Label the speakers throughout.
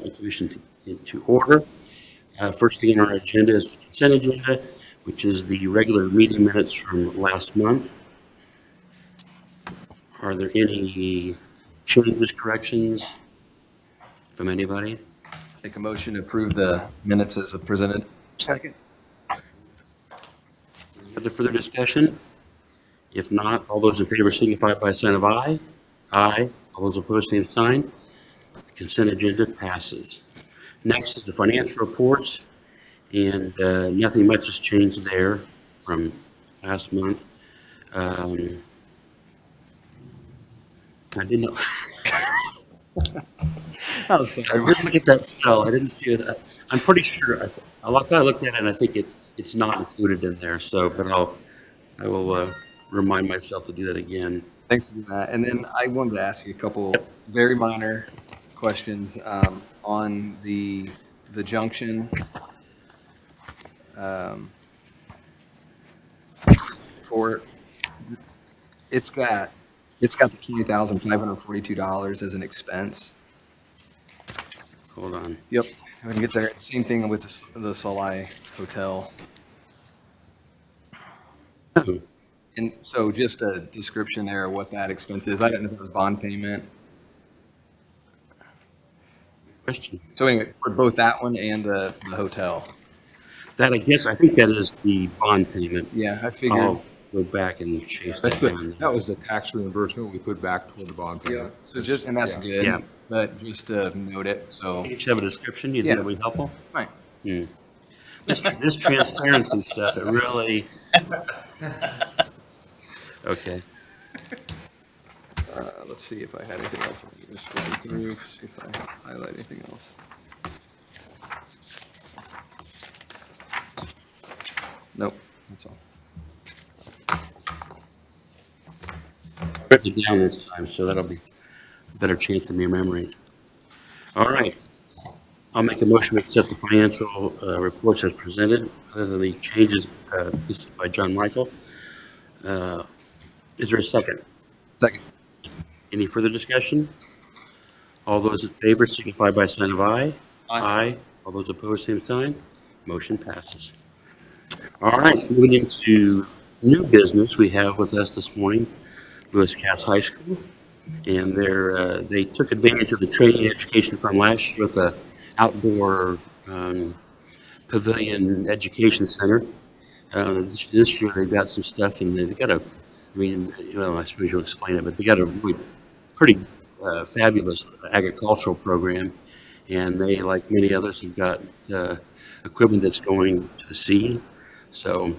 Speaker 1: Commission to order. First thing on our agenda is the consent agenda, which is the regular meeting minutes from last month. Are there any changes, corrections from anybody?
Speaker 2: Make a motion to approve the minutes as presented.
Speaker 3: Second.
Speaker 1: Any other further discussion? If not, all those in favor signify by a sign of aye. Aye. All those opposed, same sign. The consent agenda passes. Next is the financial reports, and nothing much has changed there from last month. I didn't know. I really look at that cell. I didn't see it. I'm pretty sure. I thought I looked at it, and I think it's not included in there. So, but I will remind myself to do that again.
Speaker 2: Thanks for doing that. And then I wanted to ask you a couple very minor questions on the junction. For it's got the $20,542 as an expense.
Speaker 1: Hold on.
Speaker 2: Yep, I can get there. Same thing with the Soleil Hotel. And so just a description there of what that expense is. I didn't know if it was bond payment.
Speaker 1: Question.
Speaker 2: So anyway, for both that one and the hotel.
Speaker 1: That I think that is the bond payment.
Speaker 2: Yeah, I figured.
Speaker 1: I'll go back and chase that down.
Speaker 3: That was the tax reimbursement we put back toward the bond
Speaker 2: Yeah,
Speaker 3: payment.
Speaker 2: so just, and that's good.
Speaker 1: Yeah.
Speaker 2: But just to note it, so.
Speaker 1: Each have a description. You think
Speaker 2: Yeah.
Speaker 1: that would be helpful?
Speaker 2: Right.
Speaker 1: This transparency stuff, it really. Okay.
Speaker 2: Let's see if I had anything else. Let me just run through, see if I highlight anything else. Nope, that's all.
Speaker 1: Written it down this time, so that'll be a better chance in your memory. All right. I'll make a motion to accept the financial reports as presented, other than the changes listed by John Michael. Is there a second?
Speaker 2: Second.
Speaker 1: Any further discussion? All those in favor signify by a sign of aye. Aye. All those opposed, same sign. Motion passes. All right, moving into new business, we have with us this morning Lewis Cass High School, and they took advantage of the training and education fund last year with a outdoor pavilion education center. This year they've got some stuff, and they've got I suppose you'll explain it, but they got a really pretty fabulous agricultural program, and they, like many others, have got equipment that's going to the seed. So,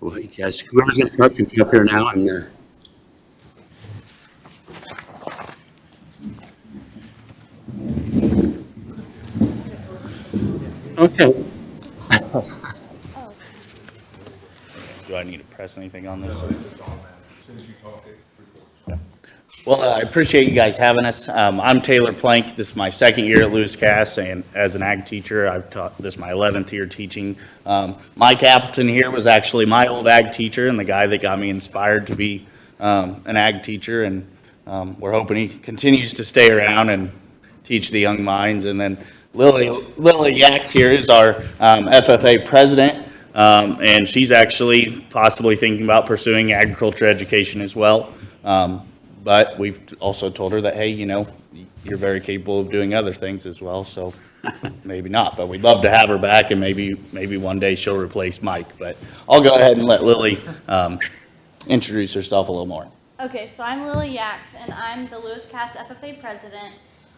Speaker 1: well, hey guys, whoever's going to come up can come up here now and. Okay.
Speaker 4: Do I need to press anything on this? Well, I appreciate you guys having us. I'm Taylor Plank. This is my second year at Lewis Cass, and as an ag teacher, I've taught this my 11th year teaching. Mike Appleton here was actually my old ag teacher and the guy that got me inspired to be an ag teacher, and we're hoping he continues to stay around and teach the young minds. And then Lily Yax here is our FFA president, and she's actually possibly thinking about pursuing agriculture education as well. But we've also told her that, hey, you're very capable of doing other things as well, so maybe not. But we'd love to have her back, and maybe one day she'll replace Mike. But I'll go ahead and let Lily introduce herself a little more.
Speaker 5: Okay, so I'm Lily Yax, and I'm the Lewis Cass FFA president.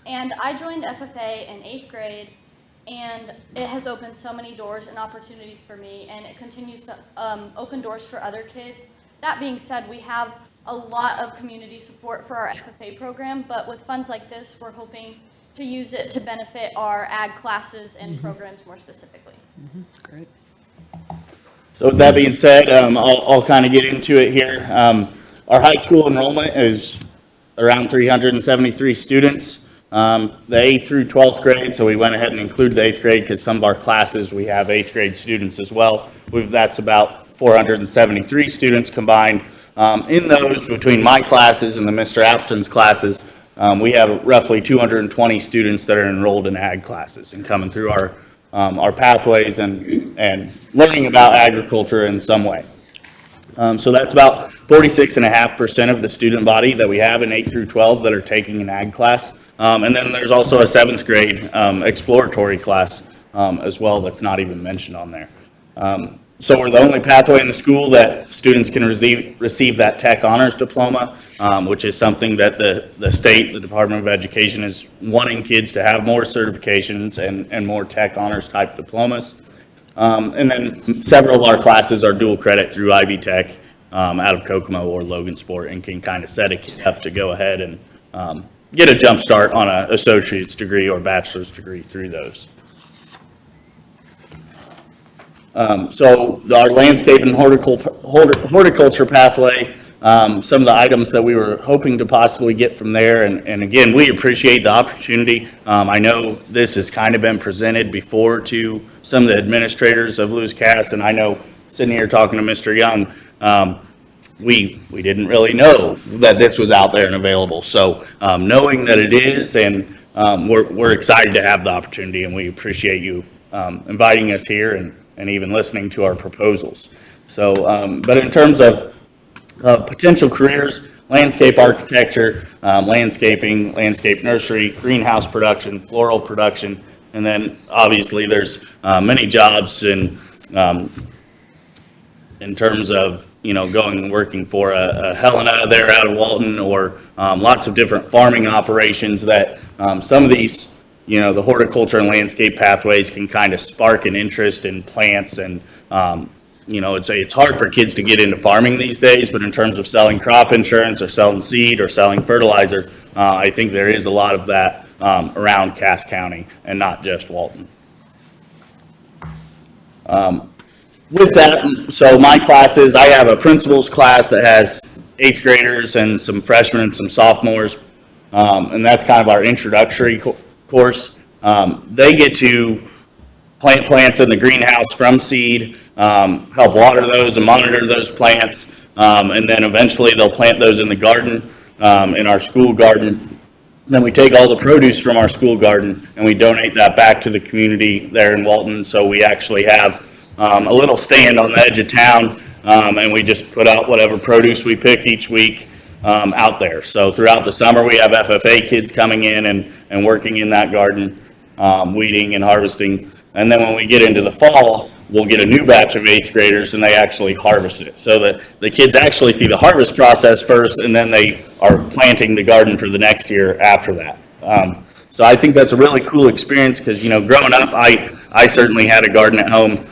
Speaker 5: And I joined FFA in 8th grade, and it has opened so many doors and opportunities for me, and it continues to open doors for other kids. That being said, we have a lot of community support for our FFA program, but with funds like this, we're hoping to use it to benefit our ag classes and programs more specifically.
Speaker 2: Great.
Speaker 4: So with that being said, I'll kind of get into it here. Our high school enrollment is around 373 students. The 8th through 12th grade, so we went ahead and included the 8th grade because some of our classes, we have 8th grade students as well. That's about 473 students combined. In those, between my classes and the Mr. Appleton's classes, we have roughly 220 students that are enrolled in ag classes and coming through our pathways and learning about agriculture in some way. So that's about 46.5% of the student body that we have in 8 through 12 that are taking an ag class. And then there's also a 7th grade exploratory class as well that's not even mentioned on there. So we're the only pathway in the school that students can receive that tech honors diploma, which is something that the state, the Department of Education, is wanting kids to have more certifications and more tech honors type diplomas. And then several of our classes are dual credit through Ivy Tech out of Kokomo or Logansport, and can kind of set a kid up to go ahead and get a jump start on an associate's degree or bachelor's degree through those. So our landscape and horticulture pathway, some of the items that we were hoping to possibly get from there, and again, we appreciate the opportunity. I know this has kind of been presented before to some of the administrators of Lewis Cass, and I know sitting here talking to Mr. Young, we didn't really know that this was out there and available. So knowing that it is, and we're excited to have the opportunity, and we appreciate you inviting us here and even listening to our proposals. So, but in terms of potential careers, landscape architecture, landscaping, landscape nursery, greenhouse production, floral production, and then obviously there's many jobs in terms of, you know, going and working for a Helena there out of Walton, or lots of different farming operations that some of these, you know, the horticulture and landscape pathways can kind of spark an interest in plants. And, you know, it's hard for kids to get into farming these days, but in terms of selling crop insurance or selling seed or selling fertilizer, I think there is a lot of that around Cass County and not just Walton. With that, so my classes, I have a principal's class that has 8th graders and some freshmen and some sophomores, and that's kind of our introductory course. They get to plant plants in the greenhouse from seed, help water those and monitor those plants, and then eventually they'll plant those in the garden, in our school garden. Then we take all the produce from our school garden and we donate that back to the community there in Walton. So we actually have a little stand on the edge of town, and we just put out whatever produce we pick each week out there. So throughout the summer, we have FFA kids coming in and working in that garden, weeding and harvesting. And then when we get into the fall, we'll get a new batch of 8th graders and they actually harvest it. So the kids actually see the harvest process first, and then they are planting the garden for the next year after that. So I think that's a really cool experience because, you know, growing up, I certainly had a garden at home,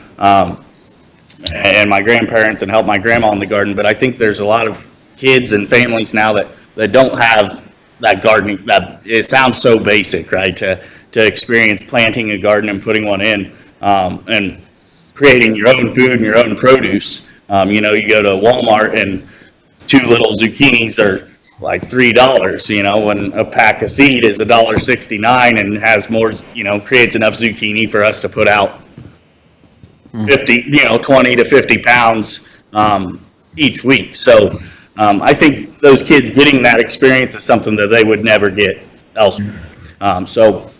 Speaker 4: and my grandparents, and helped my grandma in the garden. But I think there's a lot of kids and families now that don't have that gardening. That it sounds so basic, right? To experience planting a garden and putting one in, and creating your own food and your own produce. You know, you go to Walmart and 2 little zucchinis are like $3, you know, when a pack of seed is $1.69 and has more, you know, creates enough zucchini for us to put out 50, you know, 20 to 50 pounds each week. So I think those kids getting that experience is something that they would never get elsewhere. So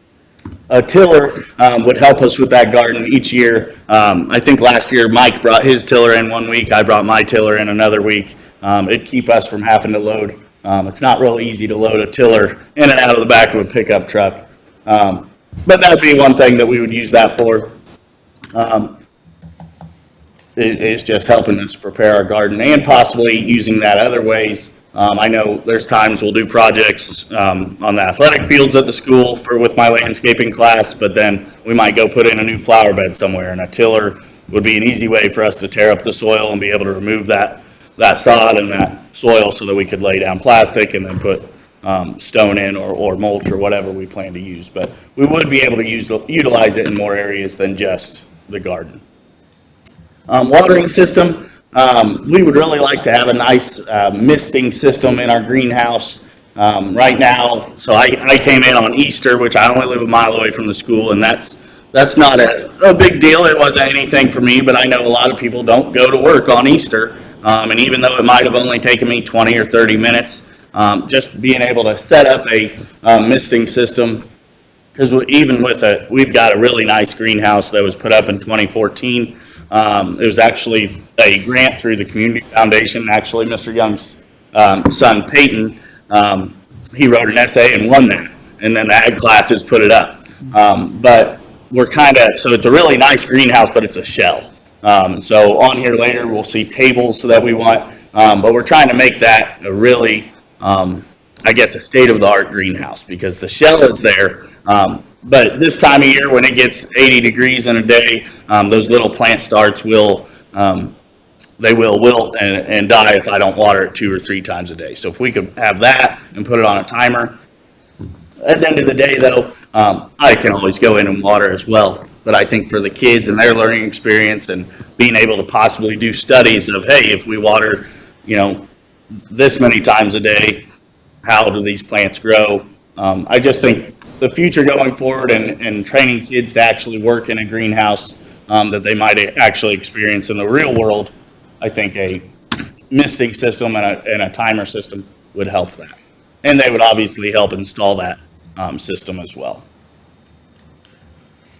Speaker 4: a tiller would help us with that garden each year. I think last year Mike brought his tiller in one week. I brought my tiller in another week. It'd keep us from having to load. It's not real easy to load a tiller in and out of the back of a pickup truck. But that would be one thing that we would use that for. It's just helping us prepare our garden and possibly using that other ways. I know there's times we'll do projects on the athletic fields at the school with my landscaping class, but then we might go put in a new flower bed somewhere, and a tiller would be an easy way for us to tear up the soil and be able to remove that sod and that soil so that we could lay down plastic and then put stone in or mulch or whatever we plan to use. But we would be able to utilize it in more areas than just the garden. Watering system. We would really like to have a nice misting system in our greenhouse right now. So I came in on Easter, which I only live a mile away from the school, and that's not a big deal. It wasn't anything for me, but I know a lot of people don't go to work on Easter. And even though it might have only taken me 20 or 30 minutes, just being able to set up a misting system. Because even with we've got a really nice greenhouse that was put up in 2014. It was actually a grant through the Community Foundation. Actually, Mr. Young's son, Peyton, he wrote an essay and won that. And then the ag classes put it up. But we're so it's a really nice greenhouse, but it's a shell. So on here later, we'll see tables that we want. But we're trying to make that a really, I guess, a state-of-the-art greenhouse because the shell is there. But this time of year, when it gets 80 degrees in a day, those little plant starts will wilt and die if I don't water it 2 or 3 times a day. So if we could have that and put it on a timer. At the end of the day, though, I can always go in and water as well. But I think for the kids and their learning experience and being able to possibly do studies of, hey, if we water, this many times a day, how do these plants grow? I just think the future going forward and training kids to actually work in a greenhouse that they might actually experience in the real world, I think a misting system and a timer system would help that. And they would obviously help install that system as well.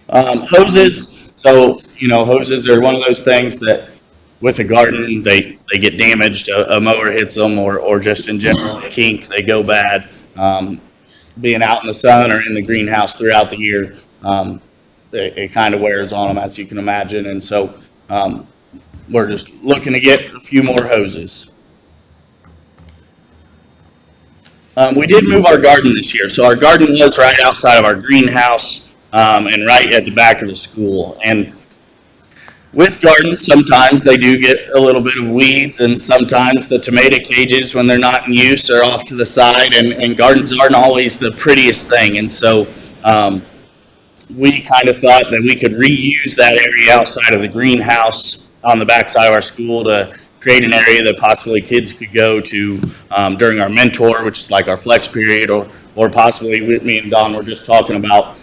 Speaker 4: Hoses. So, hoses are one of those things that with a garden, they get damaged. A mower hits them or just in general, a kink, they go bad. Being out in the sun or in the greenhouse throughout the year, it kind of wears on them, as you can imagine. And so we're just looking to get a few more hoses. We did move our garden this year. So our garden was right outside of our greenhouse and right at the back of the school. And with gardens, sometimes they do get a little bit of weeds, and sometimes the tomato cages, when they're not in use, are off to the side, and gardens aren't always the prettiest thing. And so we kind of thought that we could reuse that area outside of the greenhouse on the backside of our school to create an area that possibly kids could go to during our mentor, which is like our flex period, or possibly me and Don were just talking about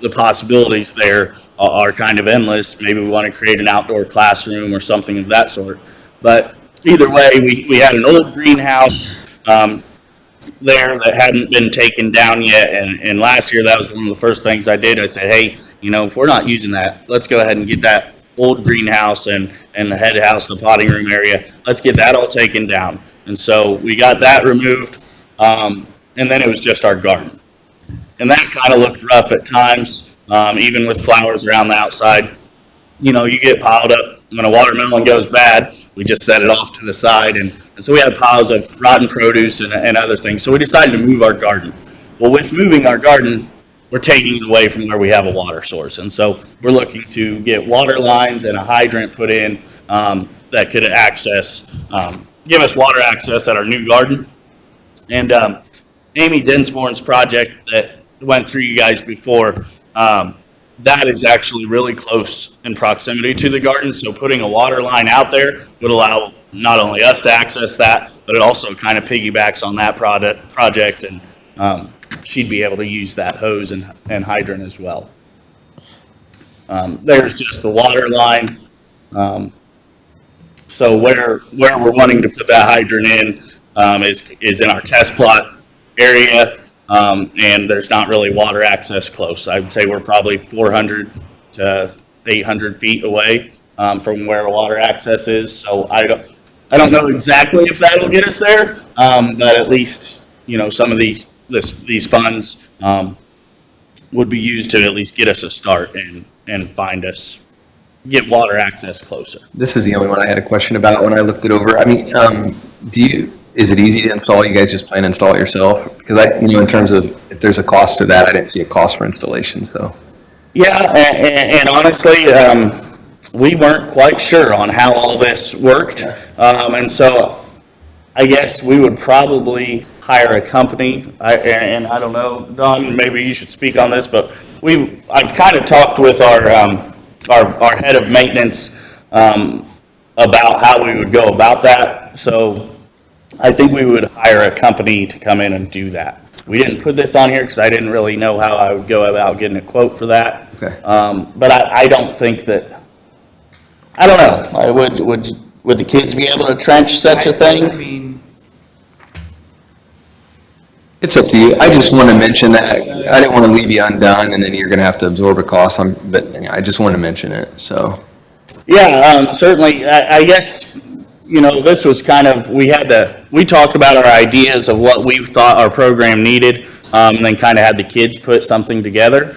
Speaker 4: the possibilities there are kind of endless. Maybe we want to create an outdoor classroom or something of that sort. But either way, we had an old greenhouse there that hadn't been taken down yet. And last year, that was one of the first things I did. I said, hey, if we're not using that, let's go ahead and get that old greenhouse and the head house, the potting room area. Let's get that all taken down. And so we got that removed. And then it was just our garden. And that kind of looked rough at times. Even with flowers around the outside, you get piled up. When a watermelon goes bad, we just set it off to the side. And so we had piles of rotten produce and other things. So we decided to move our garden. Well, with moving our garden, we're taking it away from where we have a water source. And so we're looking to get water lines and a hydrant put in that could give us water access at our new garden. And Amy Dinsmore's project that went through you guys before, that is actually really close in proximity to the garden. So putting a water line out there would allow not only us to access that, but it also kind of piggybacks on that project. And she'd be able to use that hose and hydrant as well. There's just the water line. So where we're wanting to put that hydrant in is in our test plot area. And there's not really water access close. I would say we're probably 400 to 800 feet away from where water access is. So I don't know exactly if that'll get us there, but at least some of these funds would be used to at least get us a start and get water access closer.
Speaker 6: This is the only one I had a question about when I looked it over. I mean, is it easy to install? You guys just plan to install it yourself? Because in terms of if there's a cost to that, I didn't see a cost for installation. So
Speaker 4: yeah, and honestly, we weren't quite sure on how all this worked, and so I guess we would probably hire a company. And I don't know, Don, maybe you should speak on this, but I've kind of talked with our head of maintenance about how we would go about that. So I think we would hire a company to come in and do that. We didn't put this on here because I didn't really know how I would go about getting a quote for that.
Speaker 6: Okay.
Speaker 4: But I don't think that, I don't know, would the kids be able to trench such a thing?
Speaker 2: I mean,
Speaker 6: It's up to you. I just want to mention that. I didn't want to leave you undone and then you're going to have to absorb a cost. But I just want to mention it, so.
Speaker 4: Yeah, certainly, I guess, you know, this was kind of, we talked about our ideas of what we thought our program needed, and then kind of had the kids put something together.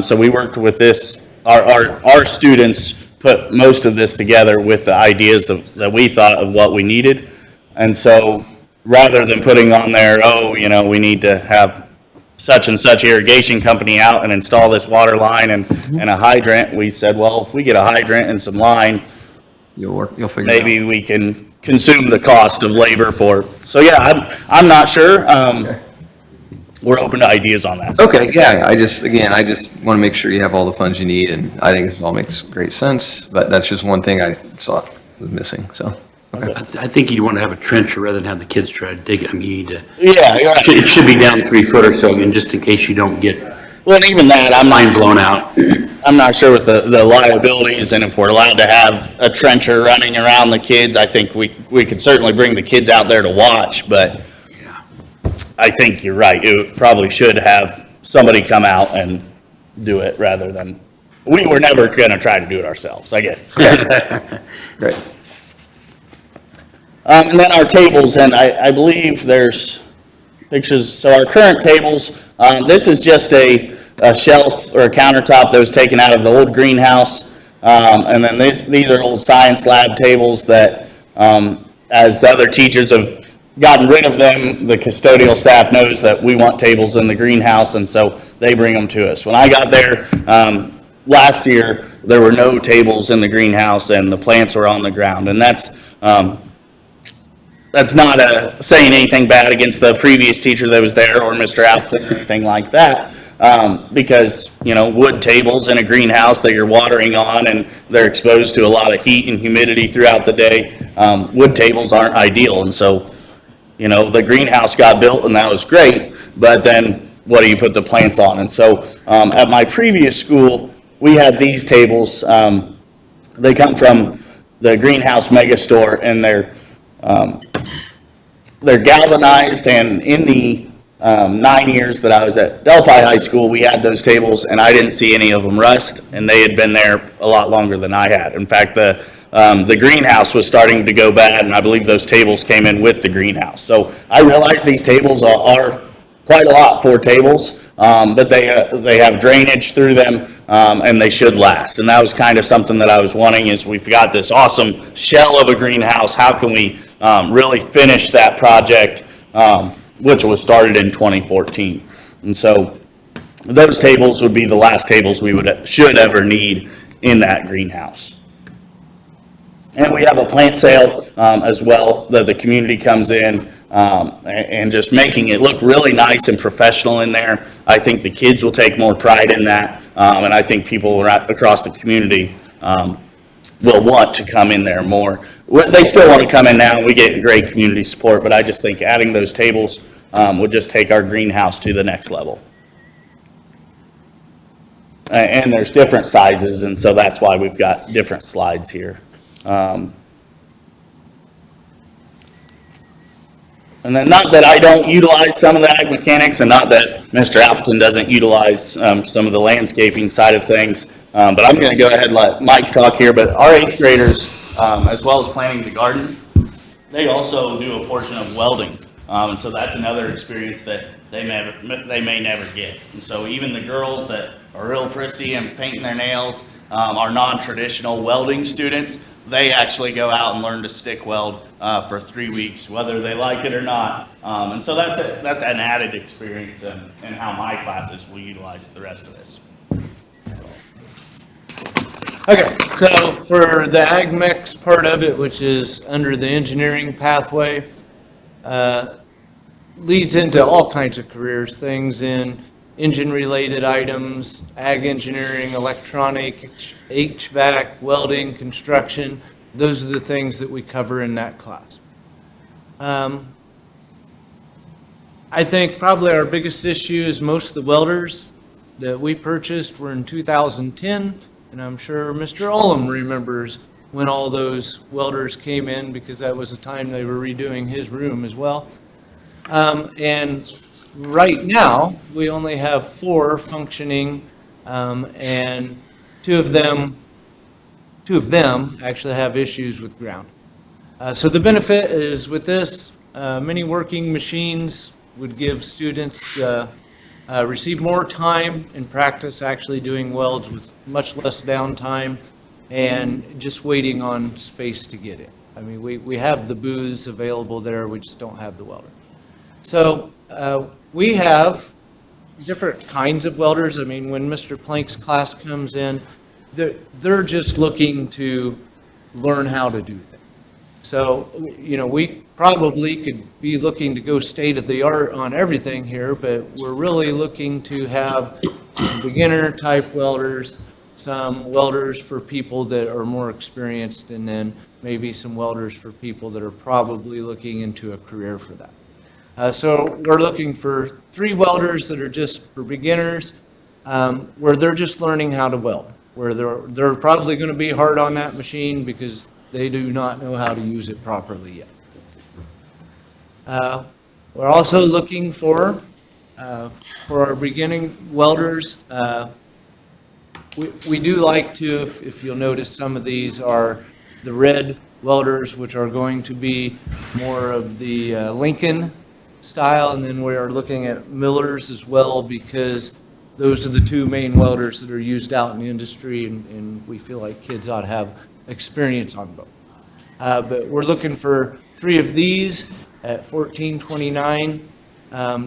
Speaker 4: So we worked with this, our students put most of this together with the ideas that we thought of what we needed. And so rather than putting on there, oh, you know, we need to have such and such irrigation company out and install this water line and a hydrant, we said, well, if we get a hydrant and some line,
Speaker 6: You'll figure it out.
Speaker 4: maybe we can consume the cost of labor for, so yeah, I'm not sure. We're open to ideas on that.
Speaker 6: Okay, yeah, I just want to make sure you have all the funds you need, and I think this all makes great sense, but that's just one thing I saw was missing, so.
Speaker 1: I think you'd want to have a trencher rather than have the kids try to dig it. I mean, you need to,
Speaker 4: Yeah, you're right.
Speaker 1: it should be down 3 foot or so, and just in case you don't get
Speaker 4: Well, and even that,
Speaker 1: line blown out.
Speaker 4: I'm not sure with the liabilities, and if we're allowed to have a trencher running around the kids, I think we could certainly bring the kids out there to watch, but I think you're right, it probably should have somebody come out and do it rather than, we were never gonna try to do it ourselves, I guess.
Speaker 6: Great.
Speaker 4: And then our tables, and I believe there's pictures, so our current tables, this is just a shelf or a countertop that was taken out of the old greenhouse. And then these are old science lab tables that, as other teachers have gotten rid of them, the custodial staff knows that we want tables in the greenhouse, and so they bring them to us. When I got there, last year, there were no tables in the greenhouse and the plants were on the ground, and that's not saying anything bad against the previous teacher that was there or Mr. Appleton or anything like that. Because, you know, wood tables in a greenhouse that you're watering on and they're exposed to a lot of heat and humidity throughout the day, wood tables aren't ideal. And so, you know, the greenhouse got built and that was great, but then what do you put the plants on? And so at my previous school, we had these tables. They come from the Greenhouse Mega Store, and they're galvanized, and in the 9 years that I was at Delphi High School, we had those tables, and I didn't see any of them rust, and they had been there a lot longer than I had. In fact, the greenhouse was starting to go bad, and I believe those tables came in with the greenhouse. So I realize these tables are quite a lot for tables, but they have drainage through them, and they should last. And that was kind of something that I was wanting, is we've got this awesome shell of a greenhouse. How can we really finish that project, which was started in 2014? And so those tables would be the last tables we should ever need in that greenhouse. And we have a plant sale as well, that the community comes in and just making it look really nice and professional in there. I think the kids will take more pride in that, and I think people across the community will want to come in there more. They still want to come in now, we get great community support, but I just think adding those tables would just take our greenhouse to the next level. And there's different sizes, and so that's why we've got different slides here. And then, not that I don't utilize some of the ag mechanics, and not that Mr. Appleton doesn't utilize some of the landscaping side of things, but I'm going to go ahead and let Mike talk here. But our 8th graders, as well as planting the garden, they also do a portion of welding, and so that's another experience that they may never get. And so even the girls that are real prissy and painting their nails are non-traditional welding students. They actually go out and learn to stick weld for 3 weeks, whether they like it or not. And so that's an added experience in how my classes will utilize the rest of this.
Speaker 7: Okay, so for the ag mix part of it, which is under the engineering pathway, leads into all kinds of careers, things in engine-related items, ag engineering, electronic, HVAC, welding, construction. Those are the things that we cover in that class. I think probably our biggest issue is most of the welders that we purchased were in 2010, and I'm sure Mr. Olam remembers when all those welders came in, because that was the time they were redoing his room as well. And right now, we only have 4 functioning, and two of them actually have issues with ground. So the benefit is with this, many working machines would give students receive more time in practice actually doing welds with much less downtime and just waiting on space to get in. I mean, we have the booths available there, we just don't have the welder. So we have different kinds of welders. I mean, when Mr. Plank's class comes in, they're just looking to learn how to do things. So, you know, we probably could be looking to go state of the art on everything here, but we're really looking to have some beginner type welders, some welders for people that are more experienced, and then maybe some welders for people that are probably looking into a career for that. So we're looking for 3 welders that are just for beginners, where they're just learning how to weld, where they're probably going to be hard on that machine because they do not know how to use it properly yet. We're also looking for our beginning welders. We do like to, if you'll notice, some of these are the red welders, which are going to be more of the Lincoln style, and then we are looking at millers as well, because those are the 2 main welders that are used out in the industry, and we feel like kids ought to have experience on both. But we're looking for 3 of these at $14.29,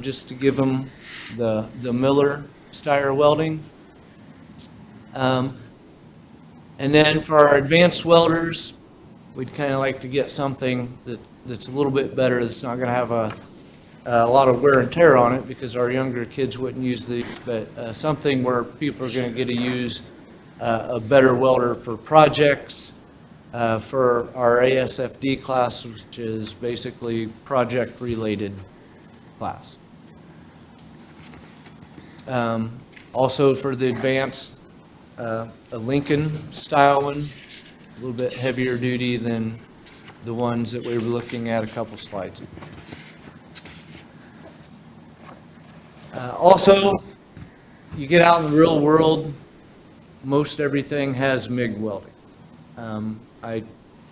Speaker 7: just to give them the Miller style welding. And then for our advanced welders, we'd kind of like to get something that's a little bit better, that's not going to have a lot of wear and tear on it, because our younger kids wouldn't use these, but something where people are going to get to use a better welder for projects, for our ASFD class, which is basically project-related class. Also for the advanced, a Lincoln style one, a little bit heavier duty than the ones that we were looking at a couple slides ago. Also, you get out in the real world, most everything has MIG welding. I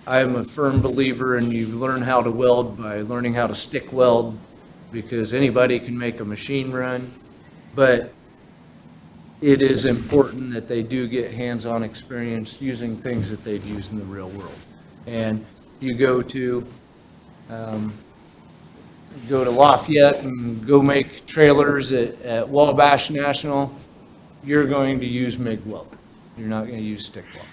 Speaker 7: am a firm believer in you learn how to weld by learning how to stick weld, because anybody can make a machine run, but it is important that they do get hands-on experience using things that they've used in the real world. And you go to Lafayette and go make trailers at Wabash National, you're going to use MIG welding. You're not going to use stick welding.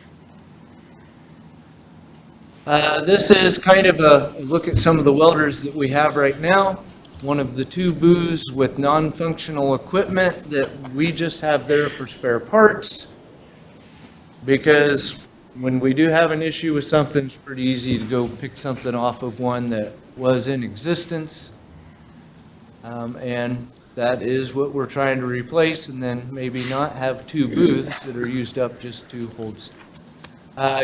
Speaker 7: This is kind of a look at some of the welders that we have right now. One of the 2 booths with non-functional equipment that we just have there for spare parts, because when we do have an issue with something, it's pretty easy to go pick something off of one that was in existence. And that is what we're trying to replace, and then maybe not have 2 booths that are used up just to hold stuff.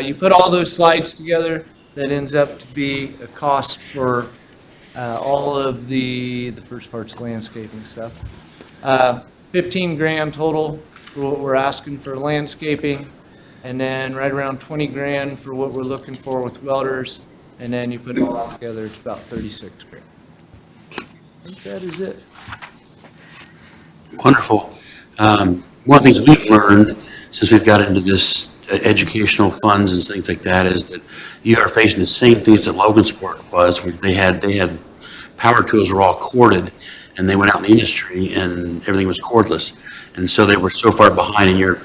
Speaker 7: You put all those slides together, that ends up to be a cost for all of the first part's landscaping stuff. 15 grand total for what we're asking for landscaping, and then right around 20 grand for what we're looking for with welders, and then you put it all together, it's about 36 grand. I think that is it.
Speaker 1: Wonderful. One of the things we've learned since we've got into this educational funds and things like that is that you are facing the same things that Logansport was, where they had power tools were all corded, and they went out in the industry and everything was cordless, and so they were so far behind. And your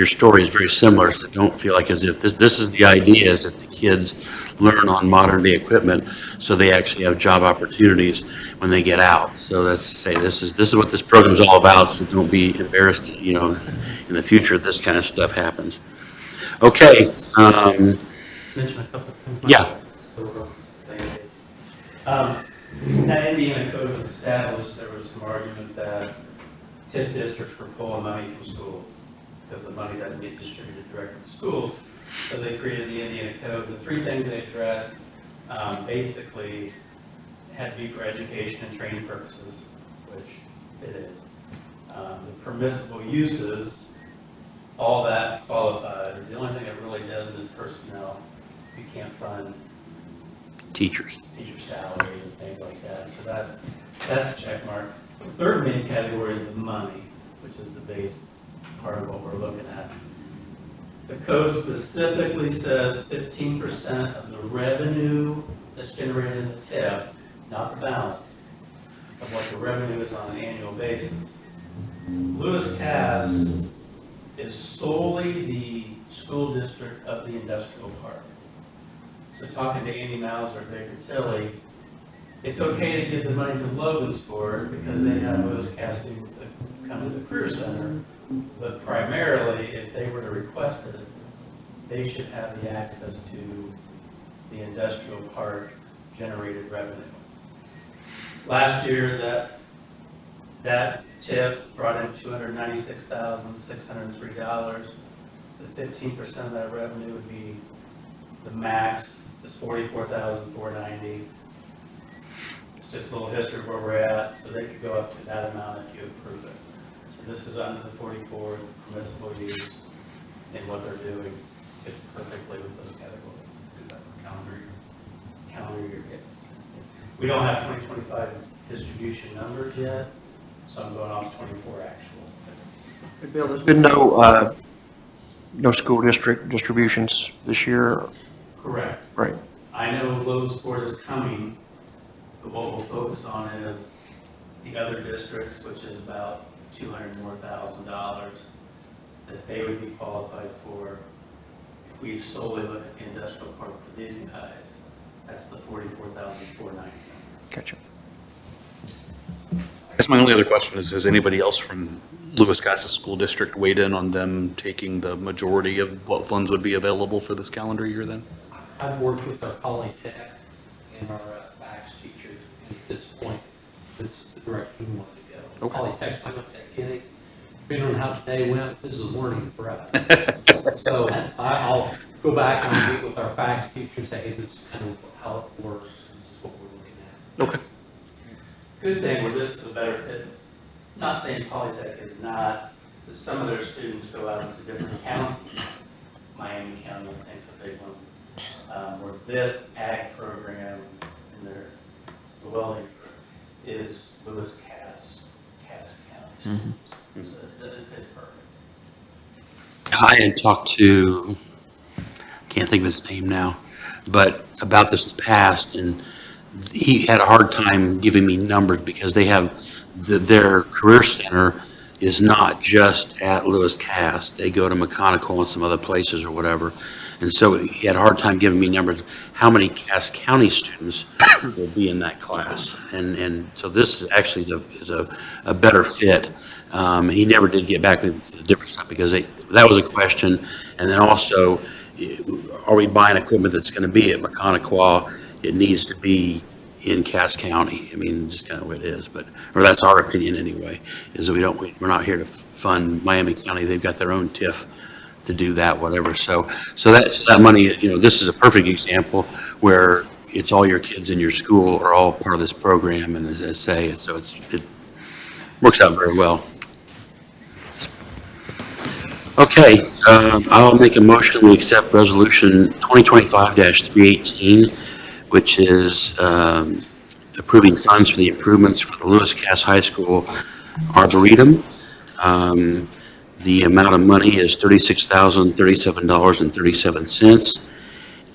Speaker 1: story is very similar. So don't feel like as if this is the idea, is that the kids learn on modern day equipment, so they actually have job opportunities when they get out. So that's say this is what this program is all about. So don't be embarrassed, in the future this kind of stuff happens. Okay.
Speaker 8: Mention a couple things.
Speaker 1: Yeah.
Speaker 8: That Indiana code was established, there was some argument that TIF districts were pulling money from schools because the money doesn't get distributed directly to schools. So they created the Indiana code. The 3 things they addressed basically had to be for education and training purposes, which It is. The permissible uses, all that qualifies. The only thing it really doesn't is personnel. You can't fund
Speaker 1: Teachers.
Speaker 8: teacher salary and things like that. So that's a check mark. The third main category is the money, which is the base part of what we're looking at. The code specifically says 15% of the revenue that's generated in the TIF, not the balance, of what the revenue is on an annual basis. Lewis Cass is solely the school district of the industrial park. So talking to Andy Mauser at Baker Tilly, it's okay to give the money to Logansport because they have Lewis Cass students that come to the career center. But primarily, if they were to request it, they should have the access to the industrial park generated revenue. Last year, that TIF brought in $296,603. The 15% of that revenue would be the max is $44,490. It's just a little history of where we're at, so they could go up to that amount if you approve it. So this is under the 44, it's a permissible use, and what they're doing fits perfectly with those categories. Is that for calendar year? Calendar year, yes. We don't have 2025 distribution numbers yet, so I'm going off 24 actual.
Speaker 9: Hey, Bill, there's been no school district distributions this year,
Speaker 8: Correct.
Speaker 9: right?
Speaker 8: I know Logansport is coming, but what we'll focus on is the other districts, which is about $200,000 more that they would be qualified for. If we solely look at the industrial park for these guys, that's the $44,490.
Speaker 9: Gotcha.
Speaker 10: I guess my only other question is, has anybody else from Lewis Cass School District weighed in on them taking the majority of what funds would be available for this calendar year then?
Speaker 11: I've worked with our polytech and our max teachers, and at this point, this is the direction we want to go.
Speaker 10: Okay.
Speaker 11: Polytech's not that kidding. Depending on how today went, this is learning for us. So I'll go back and I'll meet with our fax teachers, say, hey, this is kind of how it works, and this is what we're looking at.
Speaker 10: Okay.
Speaker 8: Good thing where this is a better fit, not saying Polytech is not, but some of their students go out into different counties. Miami County, I think, is a big one. Where this ag program in the welding is Lewis Cass County. So it fits perfect.
Speaker 1: I had talked to, can't think of his name now, but about this in the past, and he had a hard time giving me numbers because they have, their career center is not just at Lewis Cass. They go to McConnell and some other places or whatever. And so he had a hard time giving me numbers, how many Cass County students will be in that class. And so this is actually is a better fit. He never did get back with the different stuff because that was a question. And then also, are we buying equipment that's going to be at McConnell? It needs to be in Cass County. I mean, just kind of what it is, or that's our opinion anyway, is that we're not here to fund Miami County. They've got their own TIF to do that, whatever. So that money, this is a perfect example where it's all your kids in your school are all part of this program, and as I say, so it works out very well. Okay, I'll make a motion, we accept resolution 2025-318, which is approving funds for the improvements for the Lewis Cass High School Arboretum. The amount of money is $36,037.37,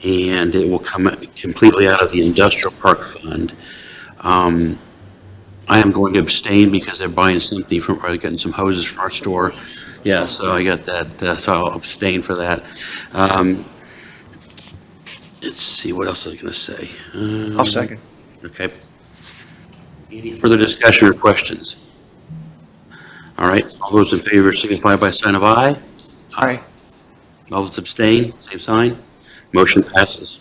Speaker 1: and it will come completely out of the Industrial Park Fund. I am going to abstain because they're buying something from, or getting some hoses from our store. Yeah, so I got that, so I'll abstain for that. Let's see, what else was I going to say?
Speaker 9: I'll second.
Speaker 1: Okay. Any further discussion or questions? All right, all those in favor signify by sign of aye.
Speaker 9: Aye.
Speaker 1: All those abstain, same sign. Motion passes.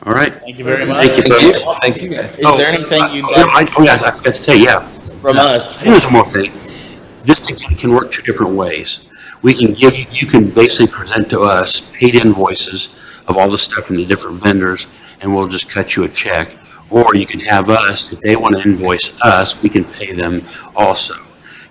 Speaker 1: All right.
Speaker 4: Thank you very much.
Speaker 1: Thank you, folks.
Speaker 6: Thank you, guys.
Speaker 4: Is there anything you'd
Speaker 1: I
Speaker 4: like
Speaker 1: forgot to tell you, yeah.
Speaker 4: from us?
Speaker 1: Here's one more thing. This thing can work two different ways. We can give you, you can basically present to us paid invoices of all the stuff from the different vendors, and we'll just cut you a check. Or you can have us, if they want to invoice us, we can pay them also.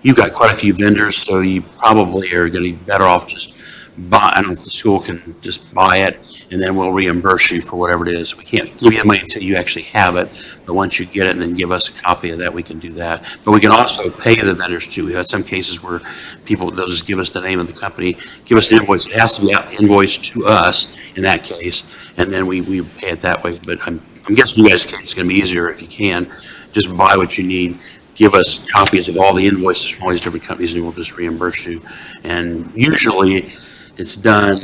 Speaker 1: You've got quite a few vendors, so you probably are going to be better off just buy, I don't know if the school can just buy it, and then we'll reimburse you for whatever it is. We can't give you the money until you actually have it, but once you get it and then give us a copy of that, we can do that. But we can also pay the vendors too. We've had some cases where people, they'll just give us the name of the company, give us an invoice. It has to be invoiced to us in that case, and then we pay it that way. But I'm guessing you guys' case it's going to be easier if you can. Just buy what you need. Give us copies of all the invoices from all these different companies, and we'll just reimburse you. And usually, it's done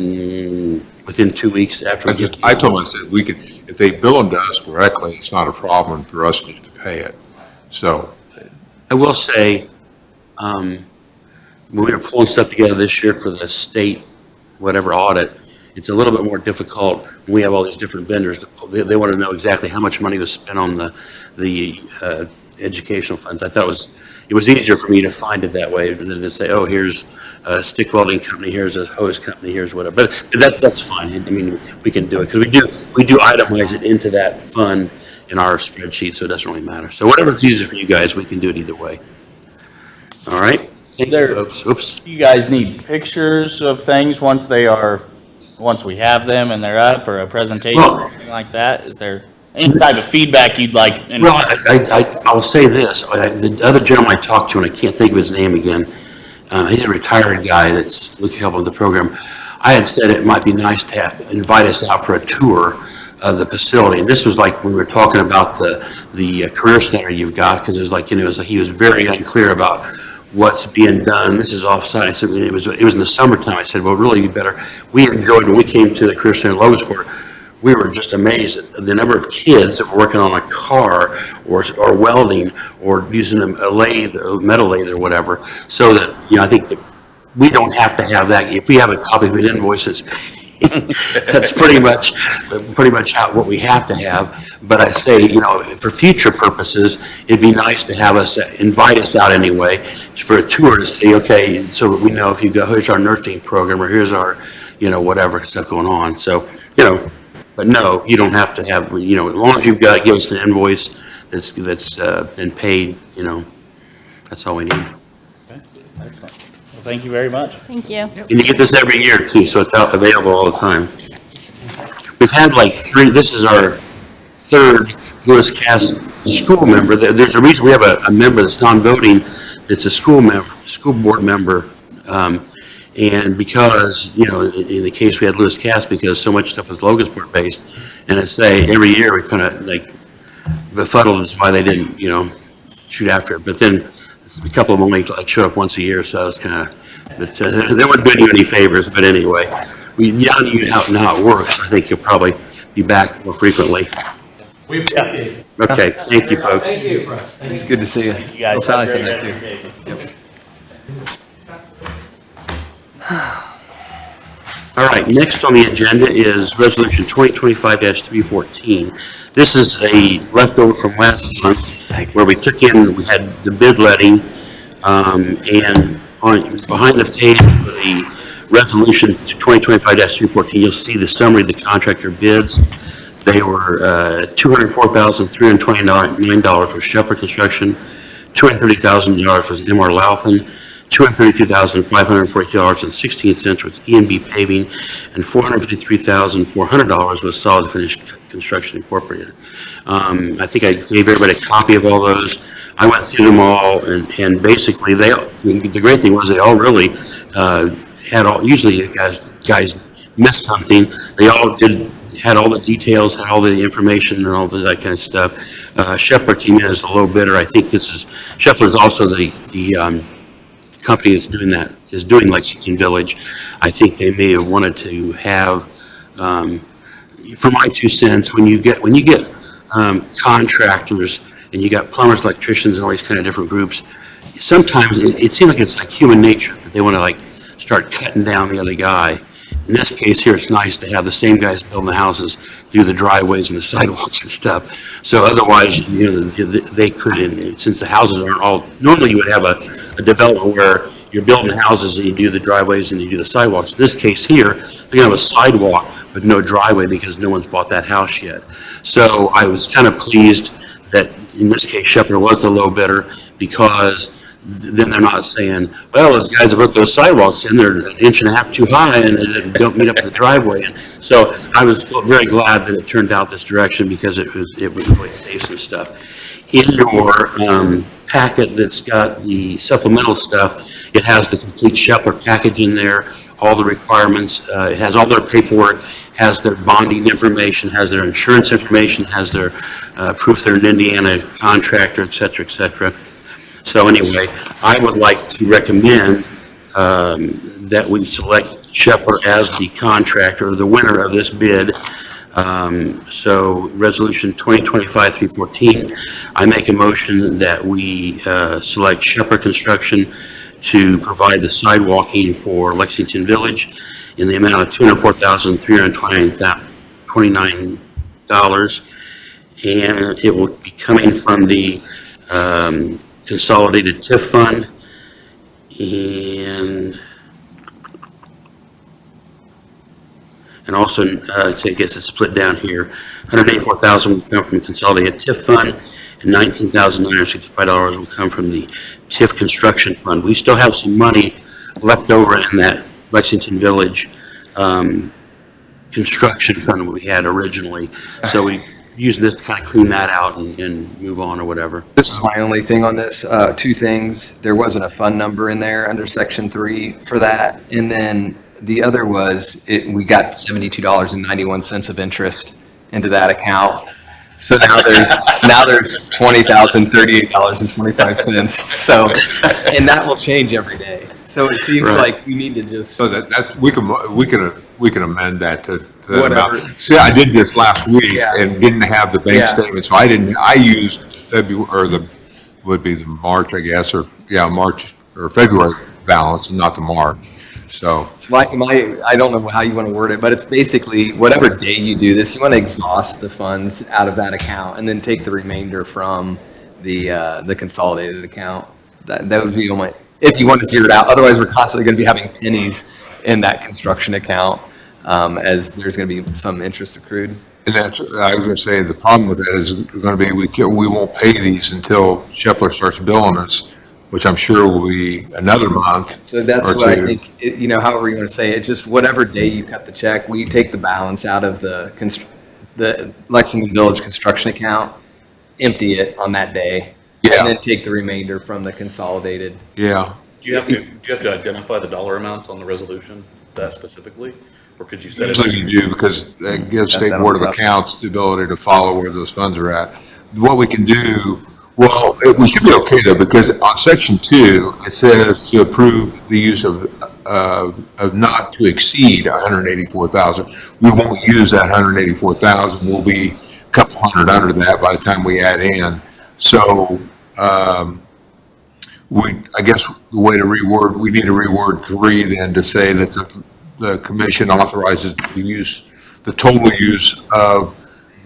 Speaker 1: within 2 weeks after we get.
Speaker 3: I told them, I said, we could, if they bill them to us directly, it's not a problem for us just to pay it. So,
Speaker 1: I will say, when we were pulling stuff together this year for the state, whatever audit, it's a little bit more difficult. We have all these different vendors. They want to know exactly how much money was spent on the educational funds. I thought it was easier for me to find it that way than to say, oh, here's a stick welding company, here's a hose company, here's whatever. But that's fine. I mean, we can do it because we do itemize it into that fund in our spreadsheet, so it doesn't really matter. So whatever's easier for you guys, we can do it either way. All right. Thank you, folks. Oops.
Speaker 4: You guys need pictures of things once we have them and they're up, or a presentation or anything like that? Is there any type of feedback you'd like?
Speaker 1: Well, I will say this. The other gentleman I talked to, and I can't think of his name again, he's a retired guy that's looking help with the program. I had said it might be nice to invite us out for a tour of the facility. And this was like we were talking about the career center you've got, because it was like, it was like he was very unclear about what's being done. This is off-site. I said, it was in the summertime. I said, well, really, you better. We enjoyed when we came to the career center in Logansport. We were just amazed at the number of kids that were working on a car or welding or using a lathe, a metal lathe or whatever. So that, I think that we don't have to have that. If we have a copy of an invoice that's paid, that's pretty much what we have to have. But I say, for future purposes, it'd be nice to have us, invite us out anyway for a tour to see, okay, so we know if you go, here's our nursing program or here's our, whatever stuff going on. So, but no, you don't have to have, as long as you've got, give us an invoice that's been paid, that's all we need.
Speaker 4: Okay, excellent. Well, thank you very much.
Speaker 5: Thank you.
Speaker 1: And you get this every year too, so it's available all the time. We've had like 3, this is our 3rd Lewis Cass school member. There's a reason we have a member that's non-voting, that's a school board member. And because, in the case we had Lewis Cass, because so much stuff was Logansport based, and I say every year we kind of like befuddled as why they didn't, shoot after it. But then a couple of them only showed up once a year, so I was kind of, but they weren't doing you any favors. But anyway, now you know how it works. I think you'll probably be back more frequently.
Speaker 11: We appreciate it.
Speaker 1: Okay, thank you, folks.
Speaker 11: Thank you.
Speaker 2: It's good to see you.
Speaker 4: You guys
Speaker 2: Well,
Speaker 4: have
Speaker 2: Sally
Speaker 4: a
Speaker 2: said
Speaker 4: great
Speaker 2: that too.
Speaker 4: day.
Speaker 1: All right, next on the agenda is Resolution 2025-314. This is a leftover from last month where we had the bid letting, and behind the page for the Resolution 2025-314, you'll see the summary of the contractor bids. They were $204,329 was Shepherd Construction, $230,000 was M.R. Lauthan, $232,542.16 was E&B Paving, and $453,400 was Solid Finish Construction Incorporated. I think I gave everybody a copy of all those. I went through them all, and basically the great thing was they all really had all. Usually guys missed something. They all had all the details, had all the information, and all that kind of stuff. Shepherd came in as the low bidder. I think Shepherd is also the company that's doing Lexington Village. I think they may have wanted to have, for my 2 cents, when you get contractors and you got plumbers, electricians, and all these kind of different groups, sometimes it seems like it's like human nature that they want to start cutting down the other guy. In this case here, it's nice to have the same guys building the houses do the driveways and the sidewalks and stuff. So otherwise, they couldn't, since the houses aren't all, normally you would have a development where you're building houses and you do the driveways and you do the sidewalks. In this case here, they're gonna have a sidewalk but no driveway because no one's bought that house yet. So I was kind of pleased that in this case Shepherd was the low bidder, because then they're not saying, well, those guys have put those sidewalks in, they're an inch and a half too high and they don't meet up to the driveway. And so I was very glad that it turned out this direction, because it was really safe and stuff. In your packet that's got the supplemental stuff, it has the complete Shepherd package in there, all the requirements. It has all their paperwork, has their bonding information, has their insurance information, has their proof they're an Indiana contractor, et cetera, et cetera. So anyway, I would like to recommend that we select Shepherd as the contractor, or the winner of this bid. So Resolution 2025-314, I make a motion that we select Shepherd Construction to provide the sidewalking for Lexington Village in the amount of $204,329. And it will be coming from the Consolidated TIF Fund, and also, I guess it's split down here. $184,000 will come from Consolidated TIF Fund, and $19,965 will come from the TIF Construction Fund. We still have some money left over in that Lexington Village construction fund we had originally. So we use this to kind of clean that out and move on or whatever.
Speaker 6: This was my only thing on this. Two things. There wasn't a fund number in there under Section 3 for that. And then the other was, we got $72.91 of interest into that account. So now there's $20,038.25. So, and that will change every day. So it seems like we need to just.
Speaker 3: So that we can amend that to that
Speaker 6: Whatever.
Speaker 3: amount. See, I did this last week
Speaker 6: Yeah.
Speaker 3: and didn't have the bank statement, so I used February, or would be the March, I guess, March or February balance, and not the March. So
Speaker 6: It's I don't know how you want to word it, but it's basically whatever day you do this, you want to exhaust the funds out of that account and then take the remainder from the consolidated account. That would be my, if you want to zero it out. Otherwise, we're constantly going to be having pennies in that construction account, as there's going to be some interest accrued.
Speaker 3: And I was going to say, the problem with that is going to be we won't pay these until Shepherd starts billing us, which I'm sure will be another month.
Speaker 6: So that's
Speaker 3: or
Speaker 6: what I
Speaker 3: two.
Speaker 6: think, however you want to say it, it's just whatever day you cut the check, we take the balance out of the Lexington Village construction account, empty it on that day, and then take the remainder from the consolidated.
Speaker 3: Yeah.
Speaker 10: Do you have to identify the dollar amounts on the resolution, that specifically? Or could you set it?
Speaker 3: Usually you do, because that gives State
Speaker 6: That'll
Speaker 3: Board of
Speaker 6: be tough.
Speaker 3: Accounts the ability to follow where those funds are at. What we can do, we should be okay though, because on Section 2, it says to approve the use of not to exceed 184,000. We won't use that 184,000. We'll be a couple hundred under that by the time we add in. So, I guess the way to reword, we need to reword 3 then to say that the commission authorizes the total use of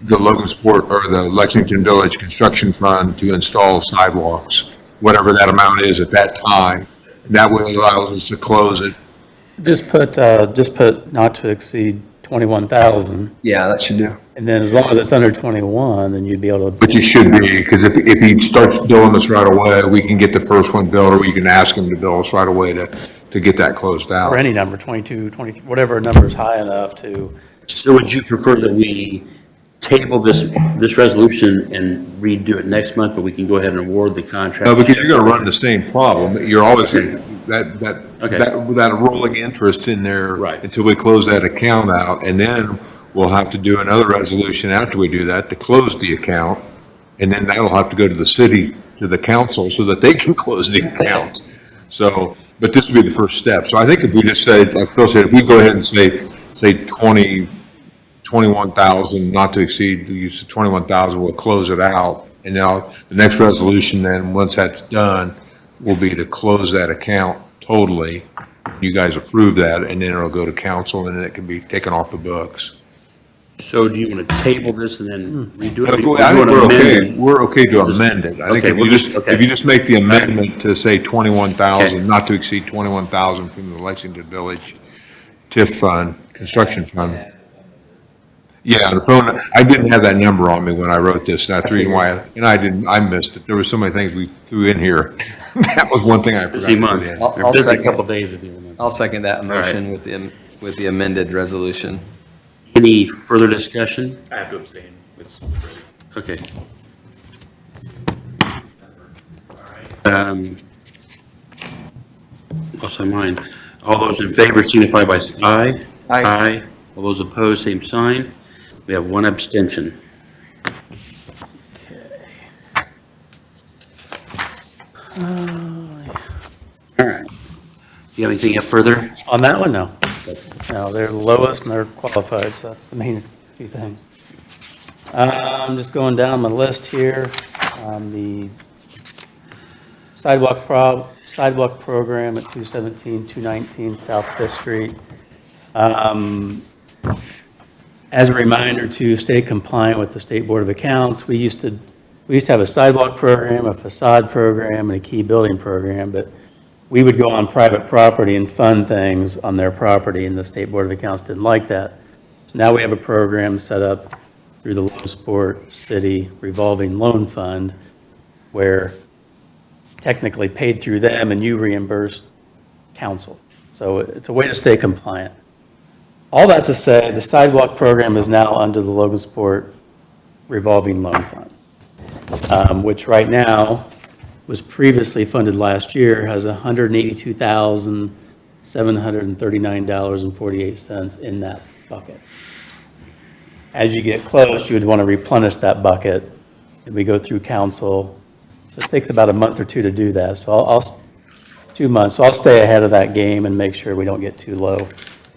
Speaker 3: the Logansport or the Lexington Village Construction Fund to install sidewalks, whatever that amount is at that time. And that way allows us to close it.
Speaker 11: Just put not to exceed 21,000,
Speaker 6: Yeah, that should do.
Speaker 11: and then as long as it's under 21, then you'd be able to.
Speaker 3: But you should be, because if he starts billing us right away, we can get the first one billed, or we can ask him to bill us right away to get that closed out.
Speaker 11: Or any number, 22, 23, whatever number is high enough to.
Speaker 1: So would you prefer that we table this resolution and redo it next month, but we can go ahead and award the contract?
Speaker 3: No, because you're going to run the same problem. You're always, that rolling interest in there.
Speaker 1: Right.
Speaker 3: Until we close that account out, and then we'll have to do another resolution after we do that to close the account. And then that'll have to go to the city, to the council, so that they can close the account. So, but this would be the first step. So I think if we just say, like Phil said, if we go ahead and say 21,000, not to exceed the use of 21,000, we'll close it out. And now the next resolution then, once that's done, will be to close that account totally. You guys approve that, and then it'll go to council, and then it can be taken off the books.
Speaker 1: So do you want to table this and then redo it?
Speaker 3: I
Speaker 1: Or do you
Speaker 3: think
Speaker 1: wanna
Speaker 3: we're
Speaker 1: amend
Speaker 3: okay,
Speaker 1: it?
Speaker 3: we're okay to amend it. I think
Speaker 1: Okay,
Speaker 3: if you
Speaker 1: we'll
Speaker 3: just,
Speaker 1: just- okay.
Speaker 3: if you just make the amendment to say 21,000,
Speaker 1: Okay.
Speaker 3: not to exceed 21,000 from the Lexington Village TIF fund, construction fund. Yeah, the phone, I didn't have that number on me when I wrote this, and that's the reason why, I missed it. There were so many things we threw in here. That was one thing I forgot
Speaker 1: Busy
Speaker 3: to put
Speaker 1: month.
Speaker 3: in.
Speaker 6: I'll
Speaker 1: They're busy
Speaker 6: second.
Speaker 1: couple days if you want.
Speaker 6: I'll second that
Speaker 1: right.
Speaker 6: motion with the amended resolution.
Speaker 1: Any further discussion?
Speaker 10: I have to abstain. It's,
Speaker 1: Okay. Also mine. All those in favor signify by aye.
Speaker 9: Aye.
Speaker 1: All those opposed, same sign. We have one abstention. All right. You have anything up further?
Speaker 11: On that one, no. No, they're the lowest and they're qualified, so that's the main few things. I'm just going down my list here. The sidewalk program at 217, 219 South Fifth Street. As a reminder to stay compliant with the State Board of Accounts, we used to have a sidewalk program, a facade program, and a key building program, but we would go on private property and fund things on their property, and the State Board of Accounts didn't like that. So now we have a program set up through the Logansport City Revolving Loan Fund, where it's technically paid through them and you reimburse council. So it's a way to stay compliant. All that to say, the sidewalk program is now under the Logansport Revolving Loan Fund, which right now was previously funded last year, has $182,739.48 in that bucket. As you get close, you would want to replenish that bucket, and we go through council. So it takes about a month or two to do that. So 2 months. So I'll stay ahead of that game and make sure we don't get too low.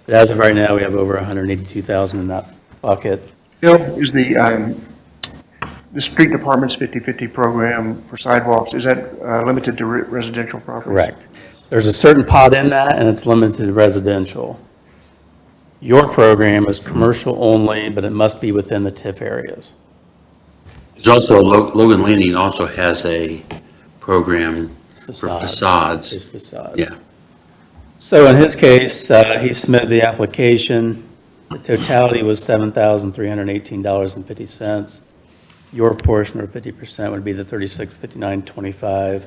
Speaker 11: But as of right now, we have over 182,000 in that bucket.
Speaker 9: Bill, is the street department's 50/50 program for sidewalks, is that limited to residential properties?
Speaker 11: Correct. There's a certain pot in that, and it's limited to residential. Your program is commercial only, but it must be within the TIF areas.
Speaker 1: There's also, Logan Landing also has a program for facades.
Speaker 11: It's facades.
Speaker 1: Yeah.
Speaker 11: So in his case, he submitted the application. The totality was $7,318.50. Your portion, or 50%, would be the $36,5925.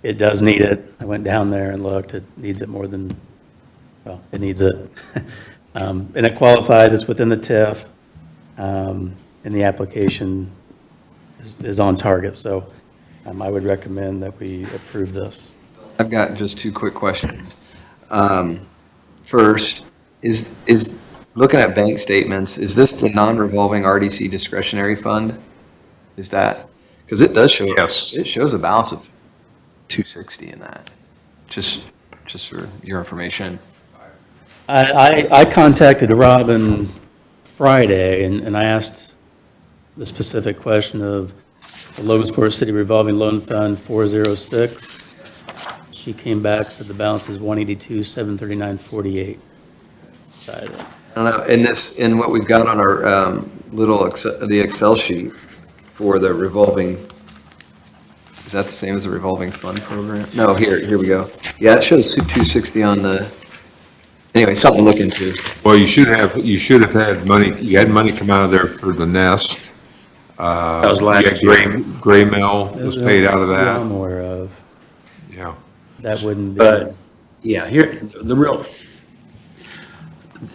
Speaker 11: It does need it. I went down there and looked. It needs it more than, well, it needs it. And it qualifies. It's within the TIF. And the application is on target. So I would recommend that we approve this.
Speaker 6: I've got just two quick questions. First, is looking at bank statements, is this the non-revolving RDC discretionary fund? Is that, because it does show.
Speaker 3: Yes.
Speaker 6: It shows a balance of 260 in that, just for your information.
Speaker 11: I contacted Robin Friday, and I asked the specific question of the Logansport City Revolving Loan Fund 406. She came back, said the balance is 182,739.48.
Speaker 6: I don't know, in what we've got on our the Excel sheet for the revolving, is that the same as the revolving fund program? No, here we go. Yeah, it shows 260 on the, anyway, something to look into.
Speaker 3: Well, you should have had money, you had money come out of there for the nest.
Speaker 1: That was last
Speaker 3: You had
Speaker 1: year.
Speaker 3: Gray Mill was paid out of
Speaker 11: I'm
Speaker 3: that,
Speaker 11: aware of.
Speaker 3: yeah.
Speaker 11: That wouldn't be.
Speaker 1: But, yeah, here,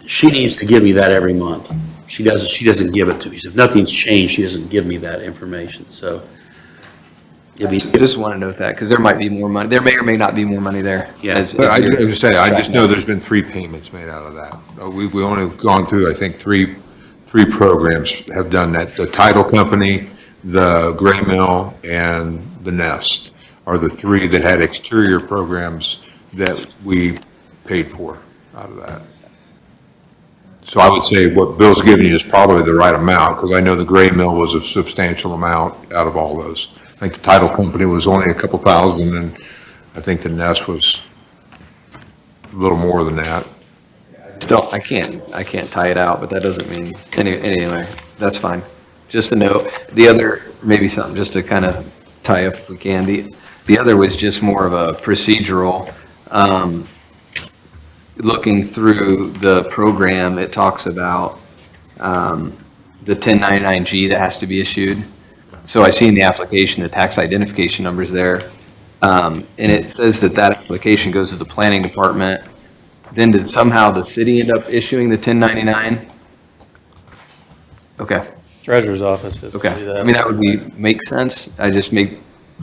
Speaker 1: she needs to give me that every month. She doesn't give it to me. So if nothing's changed, she doesn't give me that information, so.
Speaker 6: I just want to note that, because there might be more money, there may or may not be more money there.
Speaker 1: Yeah.
Speaker 3: But I just say, I just know there's been 3 payments made out of that. We've only gone through, I think, three programs have done that. The title company, the Gray Mill, and the Nest are the 3 that had exterior programs that we paid for out of that. So I would say what Bill's giving you is probably the right amount, because I know the Gray Mill was a substantial amount out of all those. I think the title company was only a couple thousand, and I think the Nest was a little more than that.
Speaker 6: Still, I can't tie it out, but that doesn't mean, anyway, that's fine. Just a note. The other, maybe something just to kind of tie up if we can. The other was just more of a procedural, looking through the program, it talks about the 1099G that has to be issued. So I see in the application, the tax identification number's there. And it says that application goes to the planning department. Then does somehow the city end up issuing the 1099? Okay,
Speaker 4: Treasurer's office is to
Speaker 6: okay.
Speaker 4: do that.
Speaker 6: I mean, that would make sense. I just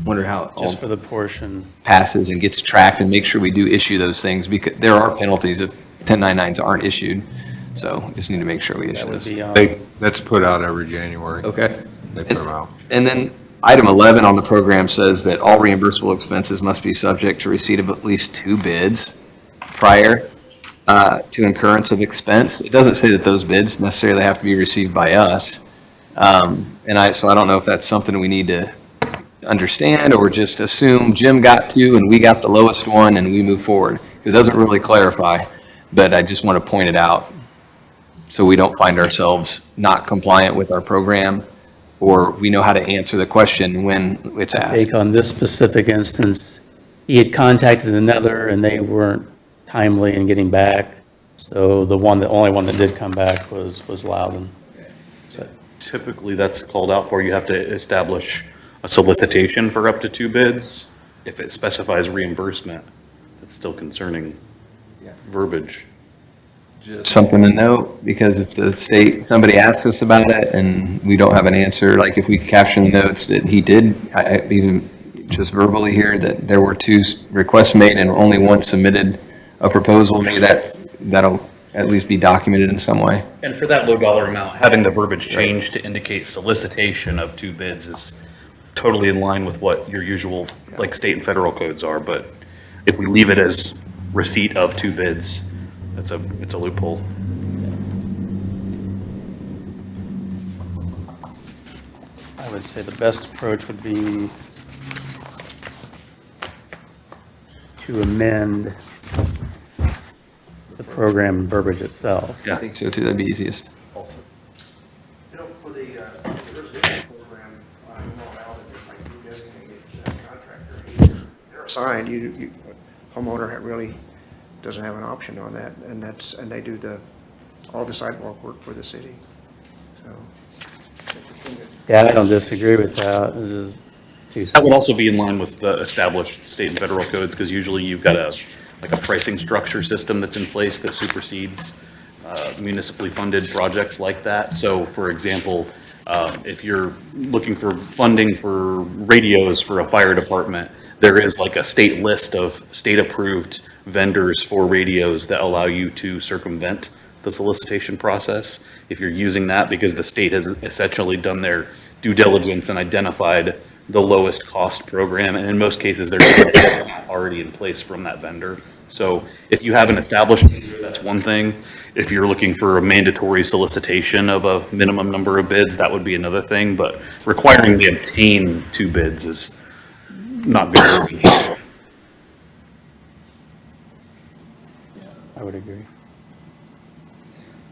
Speaker 6: wonder how it all
Speaker 4: Just for the portion.
Speaker 6: passes and gets tracked, and make sure we do issue those things, because there are penalties if 1099s aren't issued. So just need to make sure we issue
Speaker 4: That would
Speaker 6: those.
Speaker 4: be on.
Speaker 3: That's put out every January.
Speaker 6: Okay.
Speaker 3: They put them out.
Speaker 6: And then item 11 on the program says that all reimbursable expenses must be subject to receipt of at least 2 bids prior to incurrence of expense. It doesn't say that those bids necessarily have to be received by us. So I don't know if that's something we need to understand, or just assume Jim got 2 and we got the lowest one and we move forward. It doesn't really clarify, but I just want to point it out so we don't find ourselves not compliant with our program, or we know how to answer the question when it's asked.
Speaker 4: Take on this specific instance, he had contacted another and they weren't timely in getting back. So the only one that did come back was Loudon. So
Speaker 10: Typically, that's called out for. You have to establish a solicitation for up to 2 bids. If it specifies reimbursement, that's still concerning verbiage.
Speaker 6: Something to note, because if somebody asks us about it and we don't have an answer, like if we capture the notes that he did, I even just verbally here, that there were 2 requests made and only one submitted a proposal, maybe that'll at least be documented in some way.
Speaker 10: And for that low dollar amount, having the verbiage changed to indicate solicitation of 2 bids is totally in line with what your usual, like, state and federal codes are. But if we leave it as receipt of 2 bids, it's a loophole.
Speaker 4: I would say the best approach would be to amend the program verbiage itself.
Speaker 6: I think so too, that'd be easiest.
Speaker 9: You know, for the residential program, I know now that there's like 2 designated contractor. They're assigned, homeowner really doesn't have an option on that, and they do all the sidewalk work for the city, so.
Speaker 4: Yeah, I don't disagree with that. It is
Speaker 10: That would also be in line with the established state and federal codes, because usually you've got a pricing structure system that's in place that supersedes municipally funded projects like that. So, for example, if you're looking for funding for radios for a fire department, there is like a state list of state-approved vendors for radios that allow you to circumvent the solicitation process if you're using that, because the state has essentially done their due diligence and identified the lowest cost program, and in most cases, there's already in place from that vendor. So if you have an established vendor, that's one thing. If you're looking for a mandatory solicitation of a minimum number of bids, that would be another thing, but requiring they obtain 2 bids is not good.
Speaker 4: I would agree.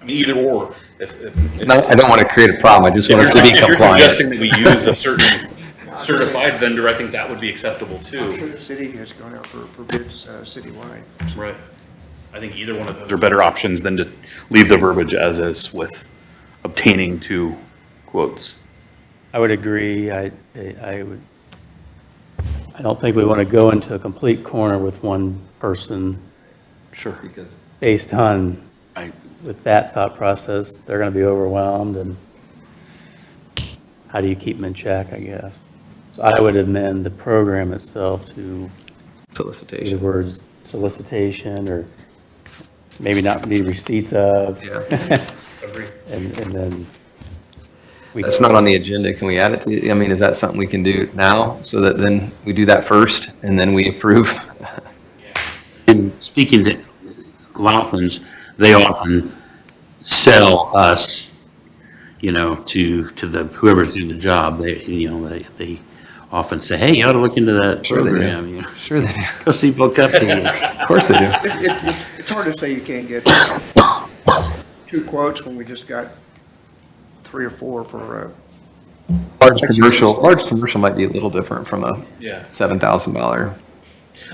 Speaker 10: I mean, either or.
Speaker 6: I don't want to create a problem, I just want us to be
Speaker 10: If you're
Speaker 6: compliant.
Speaker 10: suggesting that we use a certain certified vendor, I think that would be acceptable
Speaker 9: I'm sure
Speaker 10: too.
Speaker 9: the city has gone out for bids citywide.
Speaker 10: Right. I think either one of those are better options than to leave the verbiage as is with obtaining 2 quotes.
Speaker 4: I would agree. I don't think we want to go into a complete corner with one person
Speaker 10: Sure.
Speaker 4: based on, with that thought process, they're going to be overwhelmed, and how do you keep them in check, I guess? So I would amend the program itself to the
Speaker 6: Solicitation.
Speaker 4: words solicitation, or maybe not be receipts of.
Speaker 6: Yeah.
Speaker 4: And then.
Speaker 6: That's not on the agenda, can we add it to, I mean, is that something we can do now, so that then we do that first, and then we approve?
Speaker 1: And speaking to Loudon's, they often sell us, to the, whoever's doing the job. They often say, hey, you ought to look into that
Speaker 6: Sure they do.
Speaker 1: program.
Speaker 6: Sure they do.
Speaker 1: Go see Bill Cuppy.
Speaker 6: Of course they do.
Speaker 9: It's It's hard to say you can't get 2 quotes when we just got 3 or 4 for,
Speaker 6: Large commercial might be a little different from a
Speaker 10: Yeah.
Speaker 6: $7,000.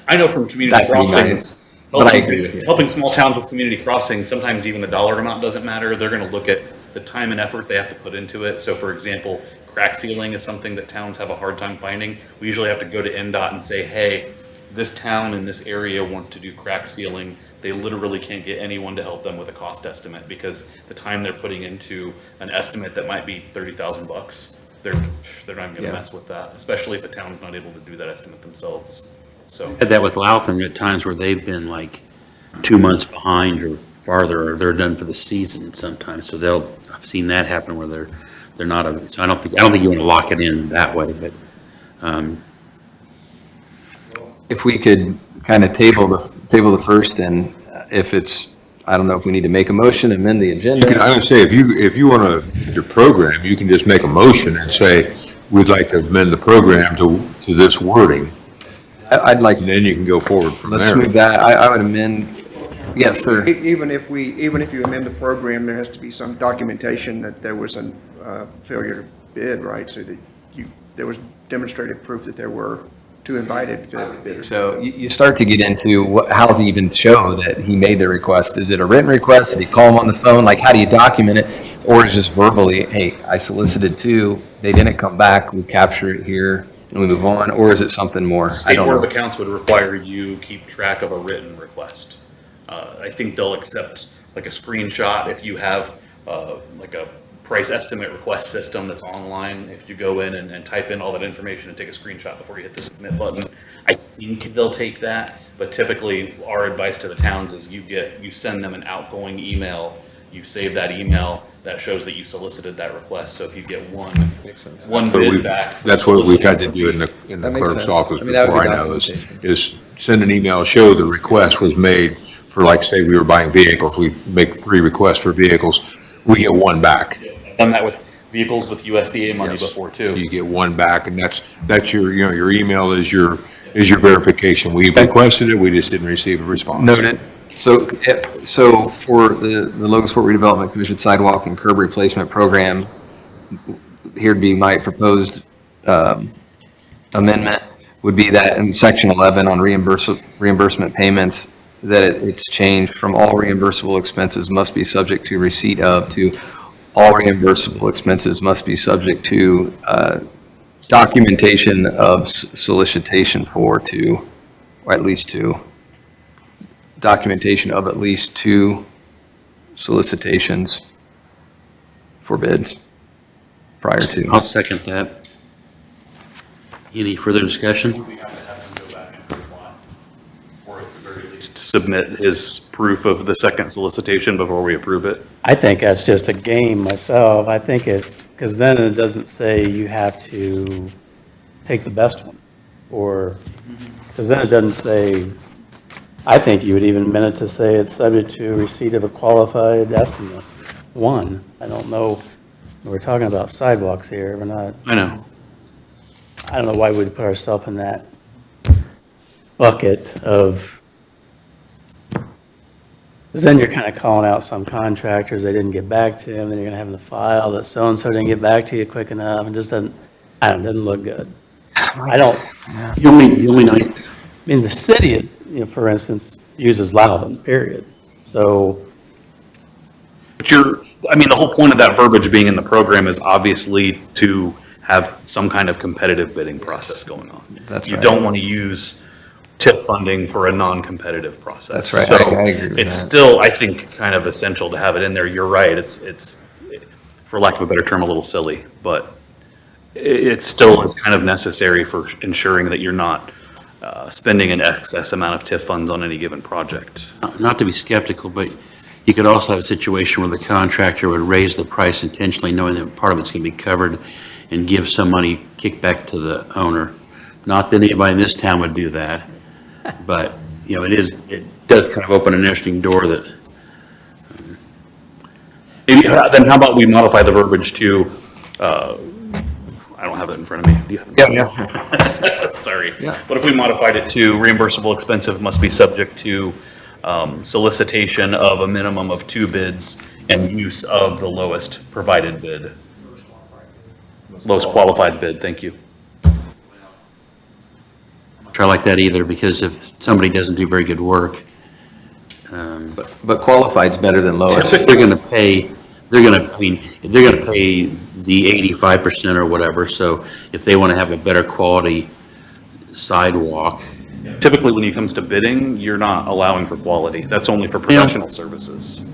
Speaker 10: I know from community
Speaker 6: That could be
Speaker 10: crossings,
Speaker 6: nice, but I agree with you.
Speaker 10: helping small towns with community crossings, sometimes even the dollar amount doesn't matter. They're gonna look at the time and effort they have to put into it. So for example, crack sealing is something that towns have a hard time finding. We usually have to go to NDOT and say, hey, this town in this area wants to do crack sealing. They literally can't get anyone to help them with a cost estimate because the time they're putting into an estimate that might be $30,000, they're not even gonna
Speaker 6: Yeah.
Speaker 10: mess with that, especially if a town's not able to do that estimate themselves. So.
Speaker 1: Had that with Loudon at times where they've been like 2 months behind or farther, or they're done for the season sometimes. So I've seen that happen where they're not, so I don't think you want to lock it in that way, but,
Speaker 6: If we could kind of table the first, and if it's, I don't know if we need to make a motion, amend the agenda.
Speaker 3: I would say, if you want to, your program, you can just make a motion and say, we'd like to amend the program to this wording,
Speaker 6: I'd like,
Speaker 3: and then you can go forward from there.
Speaker 6: let's move that. I would amend, yes, sir.
Speaker 9: even if you amend the program, there has to be some documentation that there was a failure to bid, right? So that there was demonstrated proof that there were 2 invited bidders.
Speaker 6: So you start to get into how does he even show that he made the request? Is it a written request? Did he call him on the phone? Like, how do you document it? Or is it just verbally, hey, I solicited 2, they didn't come back, we capture it here, and we move on? Or is it something more? I
Speaker 10: State
Speaker 6: don't
Speaker 10: Board of
Speaker 6: know.
Speaker 10: Accounts would require you keep track of a written request. I think they'll accept like a screenshot if you have like a price estimate request system that's online. If you go in and type in all that information and take a screenshot before you hit the submit button, I think they'll take that. But typically, our advice to the towns is you send them an outgoing email, you save that email, that shows that you solicited that request. So if you get one bid back. from
Speaker 3: That's what we've had to
Speaker 10: soliciting
Speaker 3: do in the
Speaker 6: That makes
Speaker 3: clerk's
Speaker 6: sense.
Speaker 3: office
Speaker 6: I mean, that would
Speaker 3: before,
Speaker 6: be
Speaker 3: I know,
Speaker 6: documentation.
Speaker 3: is send an email, show the request was made for, like, say, we were buying vehicles, we make 3 requests for vehicles, we get 1 back.
Speaker 10: Done that with vehicles with USDA money
Speaker 3: Yes.
Speaker 10: before too.
Speaker 3: You get 1 back, and that's your, your email is your verification. We requested it, we just didn't receive a response.
Speaker 6: Noted. So for the Logansport Redevelopment Commission Sidewalk and Curb Replacement Program, here'd be my proposed amendment, would be that in section 11 on reimbursement payments, that it's changed from all reimbursable expenses must be subject to receipt of, to all reimbursable expenses must be subject to documentation of solicitation for 2, or at least 2. Documentation of at least 2 solicitations for bids prior to.
Speaker 1: I'll second that. Any further discussion?
Speaker 10: We have to have him go back and reply, or at the very least submit his proof of the second solicitation before we approve it.
Speaker 11: I think that's just a game myself. I think because then it doesn't say you have to take the best one, or, because then it doesn't say, I think you would even amend it to say it's subject to receipt of a qualified estimate. 1, I don't know, we're talking about sidewalks here, we're not,
Speaker 10: I know.
Speaker 11: I don't know why we'd put ourselves in that bucket of, because then you're kind of calling out some contractors, they didn't get back to them, then you're going to have in the file that so-and-so didn't get back to you quick enough, and just doesn't look good. I don't,
Speaker 1: The only night,
Speaker 11: I mean, the city, is, for instance, uses Loudon, period. So,
Speaker 10: But the whole point of that verbiage being in the program is obviously to have some kind of competitive bidding process going on.
Speaker 6: That's
Speaker 10: You
Speaker 6: right.
Speaker 10: don't want to use TIF funding for a non-competitive process.
Speaker 6: That's right.
Speaker 10: So
Speaker 6: I agree with
Speaker 10: it's
Speaker 6: that.
Speaker 10: still, I think, kind of essential to have it in there. You're right. It's, for lack of a better term, a little silly, but it still is kind of necessary for ensuring that you're not spending an excess amount of TIF funds on any given project.
Speaker 1: not to be skeptical, but you could also have a situation where the contractor would raise the price intentionally, knowing that part of it's going to be covered, and give some money kickback to the owner. Not that anybody in this town would do that, but, it does kind of open an interesting door that,
Speaker 10: Maybe, then how about we modify the verbiage to, I don't have it in front of me. Do you have it?
Speaker 6: Yeah.
Speaker 10: Sorry.
Speaker 6: Yeah.
Speaker 10: What if we modified it to reimbursable expenses must be subject to solicitation of a minimum of 2 bids and use of the lowest provided bid. Lowest qualified bid, thank you.
Speaker 1: Try like that either, because if somebody doesn't do very good work,
Speaker 6: But qualified's better than lowest.
Speaker 1: they're gonna pay, I mean, they're gonna pay the 85% or whatever, so if they wanna have a better quality sidewalk,
Speaker 10: Typically, when it comes to bidding, you're not allowing for quality. That's only for professional services.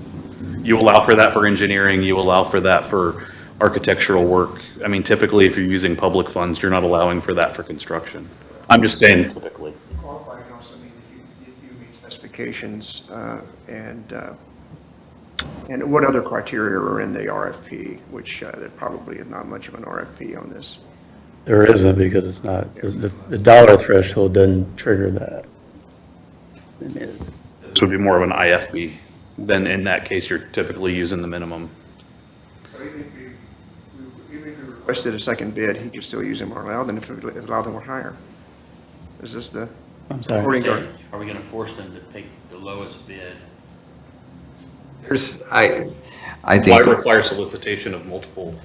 Speaker 10: You allow for that for engineering, you allow for that for architectural work. I mean, typically, if you're using public funds, you're not allowing for that for construction. I'm just saying typically.
Speaker 9: Qualified can also mean if you meet specifications, and what other criteria are in the RFP, which there probably is not much of an RFP on this.
Speaker 11: There isn't, because it's not, the dollar threshold doesn't trigger that. I mean,
Speaker 10: This would be more of an IFB. Then in that case, you're typically using the minimum.
Speaker 9: So even if you requested a second bid, he could still use them or allow them if them were higher. Is this the?
Speaker 11: I'm sorry.
Speaker 9: according to-
Speaker 1: are we gonna force them to pick the lowest bid?
Speaker 6: I
Speaker 10: Why
Speaker 6: think,
Speaker 10: require solicitation of multiple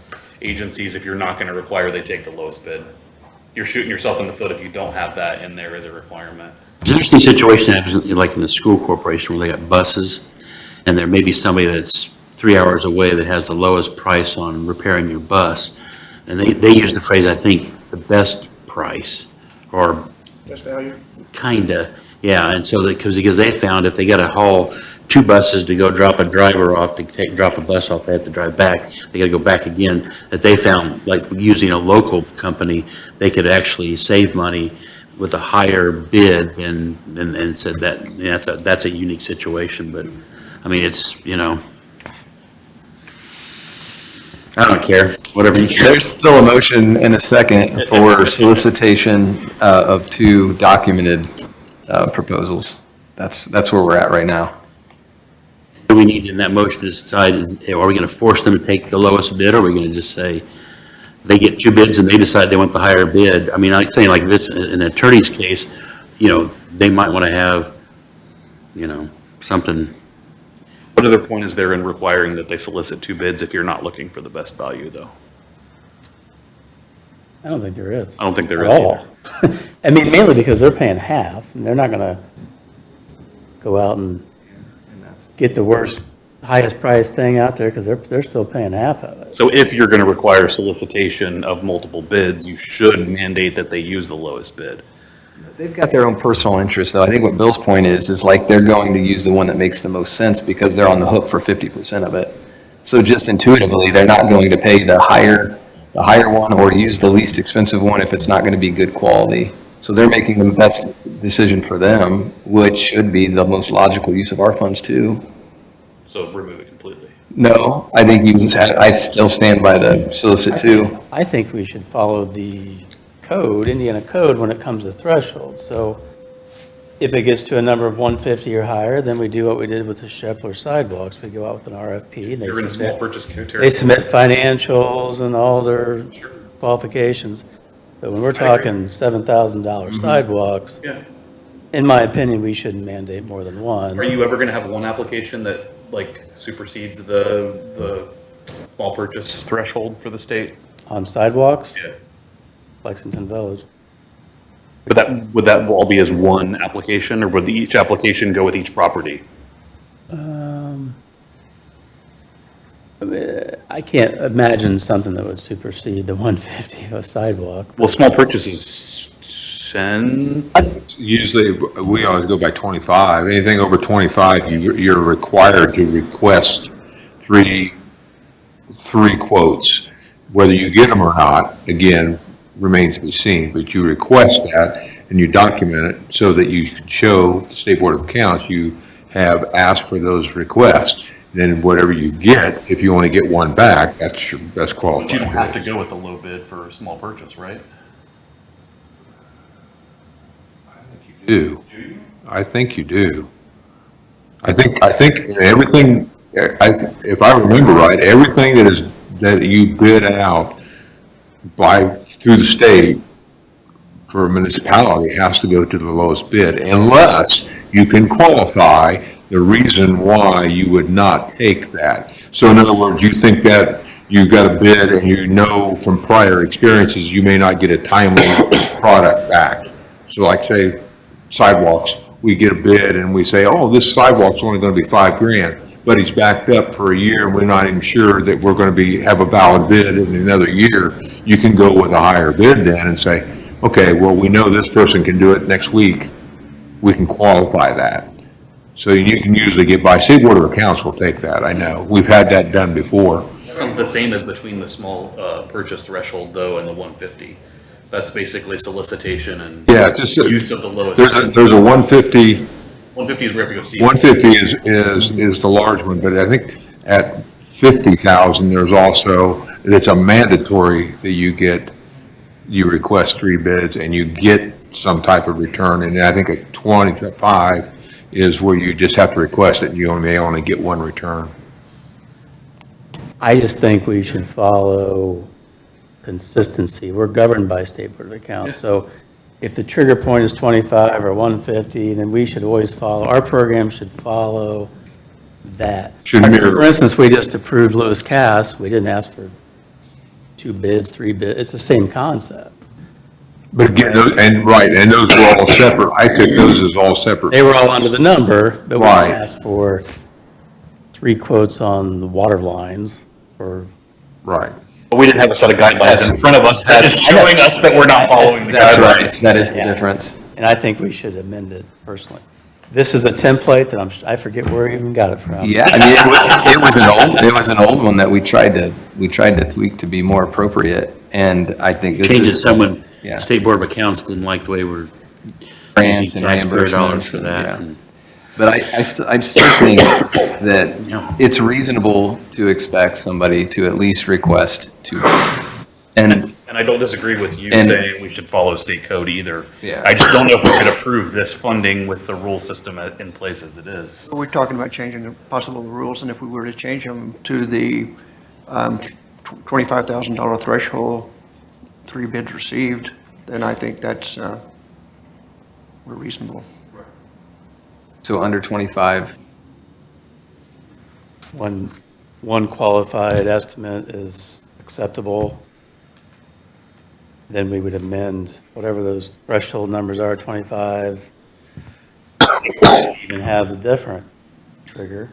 Speaker 10: agencies if you're not going to require they take the lowest bid? You're shooting yourself in the foot if you don't have that in there as a requirement.
Speaker 1: There's an interesting situation happens, like in the school corporation, where they got buses, and there may be somebody that's 3 hours away that has the lowest price on repairing your bus, and they use the phrase, I think, the best price, or
Speaker 9: Best value?
Speaker 1: kinda, yeah, and so because they found if they got to haul 2 buses to go drop a driver off, drop a bus off, they have to drive back, they got to go back again, that they found, like, using a local company, they could actually save money with a higher bid than, and said that, yeah, that's a unique situation, but, I mean, it's, I don't care, whatever you care.
Speaker 6: there's still a motion and a second for solicitation of 2 documented proposals. That's where we're at right now.
Speaker 1: Do we need in that motion to decide, are we going to force them to take the lowest bid, or are we going to just say, they get 2 bids and they decide they want the higher bid? I mean, like saying like this, in an attorney's case, they might want to have, something.
Speaker 10: What other point is there in requiring that they solicit 2 bids if you're not looking for the best value, though?
Speaker 11: I don't think there is.
Speaker 10: I don't think there
Speaker 11: At
Speaker 10: is
Speaker 11: all.
Speaker 10: either.
Speaker 11: I mean, mainly because they're paying half, and they're not gonna go out and get the worst, highest price thing out there, because they're still paying half of it.
Speaker 10: So if you're going to require solicitation of multiple bids, you should mandate that they use the lowest bid.
Speaker 6: They've got their own personal interest, though. I think what Bill's point is like they're going to use the one that makes the most sense because they're on the hook for 50% of it. So just intuitively, they're not going to pay the higher one or use the least expensive one if it's not going to be good quality. So they're making the best decision for them, which should be the most logical use of our funds too.
Speaker 10: So remove it completely.
Speaker 6: No, I think I still stand by the solicit too.
Speaker 11: I think we should follow the code, Indiana code, when it comes to thresholds. So if it gets to a number of 150 or higher, then we do what we did with the Shepler sidewalks. We go out with an RFP. And
Speaker 10: You're in a small purchase territory.
Speaker 11: they submit financials and all their qualifications. But when we're talking $7,000 sidewalks,
Speaker 10: Yeah.
Speaker 11: in my opinion, we shouldn't mandate more than one.
Speaker 10: Are you ever going to have one application that like supersedes the small purchase threshold for the state?
Speaker 11: On sidewalks,
Speaker 10: Yeah.
Speaker 11: Lexington Village.
Speaker 10: Would that all be as one application, or would each application go with each property?
Speaker 11: I can't imagine something that would supersede the 150 of a sidewalk.
Speaker 10: Well, small purchase is 10.
Speaker 3: Usually, we always go by 25. Anything over 25, you're required to request three quotes. Whether you get them or not, again, remains to be seen, but you request that and you document it so that you can show the State Board of Accounts you have asked for those requests. Then whatever you get, if you only get one back, that's your best qualified.
Speaker 10: But you don't have to
Speaker 3: bid.
Speaker 10: go with the low bid for a small purchase, right?
Speaker 3: Do. I think you do. I think everything, if I remember right, everything that you bid out through the state for a municipality has to go to the lowest bid, unless you can qualify the reason why you would not take that. So in other words, you think that you got a bid and you know from prior experiences, you may not get a timely product back. So like say sidewalks, we get a bid and we say, oh, this sidewalk's only gonna be $5,000, but he's backed up for a year and we're not even sure that we're gonna have a valid bid in another year. You can go with a higher bid then and say, okay, well, we know this person can do it next week. We can qualify that. So you can usually get by. State Board of Accounts will take that, I know. We've had that done before.
Speaker 10: Sounds the same as between the small purchase threshold though and the 150. That's basically solicitation and
Speaker 3: Yeah, it's just,
Speaker 10: use of the lowest.
Speaker 3: there's a 150,
Speaker 10: 150 is where you have to go see.
Speaker 3: 150 is the large one, but I think at 50,000, there's also, it's a mandatory that you request 3 bids and you get some type of return. And I think at 25 is where you just have to request it and you may only get 1 return.
Speaker 12: I just think we should follow consistency. We're governed by State Board of Accounts. So if the trigger point is 25 or 150, then we should always follow, our program should follow that.
Speaker 3: Should mirror.
Speaker 12: For instance, we just approved Lewis Cass. We didn't ask for 2 bids, 3 bids. It's the same concept.
Speaker 3: But again, and those were all separate. I took those as all separate.
Speaker 12: They were all under the number, but we
Speaker 3: Right.
Speaker 12: asked for 3 quotes on the water lines or.
Speaker 3: Right.
Speaker 10: But we didn't have a set of guidelines in front of us that is showing us that we're not following the
Speaker 6: That's
Speaker 10: guidelines.
Speaker 6: right, that is the
Speaker 12: Yeah.
Speaker 6: difference.
Speaker 12: And I think we should amend it personally. This is a template that I forget where I even got it from.
Speaker 6: Yeah, I mean, it was an old one that we tried to tweak to be more appropriate, and I think this
Speaker 1: Change it,
Speaker 6: is.
Speaker 1: someone,
Speaker 6: Yeah.
Speaker 1: State Board of Accounts didn't like the way we're
Speaker 6: Grants
Speaker 1: using
Speaker 6: and
Speaker 1: taxpayer dollars
Speaker 6: reimbursements
Speaker 1: for
Speaker 6: and,
Speaker 1: that.
Speaker 6: yeah.
Speaker 1: and-
Speaker 6: But I still think that
Speaker 1: Yeah.
Speaker 6: it's reasonable to expect somebody to at least request 2 bids. And
Speaker 10: And I don't disagree with you
Speaker 6: And-
Speaker 10: saying we should follow state code either.
Speaker 6: Yeah.
Speaker 10: I just don't know if we should approve this funding with the rule system in place as it is.
Speaker 9: We're talking about changing the possible rules, and if we were to change them to the $25,000 threshold, 3 bids received, then I think we're reasonable.
Speaker 6: so under 25,
Speaker 12: One qualified estimate is acceptable. Then we would amend whatever those threshold numbers are, 25. Even have a different trigger.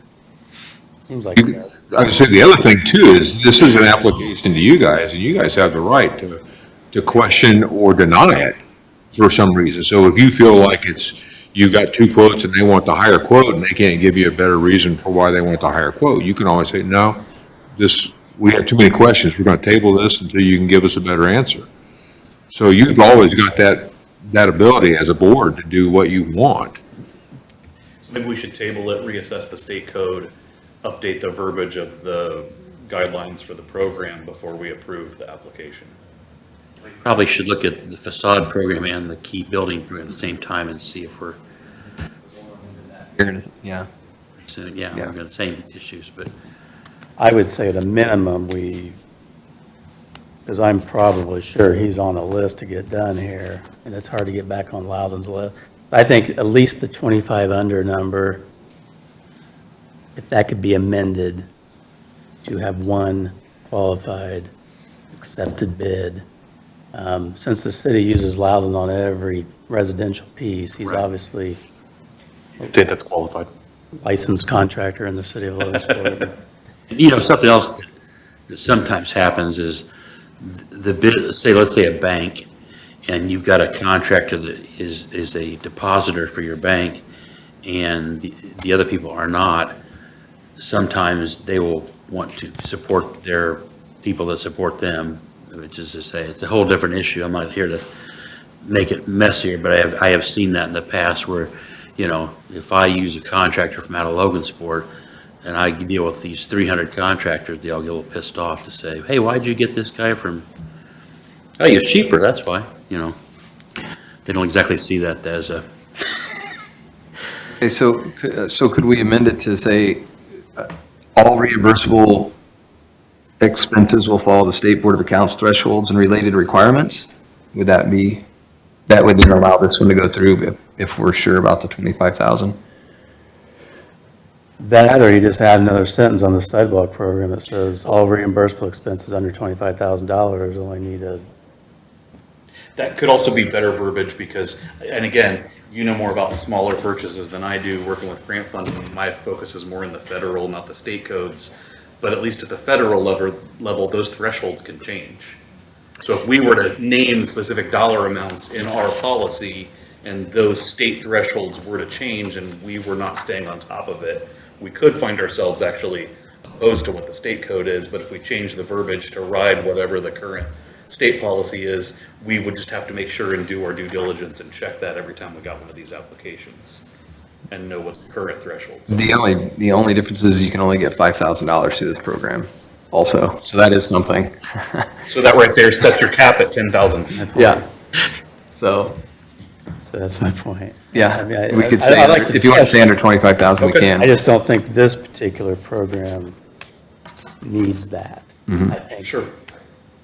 Speaker 12: Seems like it does.
Speaker 3: I would say the other thing too is this is an application to you guys and you guys have the right to question or deny it for some reason. So if you feel like you got 2 quotes and they want the higher quote and they can't give you a better reason for why they want the higher quote, you can always say, no, we have too many questions. We're going to table this until you can give us a better answer. So you've always got that ability as a board to do what you want.
Speaker 10: So maybe we should table it, reassess the state code, update the verbiage of the guidelines for the program before we approve the application.
Speaker 1: Probably should look at the facade program and the key building program at the same time and see if we're,
Speaker 6: yeah.
Speaker 1: we've got the same issues, but
Speaker 12: I would say at a minimum, because I'm probably sure he's on a list to get done here, and it's hard to get back on Loudon's list. I think at least the 25 under number, if that could be amended to have 1 qualified accepted bid. Since the city uses Loudon on every residential piece, he's
Speaker 1: Right.
Speaker 12: obviously
Speaker 10: Say that's qualified.
Speaker 12: licensed contractor in the city of Logansport.
Speaker 1: something else that sometimes happens is the bid, let's say a bank, and you've got a contractor that is a depositor for your bank, and the other people are not. Sometimes they will want to support their people that support them, which is to say, it's a whole different issue. I'm not here to make it messier, but I have seen that in the past where, if I use a contractor from out of Logansport and I deal with these 300 contractors, they all get a little pissed off to say, hey, why'd you get this guy from, oh, he was cheaper, that's why, They don't exactly see that as a,
Speaker 6: Okay, so could we amend it to say, all reimbursable expenses will follow the State Board of Accounts thresholds and related requirements? That would then allow this one to go through if we're sure about the 25,000?
Speaker 12: That, or you just add another sentence on the sidewalk program that says all reimbursable expenses under $25,000 only need a,
Speaker 10: That could also be better verbiage because, and again, you know more about the smaller purchases than I do, working with grant funding. My focus is more in the federal, not the state codes. But at least at the federal level, those thresholds can change. So if we were to name specific dollar amounts in our policy and those state thresholds were to change and we were not staying on top of it, we could find ourselves actually opposed to what the state code is. But if we change the verbiage to ride whatever the current state policy is, we would just have to make sure and do our due diligence and check that every time we got one of these applications and know what the current thresholds are.
Speaker 6: The only difference is you can only get $5,000 through this program also. So that is something.
Speaker 10: So that right there sets your cap at 10,000.
Speaker 6: Yeah. So,
Speaker 12: that's my point.
Speaker 6: yeah,
Speaker 12: I mean,
Speaker 6: we could
Speaker 12: I
Speaker 6: say,
Speaker 12: like the
Speaker 6: if you want to say under
Speaker 12: discussion.
Speaker 6: 25,000, we
Speaker 10: Okay.
Speaker 6: can.
Speaker 12: I just don't think this particular program needs that. I think
Speaker 10: Sure.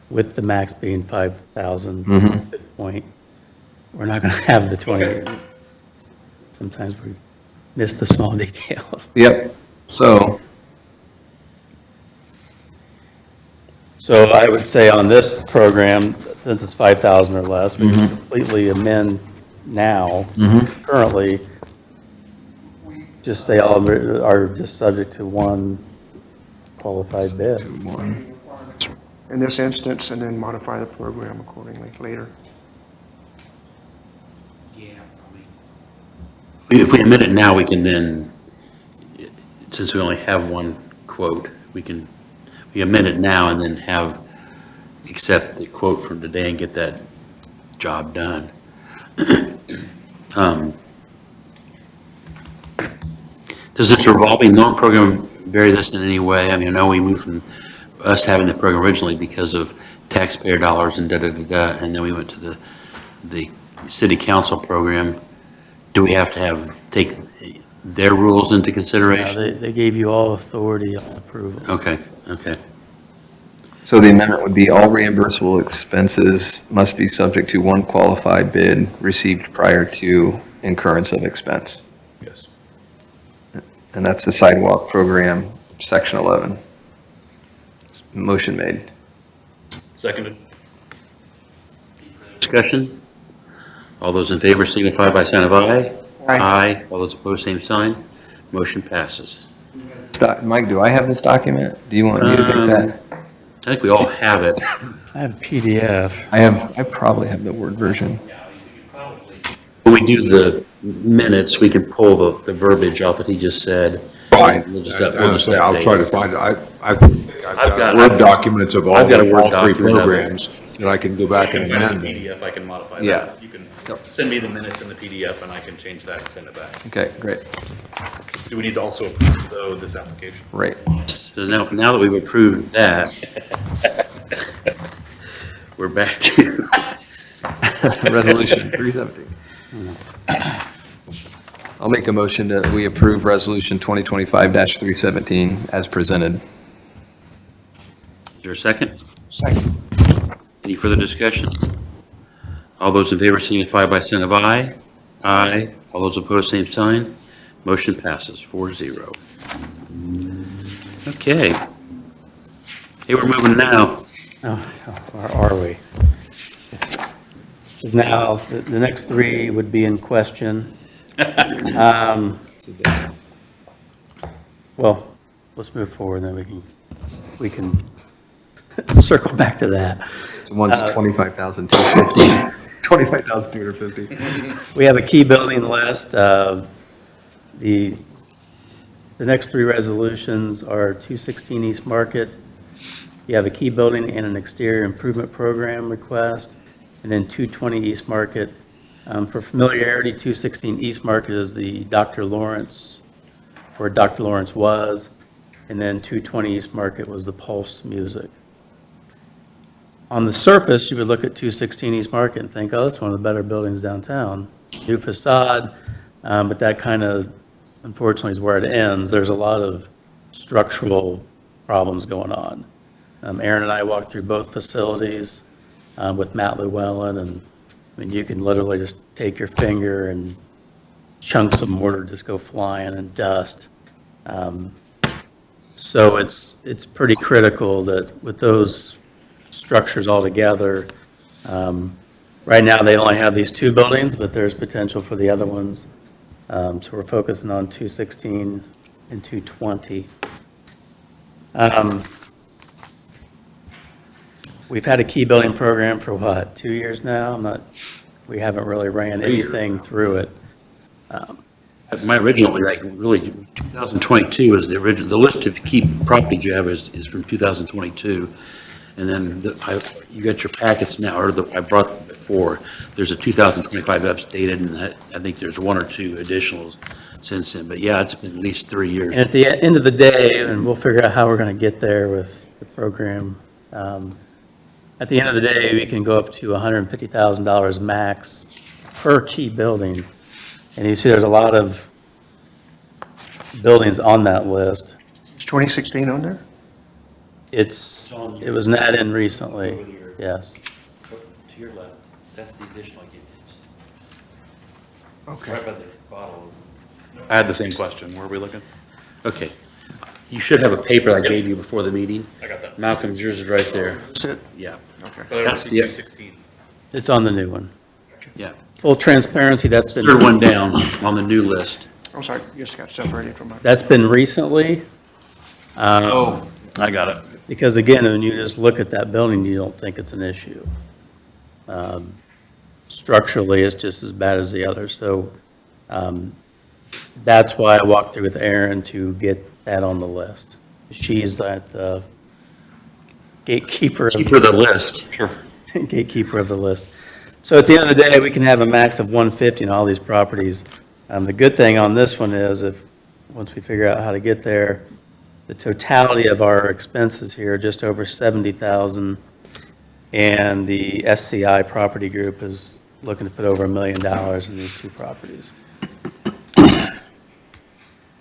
Speaker 12: with the max being 5,000,
Speaker 6: Mhm.
Speaker 12: good point, we're not going to have the 20.
Speaker 10: Okay.
Speaker 12: Sometimes we miss the small details.
Speaker 6: Yep. So,
Speaker 12: So I would say on this program, since it's 5,000 or less, we can completely amend now, currently, just say all are just subject to one qualified bid.
Speaker 9: In this instance, and then modify the program accordingly later.
Speaker 1: If we amend it now, we can then, since we only have one quote, we amend it now and then accept the quote from today and get that job done. Does this revolving loan program vary this in any way? I mean, I know we moved from us having the program originally because of taxpayer dollars and da-da-da-da, and then we went to the city council program. Do we have to take their rules into consideration?
Speaker 12: They gave you all authority on approval.
Speaker 1: Okay.
Speaker 6: so the amendment would be all reimbursable expenses must be subject to one qualified bid received prior to incurrence of expense.
Speaker 10: Yes.
Speaker 6: And that's the sidewalk program, section 11. Motion made.
Speaker 10: Seconded.
Speaker 1: Discussion? All those in favor signify by sign of aye.
Speaker 9: Aye.
Speaker 1: All those opposed, same sign. Motion passes.
Speaker 6: Mike, do I have this document? Do you want me to make that?
Speaker 1: I think we all have it.
Speaker 12: I have PDF.
Speaker 6: I probably have the Word version.
Speaker 1: When we do the minutes, we can pull the verbiage off that he just said.
Speaker 3: Fine.
Speaker 1: We'll just
Speaker 3: I'll
Speaker 1: update
Speaker 3: try to
Speaker 1: it.
Speaker 3: find it. I've got
Speaker 1: got-
Speaker 3: Word documents of all
Speaker 1: I've got a Word
Speaker 3: all three
Speaker 1: document of it.
Speaker 3: programs that I can go back and
Speaker 10: If it's a
Speaker 3: amend.
Speaker 10: PDF, I can modify that.
Speaker 6: Yeah.
Speaker 10: You can send me the minutes in the PDF and I can change that and send it back.
Speaker 6: Okay, great.
Speaker 10: Do we need to also approve though this application?
Speaker 6: Right.
Speaker 1: So now that we've approved that, we're back to,
Speaker 6: Resolution 317. I'll make a motion that we approve Resolution 2025-317 as presented.
Speaker 1: is there a second?
Speaker 9: Second.
Speaker 1: Any further discussion? All those in favor signify by sign of aye. Aye. All those opposed, same sign. Motion passes 4-0. Okay. Hey, we're moving now.
Speaker 12: Oh, where are we? Now, the next three would be in question. Well, let's move forward, then we can circle back to that.
Speaker 6: So one's 25,250. 25,250.
Speaker 12: We have a key building list. The next three resolutions are 216 East Market. You have a key building and an exterior improvement program request, and then 220 East Market. For familiarity, 216 East Market is the Dr. Lawrence, where Dr. Lawrence was, and then 220 East Market was the Pulse Music. On the surface, you would look at 216 East Market and think, oh, that's one of the better buildings downtown. New facade, but that kind of, unfortunately, is where it ends. There's a lot of structural problems going on. Aaron and I walked through both facilities with Matt Llewellyn, and I mean, you can literally just take your finger and chunks of mortar just go flying and dust. So it's pretty critical that with those structures all together, right now they only have these 2 buildings, but there's potential for the other ones. So we're focusing on 216 and 220. We've had a key building program for what, 2 years now? We haven't really ran anything through it.
Speaker 1: My original, like, really, 2022 is the original, the list of key properties you have is from 2022. And then you got your packets now, or I brought before, there's a 2025 updated, and I think there's 1 or 2 additionals since then. But yeah, it's been at least 3 years.
Speaker 12: And at the end of the day, and we'll figure out how we're going to get there with the program, at the end of the day, we can go up to $150,000 max per key building. And you see there's a lot of buildings on that list.
Speaker 9: Is 2016 on there?
Speaker 12: It was not in recently, yes.
Speaker 1: To your left, that's the additional units.
Speaker 9: Okay.
Speaker 1: Right by the bottle.
Speaker 10: I had the same question. Where are we looking?
Speaker 1: Okay. You should have a paper I gave you before the meeting.
Speaker 10: I got that.
Speaker 1: Malcolm's, yours is right there.
Speaker 9: That's it?
Speaker 1: Yeah,
Speaker 9: Okay.
Speaker 10: But I don't
Speaker 1: That's
Speaker 10: see
Speaker 1: the-
Speaker 10: 216.
Speaker 12: It's on the new one.
Speaker 1: yeah.
Speaker 12: Full transparency, that's been.
Speaker 1: Third one down on the new list.
Speaker 9: I'm sorry, just got separated from my.
Speaker 12: That's been recently.
Speaker 10: Oh, I got it.
Speaker 12: Because again, when you just look at that building, you don't think it's an issue. Structurally, it's just as bad as the others. So that's why I walked through with Erin to get that on the list. She's the gatekeeper.
Speaker 1: Keeper of the list.
Speaker 10: Sure.
Speaker 12: Gatekeeper of the list. So at the end of the day, we can have a max of 150 in all these properties. The good thing on this one is once we figure out how to get there, the totality of our expenses here, just over 70,000, and the SCI property group is looking to put over $1 million in these 2 properties.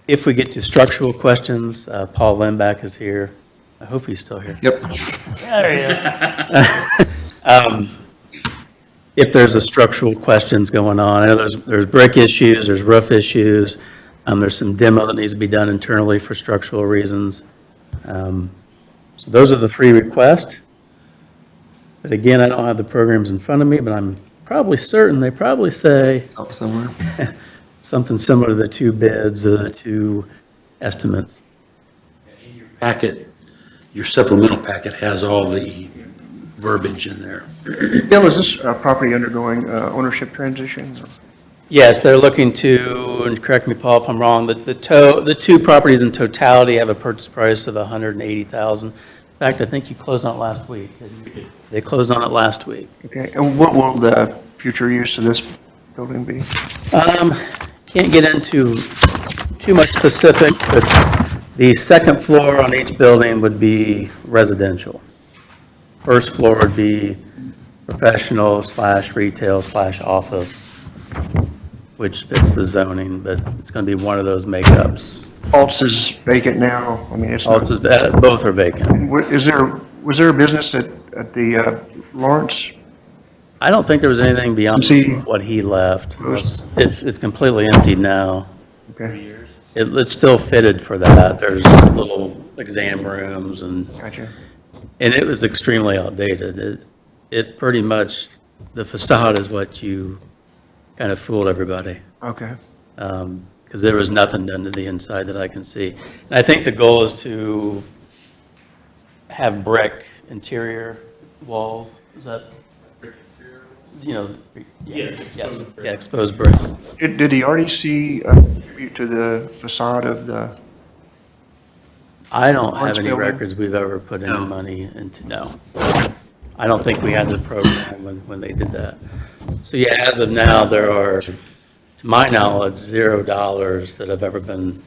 Speaker 12: If we get to structural questions, Paul Lembach is here. I hope he's still here.
Speaker 6: Yep.
Speaker 12: There he is. If there's a structural questions going on, I know there's brick issues, there's roof issues, there's some demo that needs to be done internally for structural reasons. So those are the 3 requests. But again, I don't have the programs in front of me, but I'm probably certain they probably say
Speaker 6: Up somewhere.
Speaker 12: something similar to the 2 bids or the 2 estimates.
Speaker 1: In your packet, your supplemental packet has all the verbiage in there.
Speaker 9: Bill, is this property undergoing ownership transition? or-
Speaker 12: Yes, they're looking to, and correct me, Paul, if I'm wrong, the 2 properties in totality have a purchase price of $180,000. In fact, I think you closed on it last week. They closed on it last week.
Speaker 9: Okay, and what will the future use of this building be?
Speaker 12: Can't get into too much specifics, but the second floor on each building would be residential. First floor would be professional/retail/office, which fits the zoning, but it's going to be one of those makeups.
Speaker 9: Alts is vacant now, I mean, it's not.
Speaker 12: Also, both are vacant.
Speaker 9: And was there a business at the Lawrence?
Speaker 12: I don't think there was anything beyond
Speaker 9: See-
Speaker 12: what he left.
Speaker 9: Closed.
Speaker 12: It's completely empty now.
Speaker 9: Okay,
Speaker 12: It's still fitted for that. There's little exam rooms and
Speaker 9: gotcha.
Speaker 12: it was extremely outdated. It pretty much, the facade is what you kind of fooled everybody.
Speaker 9: Okay,
Speaker 12: Because there was nothing done to the inside that I can see. And I think the goal is to have brick interior walls. Is that?
Speaker 10: Yes, exposed brick.
Speaker 12: Yeah, exposed brick.
Speaker 9: did the RDC contribute to the facade of the,
Speaker 12: I don't have
Speaker 9: Lawrence
Speaker 12: any
Speaker 9: building?
Speaker 12: records we've ever put any
Speaker 1: No.
Speaker 12: money into, no. I don't think we had the program when they did that. So yeah, as of now, there are, to my knowledge, $0 that have ever been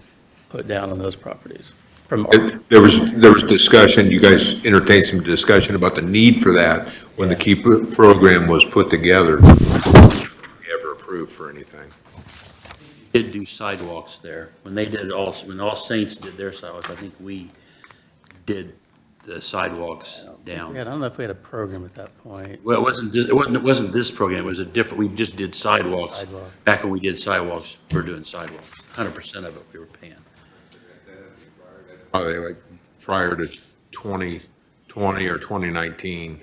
Speaker 12: put down on those properties. From
Speaker 3: There was discussion, you guys entertained some discussion about the need for that when the key program was put together. Ever approved for anything?
Speaker 1: Did do sidewalks there. When they did when All Saints did their sidewalks, I think we did the sidewalks down.
Speaker 12: Yeah, I don't know if we had a program at that point.
Speaker 1: Well, it wasn't this program, it was a different, we just did sidewalks.
Speaker 12: Sidewalk.
Speaker 1: Back when we did sidewalks, we were doing sidewalks. 100% of it we were paying.
Speaker 3: Probably like prior to 2020 or 2019.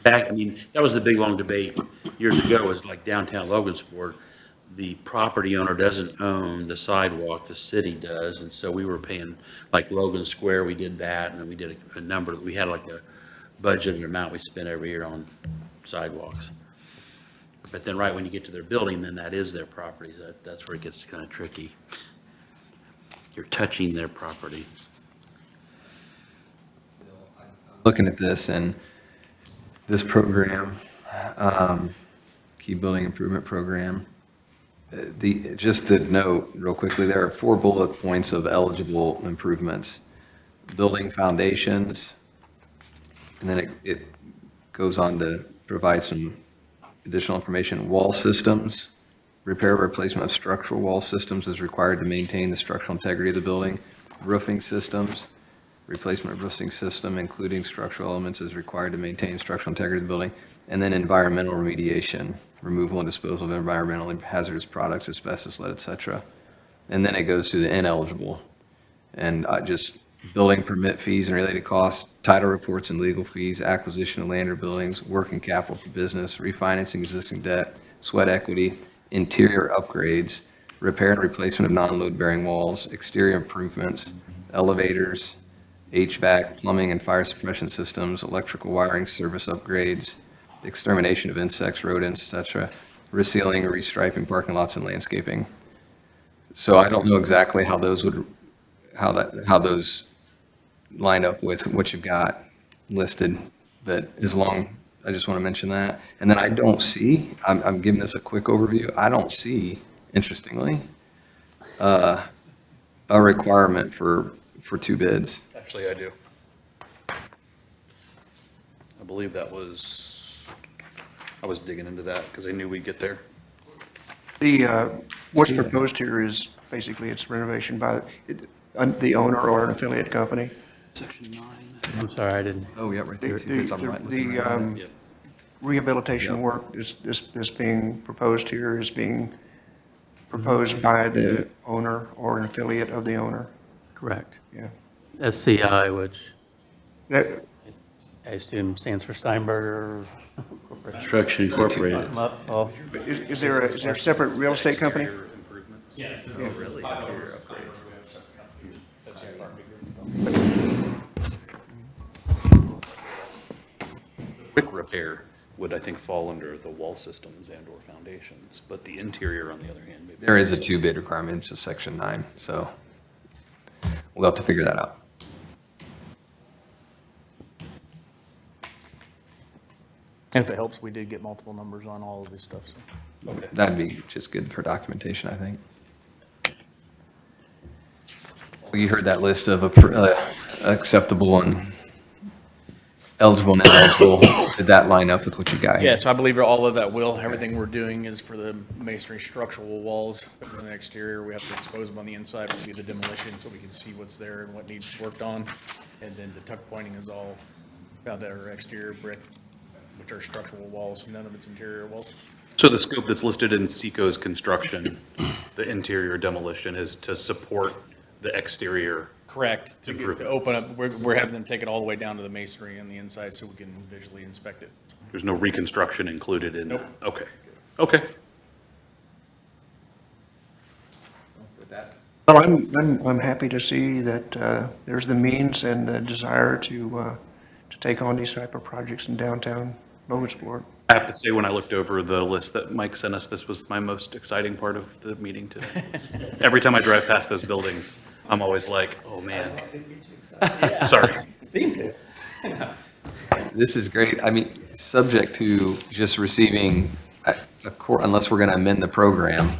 Speaker 1: Back, I mean, that was the big, long debate years ago, was like downtown Logansport. The property owner doesn't own the sidewalk, the city does, and so we were paying, like Logan Square, we did that, and then we did a number, we had like a budgeted amount we spent every year on sidewalks. But then right when you get to their building, then that is their property, that's where it gets kind of tricky. You're touching their property.
Speaker 6: Looking at this and this program, key building improvement program, just to note real quickly, there are 4 bullet points of eligible improvements. Building foundations, and then it goes on to provide some additional information. Wall systems, repair or replacement of structural wall systems is required to maintain the structural integrity of the building. Roofing systems, replacement of roofing system, including structural elements, is required to maintain structural integrity of the building. And then environmental remediation, removal and disposal of environmentally hazardous products, asbestos, lead, et cetera. And then it goes to the ineligible. And just building permit fees and related costs, title reports and legal fees, acquisition of land or buildings, working capital for business, refinancing existing debt, sweat equity, interior upgrades, repair and replacement of non-load bearing walls, exterior improvements, elevators, HVAC, plumbing and fire suppression systems, electrical wiring service upgrades, extermination of insects, rodents, et cetera, resealing or restriping parking lots and landscaping. So I don't know exactly how those line up with what you've got listed, but I just want to mention that. And then I don't see, I'm giving this a quick overview, I don't see, interestingly, a requirement for 2 bids.
Speaker 10: Actually, I do. I believe I was digging into that because I knew we'd get there.
Speaker 9: What's proposed here is basically it's renovation by the owner or an affiliate company.
Speaker 10: Section 9.
Speaker 12: I'm sorry, I didn't.
Speaker 6: Oh, yeah, right there.
Speaker 9: The rehabilitation work is being proposed here is being proposed by the owner or an affiliate of the owner.
Speaker 12: Correct.
Speaker 9: Yeah.
Speaker 12: SCI, which
Speaker 9: That-
Speaker 12: I assume stands for Steinberger.
Speaker 1: Construction Incorporated.
Speaker 12: Oh,
Speaker 9: Is there a separate real estate company?
Speaker 11: Yes.
Speaker 6: Really? Interior upgrades.
Speaker 10: Quick repair would, I think, fall under the wall systems and or foundations, but the interior, on the other hand, maybe.
Speaker 6: There is a 2 bid requirement, it's just section 9, so we'll have to figure that out.
Speaker 13: And if it helps, we did get multiple numbers on all of this stuff, so.
Speaker 10: Okay.
Speaker 6: That'd be just good for documentation, I think. Well, you heard that list of acceptable and eligible and ineligible. Did that line up with what you got here?
Speaker 13: Yes, I believe all of that will. Everything we're doing is for the masonry structural walls in the exterior. We have to expose them on the inside, we'll do the demolition so we can see what's there and what needs worked on. And then the tuck pointing is all found at our exterior brick, which are structural walls, none of it's interior walls.
Speaker 10: So the scope that's listed in Seco's construction, the interior demolition, is to support the exterior.
Speaker 13: Correct. To
Speaker 10: Improvements.
Speaker 13: open up, we're having them take it all the way down to the masonry on the inside so we can visually inspect it.
Speaker 10: There's no reconstruction included in that?
Speaker 13: Nope.
Speaker 10: Okay. Okay.
Speaker 6: With that,
Speaker 9: Well, I'm happy to see that there's the means and the desire to take on these type of projects in downtown Logansport.
Speaker 10: I have to say, when I looked over the list that Mike sent us, this was my most exciting part of the meeting today. Every time I drive past those buildings, I'm always like, oh, man. Sorry.
Speaker 13: Seem to.
Speaker 6: this is great. I mean, subject to just receiving, unless we're going to amend the program,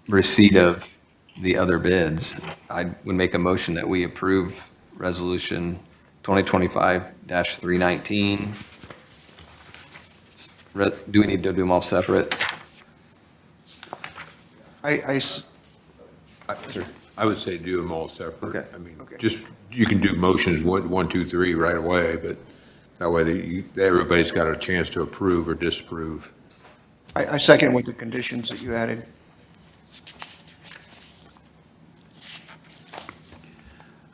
Speaker 6: receipt of the other bids, I would make a motion that we approve Resolution 2025-319. Do we need to do them all separate?
Speaker 9: I s-
Speaker 6: Sure.
Speaker 3: I would say do them all separate.
Speaker 6: Okay.
Speaker 3: I mean,
Speaker 9: Okay.
Speaker 3: just, you can do motions, one, two, three right away, but that way everybody's got a chance to approve or disapprove.
Speaker 9: I second with the conditions that you added.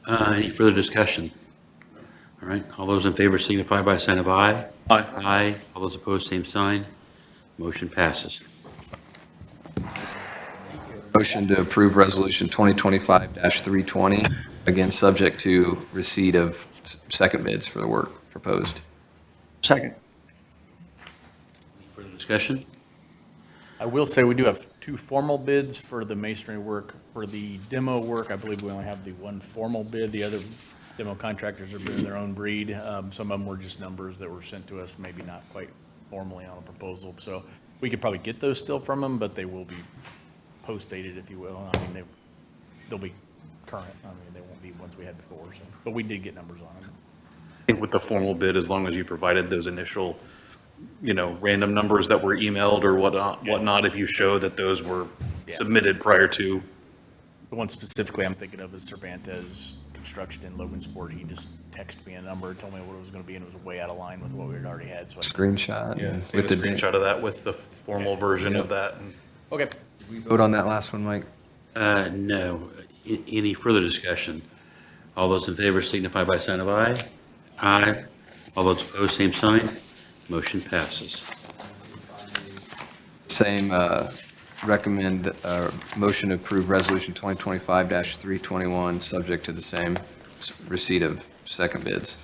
Speaker 1: Any further discussion? All right, all those in favor signify by a sign of aye.
Speaker 10: Aye.
Speaker 1: Aye. All those opposed, same sign. Motion passes.
Speaker 6: Motion to approve Resolution 2025-320, again, subject to receipt of second bids for the work proposed.
Speaker 9: Second.
Speaker 1: Further discussion?
Speaker 13: I will say we do have 2 formal bids for the masonry work. For the demo work, I believe we only have the 1 formal bid. The other demo contractors are doing their own breed. Some of them were just numbers that were sent to us, maybe not quite formally on a proposal. So we could probably get those still from them, but they will be post-dated, if you will. I mean, they'll be current. I mean, they won't be ones we had before, so, but we did get numbers on them.
Speaker 10: I think with the formal bid, as long as you provided those initial, random numbers that were emailed or whatnot, if you show that those were submitted prior to.
Speaker 13: The one specifically I'm thinking of is Cervantes Construction in Logansport. He just texted me a number, told me what it was going to be, and it was way out of line with what we had already had, so.
Speaker 6: Screenshot
Speaker 10: Save
Speaker 6: with
Speaker 10: a
Speaker 6: the date.
Speaker 10: screenshot of that with the formal version of that. And
Speaker 13: Okay.
Speaker 6: Vote on that last one, Mike.
Speaker 1: No. Any further discussion? All those in favor signify by a sign of aye. Aye. All those opposed, same sign. Motion passes.
Speaker 6: Same, recommend, motion to approve Resolution 2025-321, subject to the same receipt of second bids.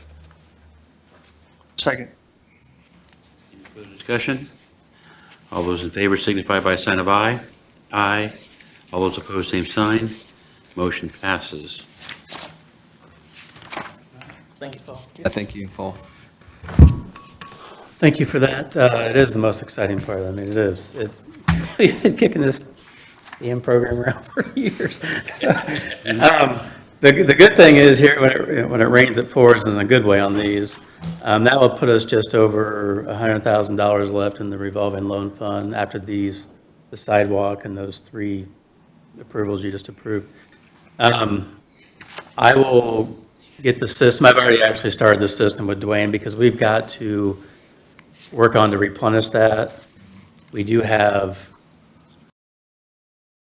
Speaker 9: Second.
Speaker 1: Any further discussion? All those in favor signify by a sign of aye. Aye. All those opposed, same sign. Motion passes.
Speaker 13: Thank you, Paul.
Speaker 6: Thank you, Paul.
Speaker 12: Thank you for that. It is the most exciting part. I mean, it is. We've been kicking this EM program around for years. So, the good thing is here, when it rains, it pours in a good way on these. That will put us just over $100,000 left in the revolving loan fund after the sidewalk and those 3 approvals you just approved. I will get the system. I've already actually started the system with Dwayne because we've got to work on to replenish that. We do have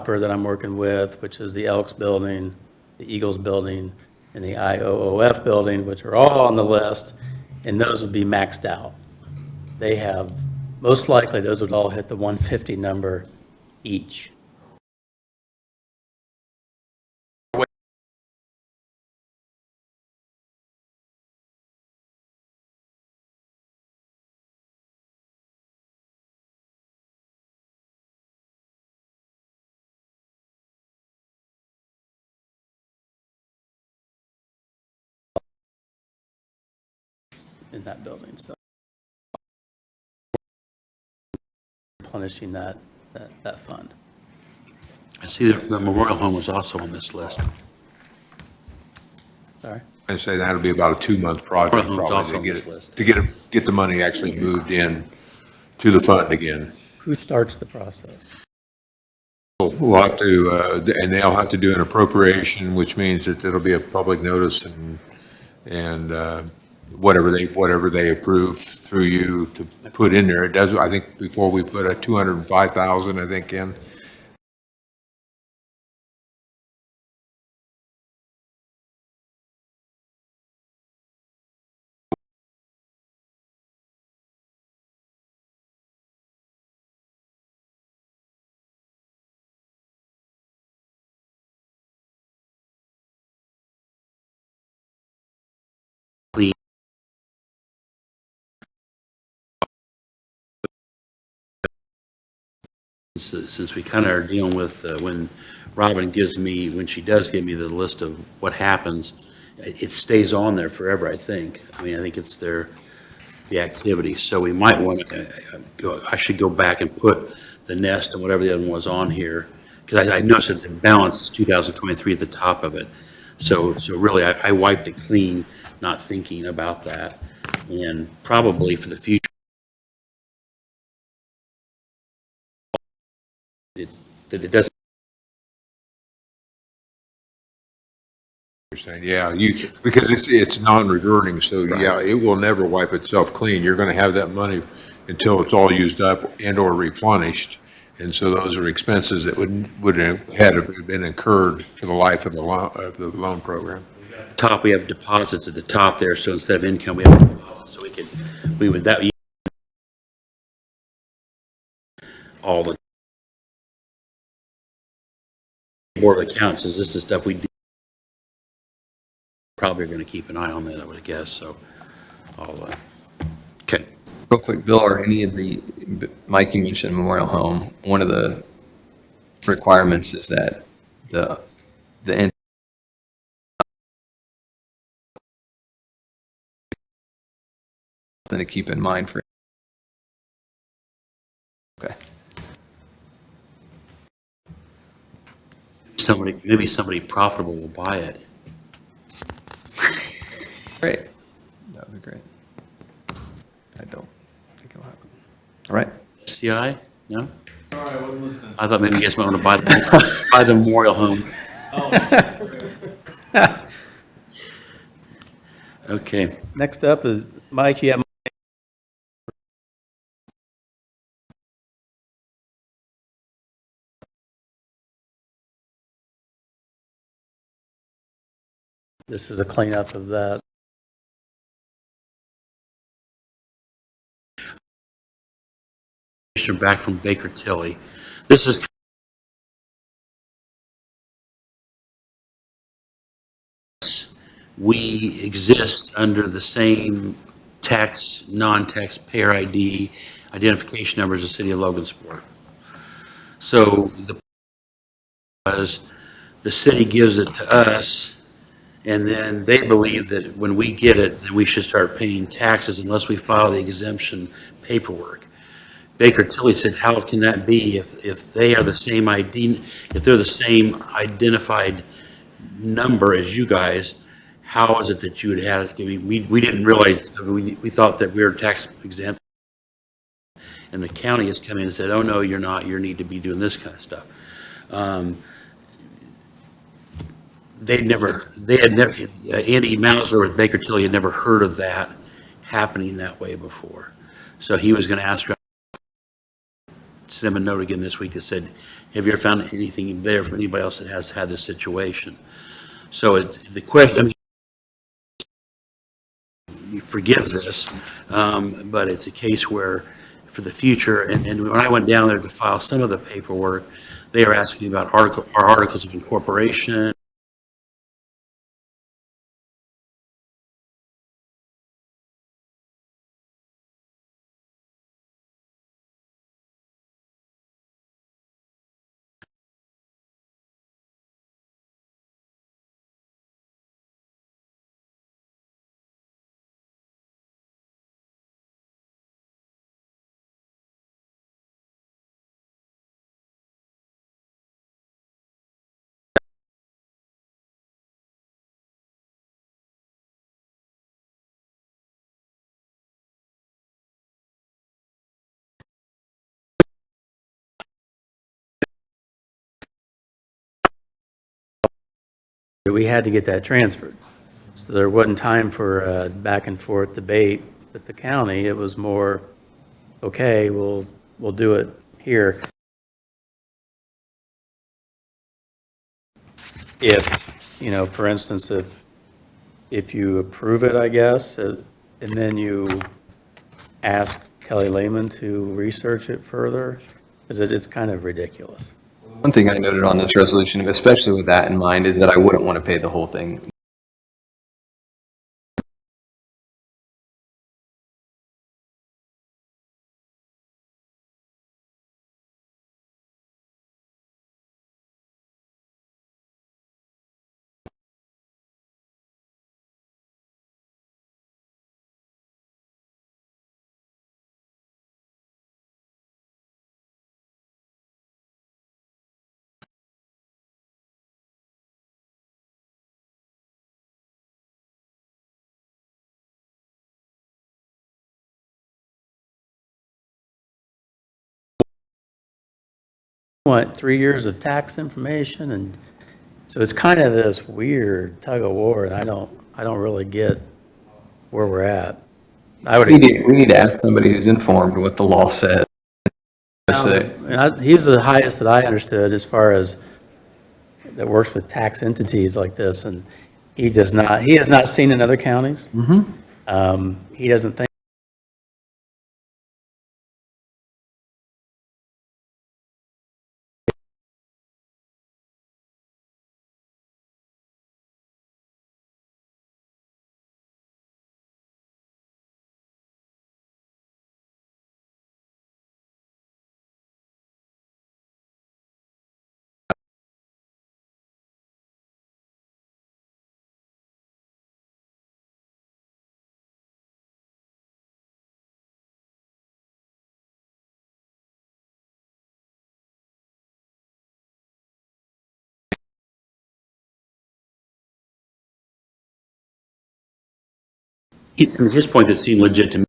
Speaker 12: that I'm working with, which is the Elks building, the Eagles building, and the IOOF building, which are all on the list, and those would be maxed out. They have, most likely, those would all hit the 150 number each. In that building, so replenishing that fund.
Speaker 1: I see that the Memorial Home was also on this list.
Speaker 12: Sorry.
Speaker 3: I'd say that'll be about a 2-month project
Speaker 1: Well, it's also
Speaker 3: probably
Speaker 1: on
Speaker 3: to
Speaker 1: this
Speaker 3: get
Speaker 1: list.
Speaker 3: it, get the money actually moved in to the fund again.
Speaker 12: Who starts the process?
Speaker 3: We'll have to, and they'll have to do an appropriation, which means that it'll be a public notice and whatever they approve through you to put in there. It does, I think before we put a 205,000, I think, in.
Speaker 1: Since we kind of are dealing with when Robin when she does give me the list of what happens, it stays on there forever, I think. I mean, I think it's the activity. So we might want to, I should go back and put the nest and whatever the other one was on here, because I noticed that the balance is 2023 at the top of it. So really, I wiped it clean, not thinking about that. And probably for the future, that it doesn't
Speaker 3: You're saying, yeah, because it's non-reverting, so yeah, it will never wipe itself clean. You're gonna have that money until it's all used up and or replenished. And so those are expenses that would have had to have been incurred for the life of the loan program.
Speaker 1: Top, we have deposits at the top there, so instead of income, we have deposits, so we would, that, all the Board of Accounts, is this the stuff we probably are gonna keep an eye on that, I would guess, so I'll, okay.
Speaker 6: Real quick, Bill, are any of Mike, you mentioned Memorial Home, one of the requirements is that the end to keep in mind for. Okay.
Speaker 1: Maybe somebody profitable will buy it.
Speaker 6: Great. That would be great. I don't think it'll happen. All right.
Speaker 1: CI? No?
Speaker 13: Sorry, I wasn't listening.
Speaker 1: I thought maybe you guys might want to buy the Memorial Home. Okay.
Speaker 12: Next up is, Mike, you have. This is a cleanup of that.
Speaker 1: Back from Baker Tilly. This is we exist under the same tax, non-taxpayer ID identification numbers as the city of Logansport. So the city gives it to us, and then they believe that when we get it, then we should start paying taxes unless we file the exemption paperwork. Baker Tilly said, how can that be if they are the same ID, if they're the same identified number as you guys, how is it that you would have, I mean, we didn't realize, we thought that we were tax exempt. And the county has come in and said, oh, no, you're not, you need to be doing this kind of stuff. They had never, Andy Mauser with Baker Tilly had never heard of that happening that way before. So he was going to ask, send him a note again this week that said, have you ever found anything there from anybody else that has had this situation? So it's the question, I mean, you forgive this, but it's a case where for the future, and when I went down there to file some of the paperwork, they are asking about our articles of incorporation.
Speaker 12: We had to get that transferred. So there wasn't time for a back and forth debate with the county. It was more, okay, we'll do it here. If, for instance, if you approve it, I guess, and then you ask Kelly Lehman to research it further, because it's kind of ridiculous.
Speaker 6: One thing I noted on this resolution, especially with that in mind, is that I wouldn't want to pay the whole thing.
Speaker 12: Want 3 years of tax information, and So it's kind of this weird tug of war, and I don't really get where we're at.
Speaker 6: We need to ask somebody who's informed what the law says.
Speaker 12: He's the highest that I understood as far as that works with tax entities like this, and he has not seen in other counties. He doesn't think.
Speaker 1: From his point, that seemed legit to me.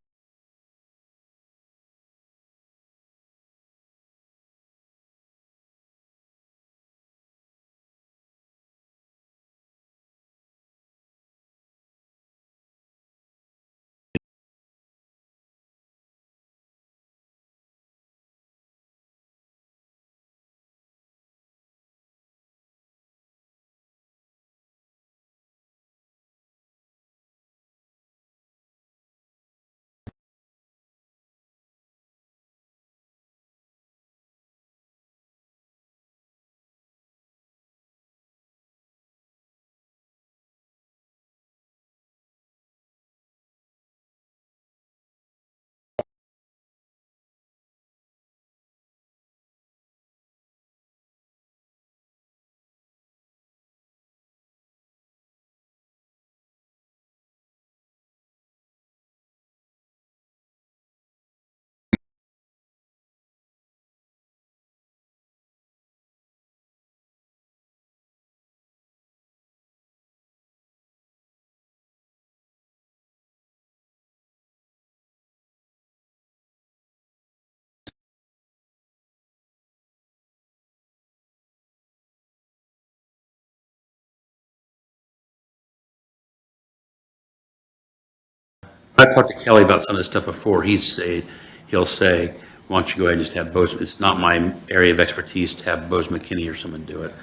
Speaker 1: I talked to Kelly about some of this stuff before. He'll say, why don't you go ahead and just have Bose, it's not my area of expertise to have Bose McKinney or someone do it.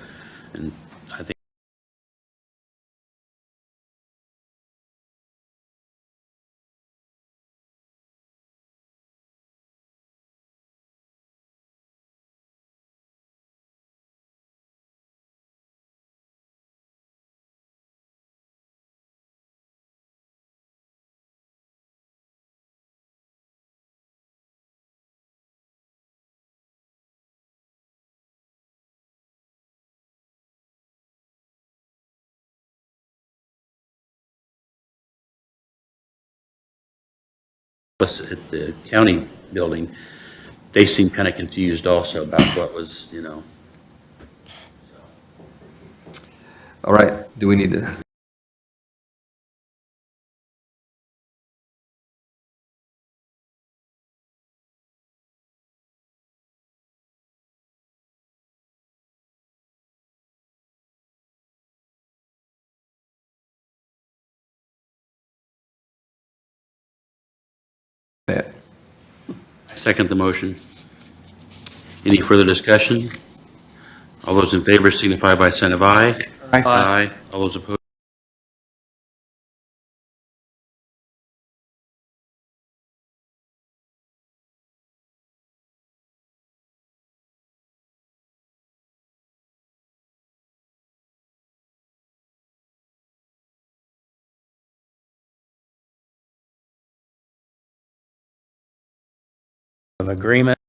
Speaker 1: And I think us at the county building, they seemed kind of confused also about what was,
Speaker 6: All right, do we need to?
Speaker 1: Second the motion. Any further discussion? All those in favor signify by sign of aye. Aye. All those opposed?
Speaker 12: Of agreement.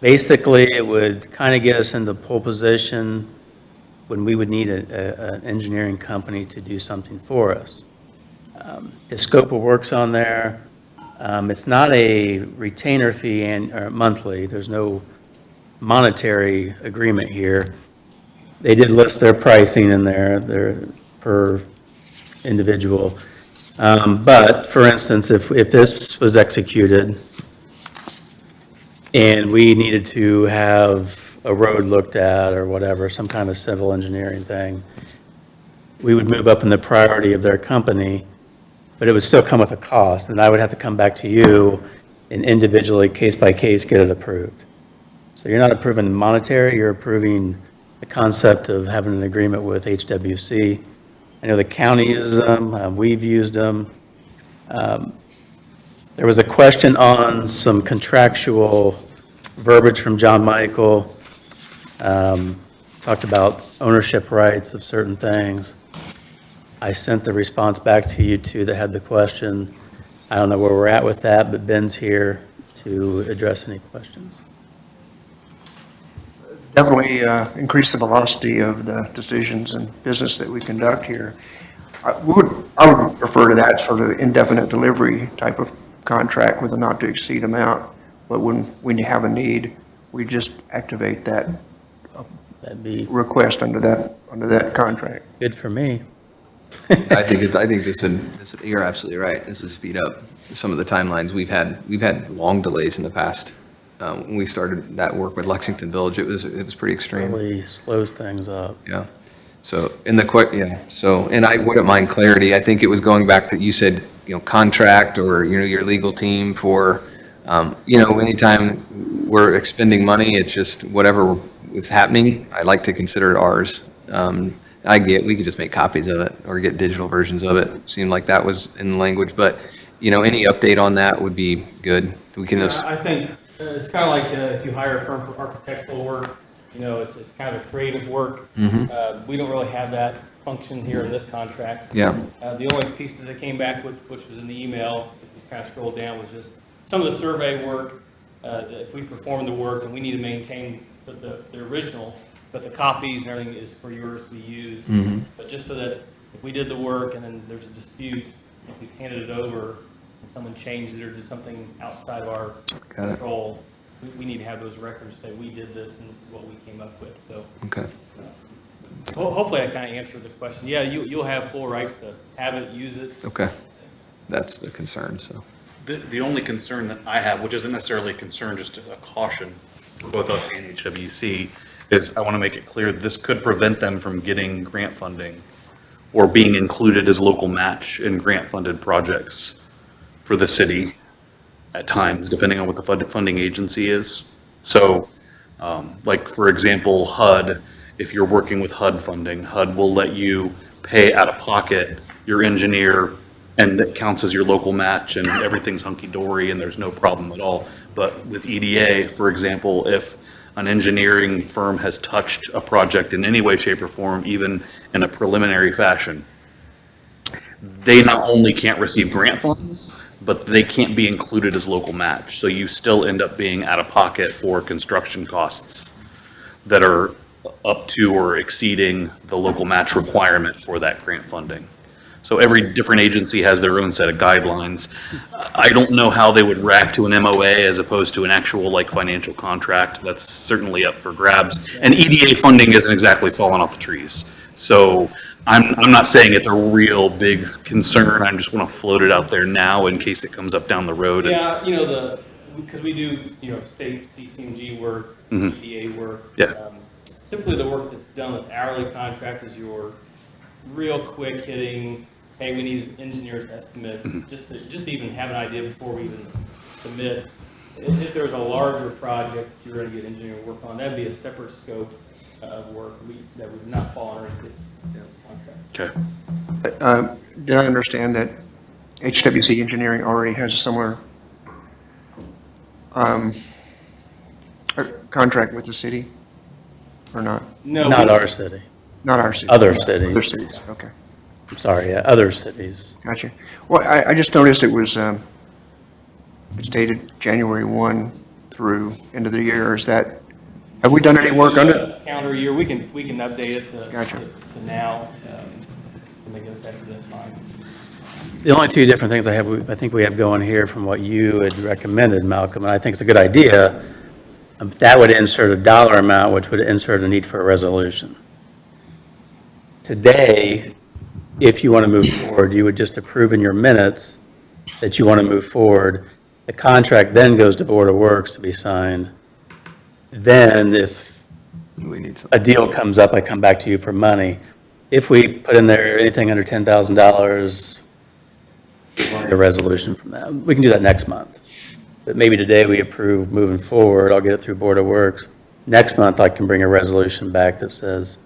Speaker 12: Basically, it would kind of get us into pole position when we would need an engineering company to do something for us. His scope of work's on there. It's not a retainer fee or monthly. There's no monetary agreement here. They did list their pricing in there, their per individual. But for instance, if this was executed, and we needed to have a road looked at or whatever, some kind of civil engineering thing, we would move up in the priority of their company, but it would still come with a cost, and I would have to come back to you and individually, case by case, get it approved. So you're not approving the monetary, you're approving the concept of having an agreement with HWC. I know the county uses them, we've used them. There was a question on some contractual verbiage from John Michael. Talked about ownership rights of certain things. I sent the response back to you two that had the question. I don't know where we're at with that, but Ben's here to address any questions.
Speaker 9: Definitely increase the velocity of the decisions and business that we conduct here. I would prefer to that sort of indefinite delivery type of contract with a not to exceed amount. But when you have a need, we just activate that
Speaker 12: That'd be
Speaker 9: request under that contract.
Speaker 12: good for me.
Speaker 6: I think this, you're absolutely right. This would speed up some of the timelines. We've had long delays in the past. When we started that work with Lexington Village, it was pretty extreme.
Speaker 12: Really slows things up.
Speaker 6: Yeah. So and I wouldn't mind clarity. I think it was going back to, you said, contract or, your legal team for, anytime we're expending money, it's just whatever is happening. I like to consider it ours. We could just make copies of it or get digital versions of it. Seemed like that was in the language, but, any update on that would be good. We can just.
Speaker 14: I think it's kind of like if you hire a firm for architectural work, it's kind of a creative work.
Speaker 6: Mm-hmm.
Speaker 14: We don't really have that function here in this contract.
Speaker 6: Yeah.
Speaker 14: The only piece that they came back with, which was in the email, if you just kind of scroll down, was just some of the survey work. If we perform the work and we need to maintain the original, but the copies and everything is for yours to be used.
Speaker 6: Mm-hmm.
Speaker 14: But just so that if we did the work and then there's a dispute, if we've handed it over and someone changed it or did something outside of our control, we need to have those records say we did this and this is what we came up with. So
Speaker 6: Okay.
Speaker 14: Hopefully I kind of answered the question. Yeah, you'll have full rights to have it, use it.
Speaker 6: Okay. That's the concern, so.
Speaker 10: The only concern that I have, which isn't necessarily a concern, just a caution for both us and HWC, is I want to make it clear this could prevent them from getting grant funding or being included as local match in grant-funded projects for the city at times, depending on what the funding agency is. So, like, for example, HUD, if you're working with HUD funding, HUD will let you pay out of pocket your engineer, and that counts as your local match, and everything's hunky-dory, and there's no problem at all. But with EDA, for example, if an engineering firm has touched a project in any way, shape, or form, even in a preliminary fashion, they not only can't receive grant funds, but they can't be included as local match. So you still end up being out of pocket for construction costs that are up to or exceeding the local match requirement for that grant funding. So every different agency has their own set of guidelines. I don't know how they would react to an MOA as opposed to an actual financial contract. That's certainly up for grabs. And EDA funding isn't exactly falling off the trees. So I'm not saying it's a real big concern. I just want to float it out there now in case it comes up down the road.
Speaker 14: Yeah, because we do, state CCMG work,
Speaker 10: Mhm.
Speaker 14: EDA work.
Speaker 10: Yeah.
Speaker 14: Simply the work that's done with hourly contract is your real quick hitting, hey, we need an engineer's estimate, just to even have an idea before we even submit. If there's a larger project that you're going to get engineering work on, that'd be a separate scope of work that would not fall under this contract.
Speaker 10: Okay.
Speaker 9: Did I understand that HWC Engineering already has a similar contract with the city, or not?
Speaker 14: No,
Speaker 12: Not our city.
Speaker 9: Not our city?
Speaker 12: Other cities.
Speaker 9: Other cities, okay.
Speaker 12: I'm sorry, yeah, other cities.
Speaker 9: Gotcha. Well, I just noticed it was, it's dated January 1 through end of the year. Have we done any work under?
Speaker 14: Calendar year, we can update it
Speaker 9: Gotcha.
Speaker 14: to now, and make it effective, that's fine.
Speaker 12: The only two different things I think we have going here from what you had recommended, Malcolm, and I think it's a good idea, that would insert a dollar amount, which would insert a need for a resolution. Today, if you want to move forward, you would just approve in your minutes that you want to move forward. The contract then goes to Board of Works to be signed. Then if
Speaker 6: We need some.
Speaker 12: a deal comes up, I come back to you for money. if we put in there anything under $10,000, a resolution from that. We can do that next month. But maybe today we approve moving forward, I'll get it through Board of Works. Next month, I can bring a resolution back that says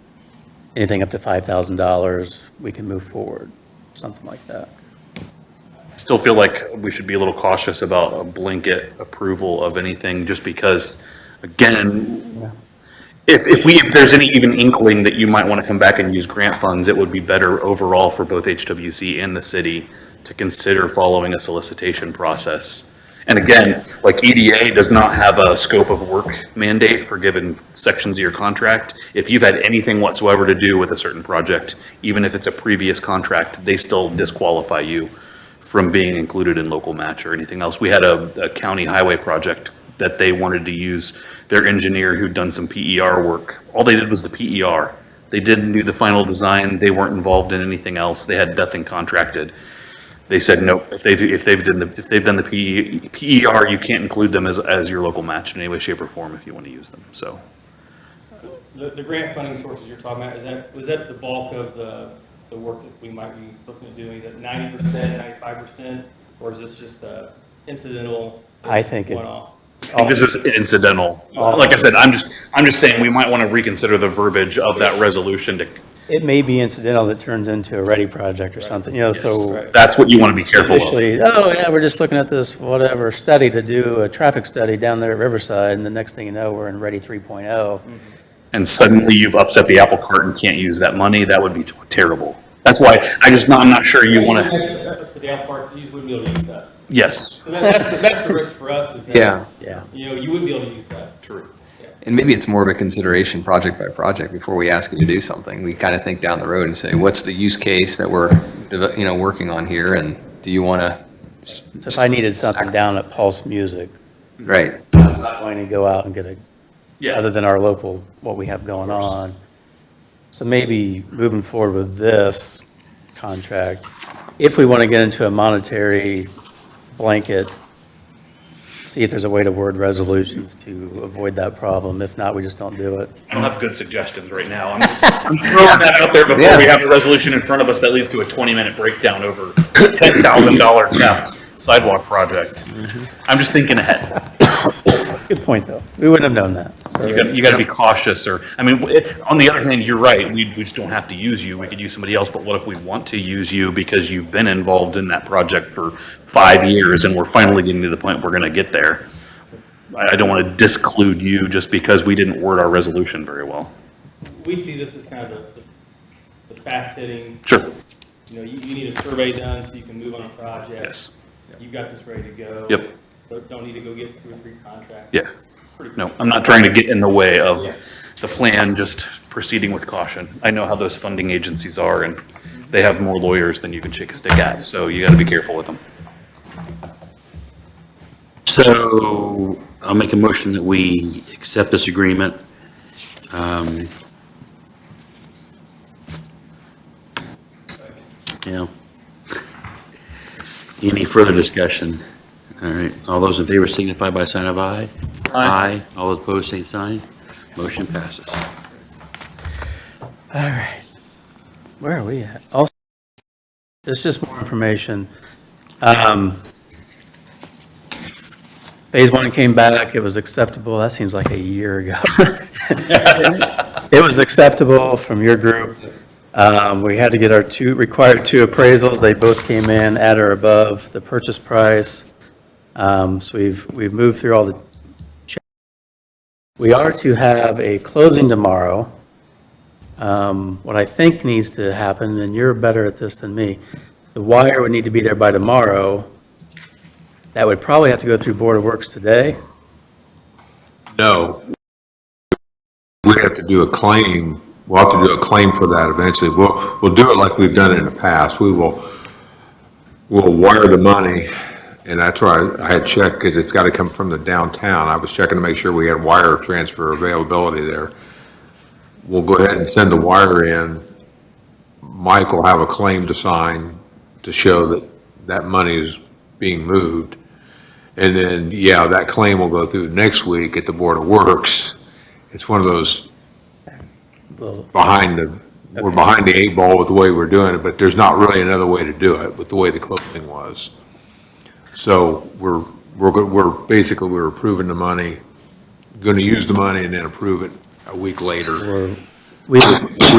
Speaker 12: anything up to $5,000, we can move forward, something like that.
Speaker 10: I still feel like we should be a little cautious about a blanket approval of anything, just because, again, if there's any even inkling that you might want to come back and use grant funds, it would be better overall for both HWC and the city to consider following a solicitation process. And again, like EDA does not have a scope of work mandate for given sections of your contract. If you've had anything whatsoever to do with a certain project, even if it's a previous contract, they still disqualify you from being included in local match or anything else. We had a county highway project that they wanted to use their engineer who'd done some PER work. All they did was the PER. They didn't do the final design. They weren't involved in anything else. They had nothing contracted. They said, nope, if they've done the PER, you can't include them as your local match in any way, shape, or form if you want to use them, so.
Speaker 14: The grant funding sources you're talking about, was that the bulk of the work that we might be looking at doing? Is that 90%, 95%, or is this just incidental,
Speaker 12: I think
Speaker 14: one-off?
Speaker 10: I think this is incidental. Like I said, I'm just saying we might want to reconsider the verbiage of that resolution to.
Speaker 12: It may be incidental that turns into a ready project or something, you know, so.
Speaker 10: That's what you want to be careful of.
Speaker 12: Initially, oh yeah, we're just looking at this whatever study to do a traffic study down there at Riverside, and the next thing you know, we're in Ready 3.0.
Speaker 10: And suddenly you've upset the apple cart and can't use that money, that would be terrible. That's why I'm not sure you want to.
Speaker 14: Up to the out part, you just wouldn't be able to use that.
Speaker 10: Yes.
Speaker 14: So that's the risk for us, is that,
Speaker 6: Yeah.
Speaker 14: you know, you wouldn't be able to use that.
Speaker 10: True.
Speaker 6: And maybe it's more of a consideration project by project before we ask you to do something. We kind of think down the road and say, what's the use case that we're, working on here? And do you want to?
Speaker 12: So if I needed something down at Pulse Music,
Speaker 6: Right.
Speaker 12: I'm not going to go out and get
Speaker 10: Yeah.
Speaker 12: other than our local, what we have going on. So maybe moving forward with this contract, if we want to get into a monetary blanket, see if there's a way to word resolutions to avoid that problem. If not, we just don't do it.
Speaker 10: I don't have good suggestions right now. I'm throwing that out there before we have a resolution in front of us that leads to a 20-minute breakdown over $10,000 capped sidewalk project. I'm just thinking ahead.
Speaker 12: Good point, though. We wouldn't have known that. So
Speaker 10: You got to be cautious, or, I mean, on the other hand, you're right, we just don't have to use you, we could use somebody else, but what if we want to use you because you've been involved in that project for 5 years and we're finally getting to the point we're going to get there? I don't want to disclude you just because we didn't word our resolution very well.
Speaker 14: We see this as kind of the fast hitting.
Speaker 10: Sure.
Speaker 14: You need a survey done so you can move on a project.
Speaker 10: Yes.
Speaker 14: You've got this ready to go.
Speaker 10: Yep.
Speaker 14: So don't need to go get 2 or 3 contracts.
Speaker 10: Yeah. No, I'm not trying to get in the way of the plan, just proceeding with caution. I know how those funding agencies are, and they have more lawyers than you can shake a stick at, so you got to be careful with them.
Speaker 1: So I'll make a motion that we accept this agreement. Any further discussion? All right, all those in favor signify by sign of aye. Aye. All those opposed, same sign. Motion passes.
Speaker 12: All right. Where are we at? Also, there's just more information. Phase 1 came back, it was acceptable. That seems like a year ago. It was acceptable from your group. We had to get our required two appraisals. They both came in at or above the purchase price. So we've moved through all the checks. We are to have a closing tomorrow. What I think needs to happen, and you're better at this than me, the wire would need to be there by tomorrow. That would probably have to go through Board of Works today.
Speaker 3: No. We have to do a claim. We'll have to do a claim for that eventually. We'll do it like we've done in the past. We'll wire the money, and that's why I had checked, because it's got to come from the downtown. I was checking to make sure we had wire transfer availability there. We'll go ahead and send the wire in. Mike will have a claim to sign to show that that money is being moved. And then, that claim will go through next week at the Board of Works. It's one of those behind we're behind the eight ball with the way we're doing it, but there's not really another way to do it with the way the closing was. So we're approving the money, going to use the money and then approve it a week later.
Speaker 12: We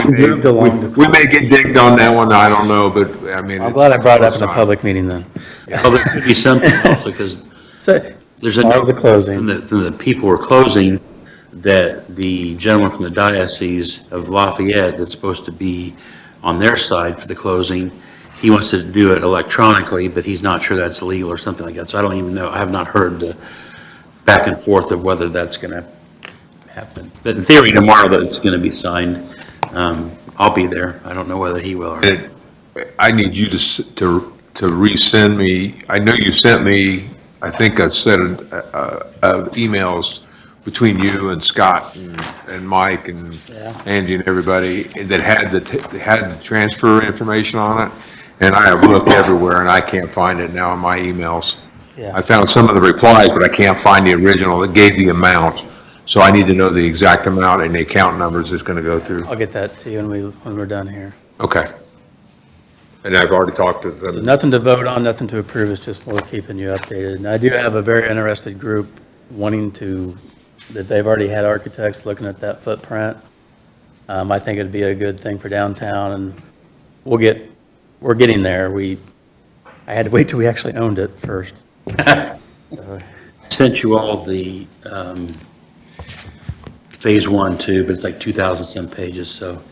Speaker 12: moved along.
Speaker 3: We may get dinged on that one, I don't know, but I mean.
Speaker 12: I'm glad I brought it up in a public meeting then.
Speaker 1: Well, there could be something also, because
Speaker 12: So,
Speaker 1: there's a
Speaker 12: that
Speaker 1: note
Speaker 12: was a closing.
Speaker 1: from the people who are closing, that the gentleman from the Diocese of Lafayette that's supposed to be on their side for the closing, he wants to do it electronically, but he's not sure that's legal or something like that. So I don't even know. I have not heard the back and forth of whether that's going to happen. But in theory, tomorrow that it's going to be signed. I'll be there. I don't know whether he will or not.
Speaker 3: I need you to resend me, I know you sent me, I think a set of emails between you and Scott and Mike and Angie and everybody that had the transfer information on it. And I have looked everywhere and I can't find it now in my emails.
Speaker 12: Yeah.
Speaker 3: I found some of the replies, but I can't find the original that gave the amount. So I need to know the exact amount and the account numbers it's going to go through.
Speaker 12: I'll get that to you when we're done here.
Speaker 3: Okay. And I've already talked to them.
Speaker 12: So nothing to vote on, nothing to approve, it's just more keeping you updated. And I do have a very interested group wanting that they've already had architects looking at that footprint. I think it'd be a good thing for downtown, and we're getting there. I had to wait till we actually owned it first. So,
Speaker 1: Sent you all the phase 1 too, but it's like 2,000 some pages, so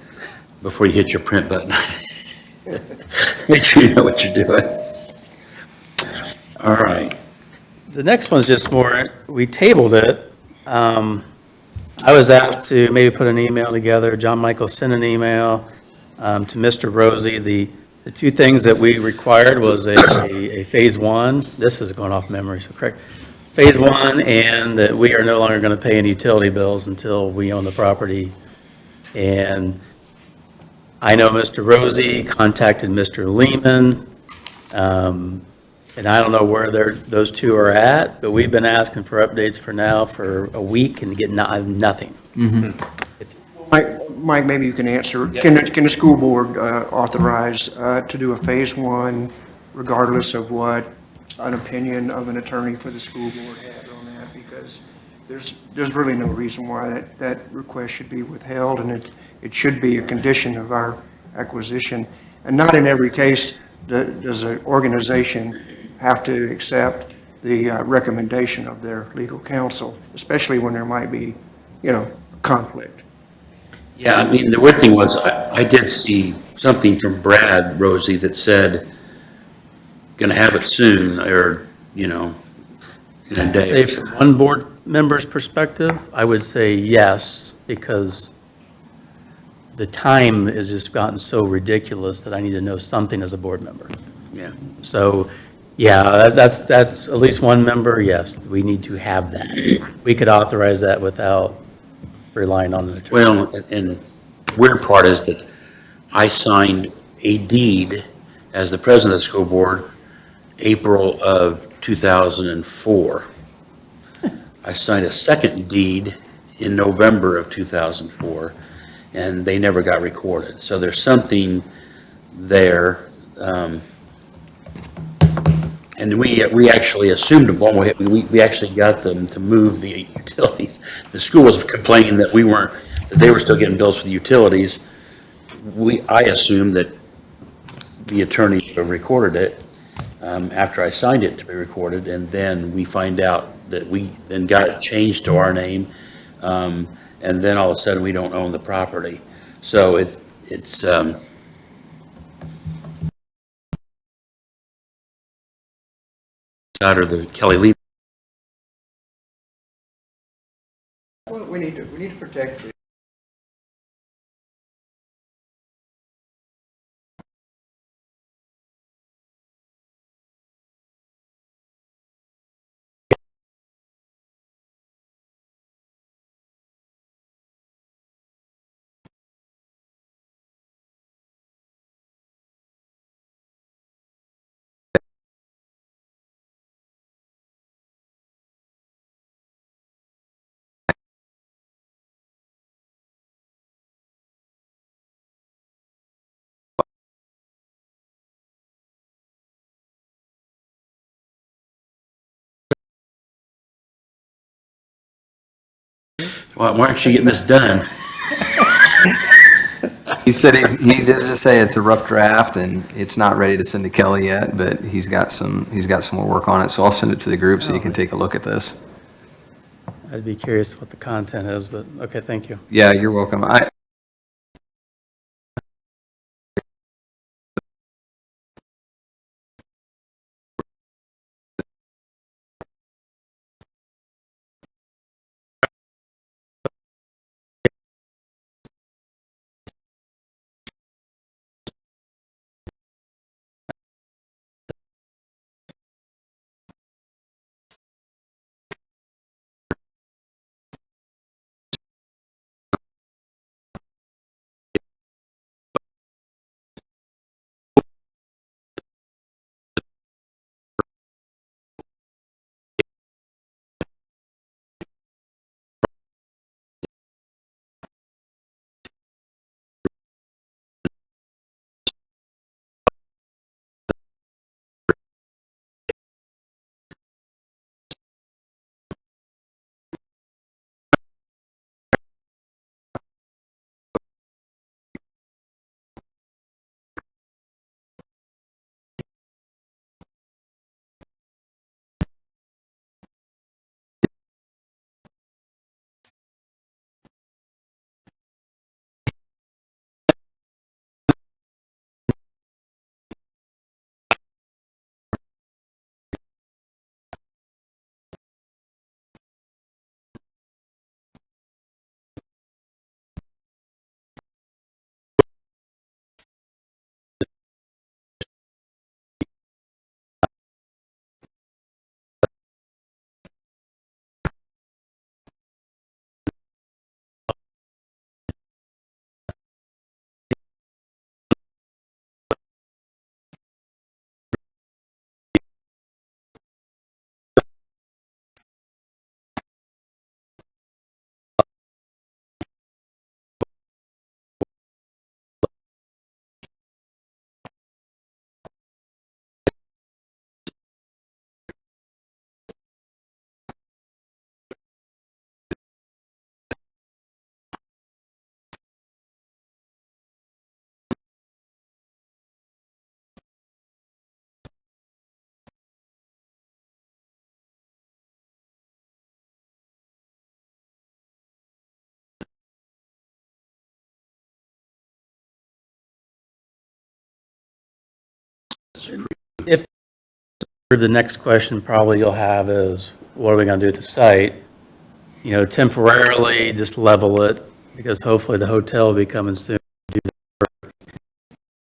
Speaker 1: before you hit your print button, make sure you know what you're doing. All right.
Speaker 12: The next one's just more, we tabled it. I was asked to maybe put an email together. John Michael sent an email to Mr. Rosie. The two things that we required was a phase 1. This is going off memory, so correct. Phase 1, and that we are no longer going to pay any utility bills until we own the property. And I know Mr. Rosie contacted Mr. Lehman, and I don't know where those two are at, but we've been asking for updates for a week and get nothing.
Speaker 9: Mike, maybe you can answer. Can the school board authorize to do a phase 1 regardless of what an opinion of an attorney for the school board had on that? Because there's really no reason why that request should be withheld, and it should be a condition of our acquisition. And not in every case does an organization have to accept the recommendation of their legal counsel, especially when there might be, conflict.
Speaker 1: Yeah, I mean, the weird thing was, I did see something from Brad Rosie that said, gonna have it soon, or, in a day.
Speaker 12: Say from one board member's perspective, I would say yes, because the time has just gotten so ridiculous that I need to know something as a board member.
Speaker 1: Yeah.
Speaker 12: So, yeah, that's at least one member, yes, we need to have that. We could authorize that without relying on an attorney.
Speaker 1: Well, and the weird part is that I signed a deed as the president of the school board April of 2004. I signed a second deed in November of 2004, and they never got recorded. So there's something there. And we actually assumed, we actually got them to move the utilities. The school was complaining that that they were still getting bills for the utilities. I assumed that the attorney recorded it after I signed it to be recorded, and then we find out that we then got it changed to our name, and then all of a sudden we don't own the property. So it's out of the Kelly Lee.
Speaker 9: Well, we need to protect the
Speaker 1: Why aren't you getting this done?
Speaker 6: He said he does just say it's a rough draft and it's not ready to send to Kelly yet, but he's got some more work on it. So I'll send it to the group so you can take a look at this.
Speaker 12: I'd be curious what the content is, but okay, thank you.
Speaker 6: Yeah, you're welcome.
Speaker 12: If the next question probably you'll have is, what are we going to do with the site? You know, temporarily just level it, because hopefully the hotel will be coming soon.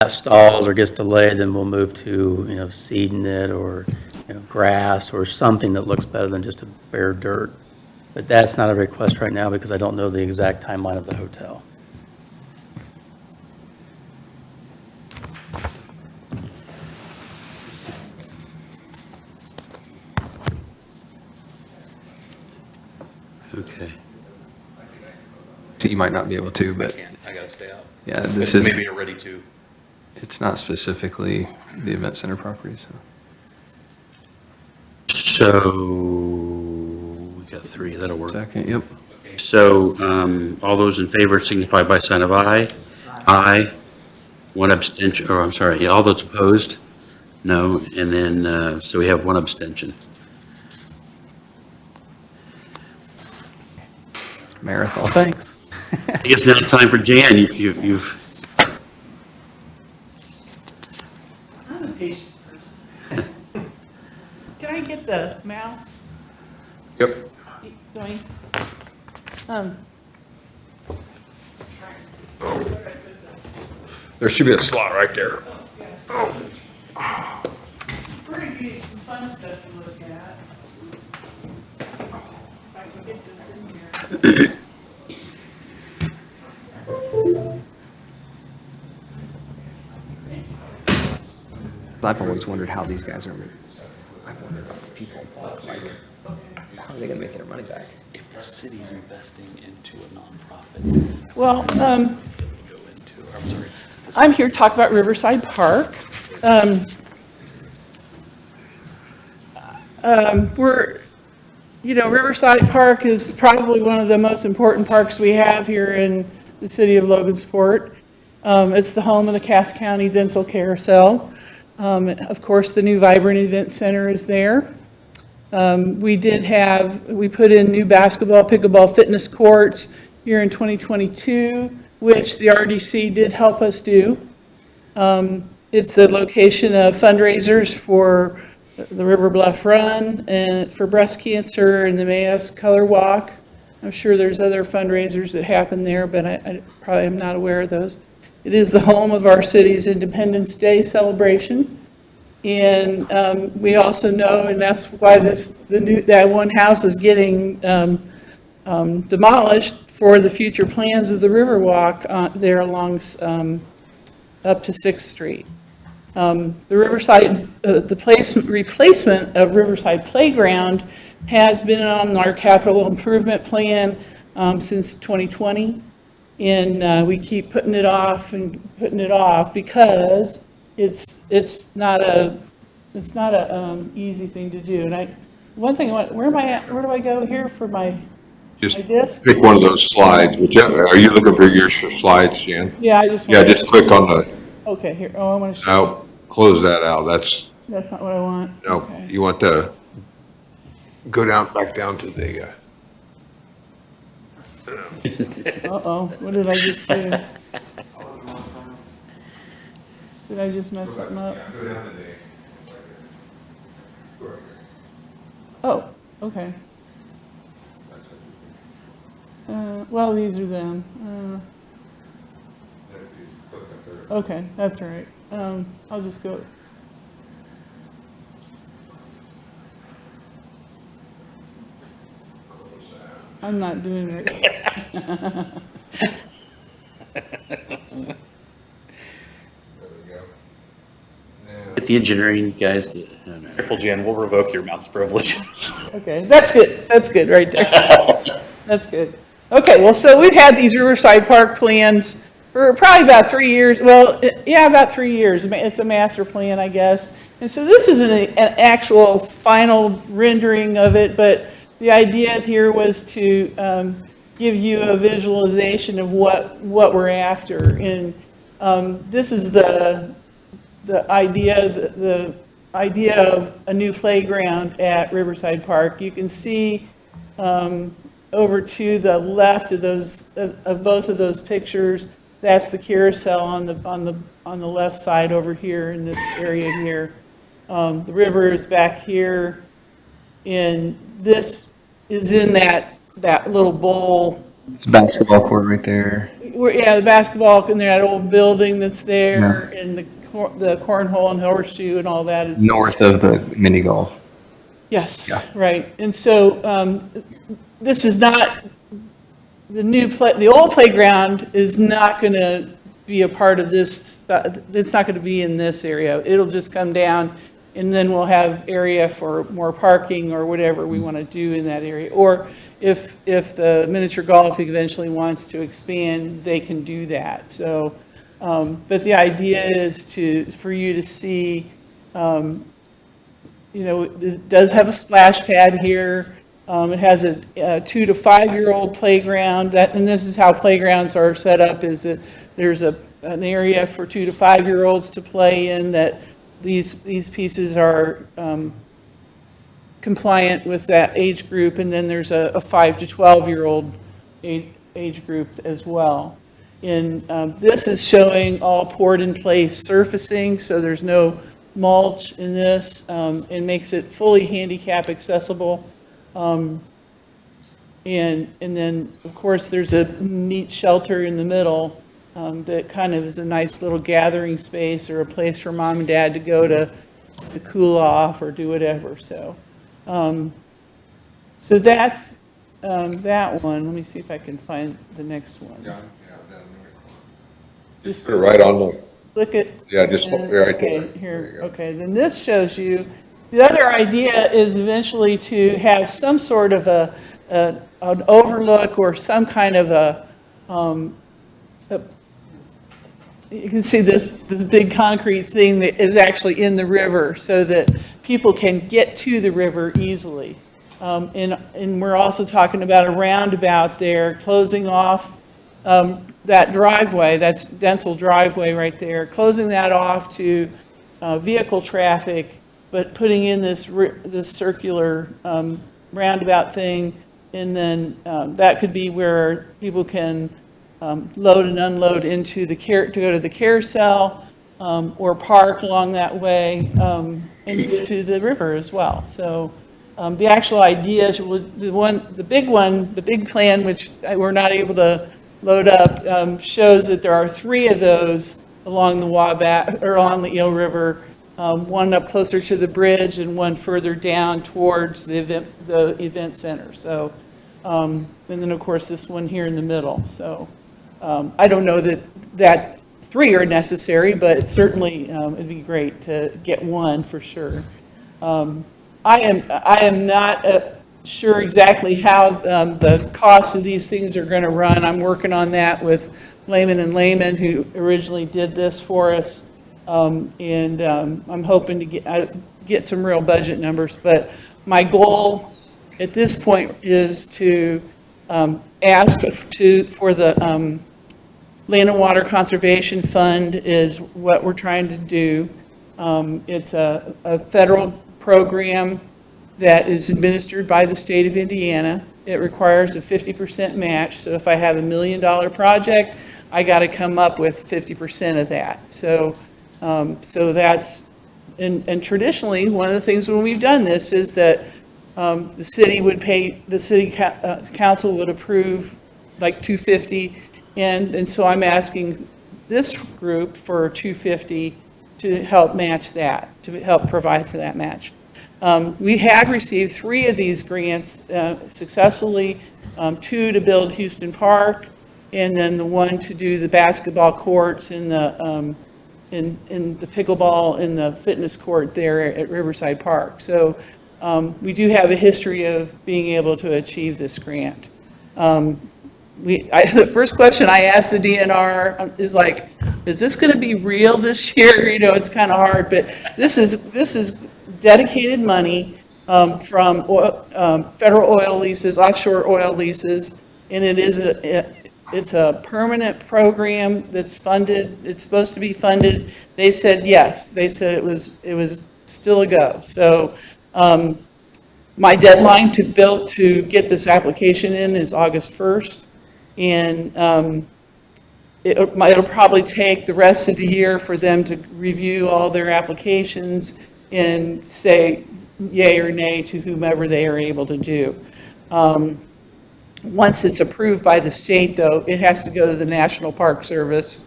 Speaker 12: That stalls or gets delayed, then we'll move to, you know, seeding it or, you know, grass or something that looks better than just a bare dirt. But that's not a request right now because I don't know the exact timeline of the hotel.
Speaker 1: Okay.
Speaker 6: So you might not be able to, but
Speaker 10: I gotta stay out.
Speaker 6: yeah, this is,
Speaker 10: Maybe you're ready to.
Speaker 6: it's not specifically the event center property, so.
Speaker 1: So, we got 3, that'll work.
Speaker 6: Second, yep.
Speaker 1: So, all those in favor signify by sign of aye. Aye. One abstention, or I'm sorry, yeah, all those opposed? No, and then, so we have one abstention.
Speaker 6: Marathon.
Speaker 12: Thanks.
Speaker 1: I guess now it's time for Jan. You've
Speaker 15: I'm a patient person. Can I get the mouse
Speaker 3: Yep.
Speaker 15: going?
Speaker 3: There should be a slot right there.
Speaker 15: We're gonna do some fun stuff to look at. If I can get this in here.
Speaker 6: I've always wondered how these guys are, I've wondered if people thought, like, how are they gonna make their money back?
Speaker 10: If the city's investing into a nonprofit.
Speaker 15: Well,
Speaker 10: Go into, I'm sorry.
Speaker 15: I'm here to talk about Riverside Park. you know, Riverside Park is probably one of the most important parks we have here in the city of Logansport. It's the home of the Cass County Dental Carousel. Of course, the new Vibrant Event Center is there. We put in new basketball, pickleball, fitness courts here in 2022, which the RDC did help us do. It's the location of fundraisers for the River Bluff Run and for breast cancer and the Mayas Color Walk. I'm sure there's other fundraisers that happen there, but I probably am not aware of those. It is the home of our city's Independence Day celebration. And we also know, and that's why that one house is getting demolished for the future plans of the Riverwalk there along up to 6th Street. The Riverside, replacement of Riverside Playground has been on our capital improvement plan since 2020. And we keep putting it off because it's not a easy thing to do. And one thing, where am I at? Where do I go here for my
Speaker 3: Just
Speaker 15: disc?
Speaker 3: pick one of those slides. Are you looking for your slides, Jan?
Speaker 15: Yeah,
Speaker 3: Just click on the,
Speaker 15: okay, here. Oh, I want to show.
Speaker 3: now, close that out. That's
Speaker 15: That's not what I want.
Speaker 3: no,
Speaker 15: Okay.
Speaker 3: you want to go back down to the,
Speaker 15: Uh-oh, what did I just do? Did I just mess something up? Oh, okay. Well, these are them. Okay, that's all right. I'll just go. I'm not doing it.
Speaker 1: Get the engineering guys to,
Speaker 10: Careful, Jan, we'll revoke your mouse privileges.
Speaker 15: Okay, that's good. That's good right there. That's good. Okay, well, so we've had these Riverside Park plans for probably about 3 years. Well, yeah, about 3 years. It's a master plan, I guess. And so this is an actual final rendering of it, but the idea here was to give you a visualization of what we're after. And this is the idea of a new playground at Riverside Park. You can see over to the left of both of those pictures, that's the carousel on the left side over here in this area here. The river is back here, and this is in that little bowl.
Speaker 6: It's a basketball court right there.
Speaker 15: Yeah, the basketball and that old building that's there, and the cornhole and horseshoe and all that is
Speaker 6: North of the mini golf.
Speaker 15: Yes,
Speaker 6: Yeah.
Speaker 15: right. And so this is not the old playground is not going to be a part of this. It's not going to be in this area. It'll just come down, and then we'll have area for more parking or whatever we want to do in that area. Or if the miniature golf eventually wants to expand, they can do that. So, but the idea is for you to see, it does have a splash pad here. It has a 2 to 5 year old playground. And this is how playgrounds are set up: is that there's an area for 2 to 5 year olds to play in. That these pieces are compliant with that age group, and then there's a 5 to 12 year old age group as well. And this is showing all poured in place surfacing, so there's no mulch in this. It makes it fully handicap accessible. And then, of course, there's a neat shelter in the middle that kind of is a nice little gathering space or a place for mom and dad to go to cool off or do whatever. So that's that one. Let me see if I can find the next one. Just
Speaker 3: put it right on the,
Speaker 15: click it.
Speaker 3: yeah, just right there.
Speaker 15: Okay, here, okay, then this shows you, the other idea is eventually to have some sort of an overlook or some kind of you can see this big concrete thing that is actually in the river so that people can get to the river easily. And we're also talking about a roundabout there, closing off that driveway, that's Densel driveway right there, closing that off to vehicle traffic, but putting in this circular roundabout thing, and then that could be where people can load and unload into the to go to the carousel, or park along that way, and get to the river as well. So the actual idea, the big plan, which we're not able to load up, shows that there are 3 of those along the Wabash, or along the Eel River, one up closer to the bridge and one further down towards the event center. So, and then of course this one here in the middle. So I don't know that 3 are necessary, but certainly it'd be great to get one for sure. I am not sure exactly how the costs of these things are going to run. I'm working on that with Lehman and Lehman, who originally did this for us, and I'm hoping to get some real budget numbers. But my goal at this point is to ask for the Land and Water Conservation Fund is what we're trying to do. It's a federal program that is administered by the state of Indiana. It requires a 50% match. So if I have $1 million project, I got to come up with 50% of that. So, so that's, and traditionally, one of the things when we've done this is that the city would pay, the city council would approve like $250, and so I'm asking this group for $250 to help match that, to help provide for that match. We have received 3 of these grants successfully, 2 to build Houston Park, and then the 1 to do the basketball courts and the in the pickleball and the fitness court there at Riverside Park. So we do have a history of being able to achieve this grant. The first question I asked the DNR is like, is this going to be real this year? You know, it's kind of hard, but this is dedicated money from federal oil leases, offshore oil leases, and it's a permanent program that's funded. It's supposed to be funded. They said yes. They said it was still a go. So my deadline to get this application in is August 1st. And it'll probably take the rest of the year for them to review all their applications and say yay or nay to whomever they are able to do. Once it's approved by the state, though, it has to go to the National Park Service.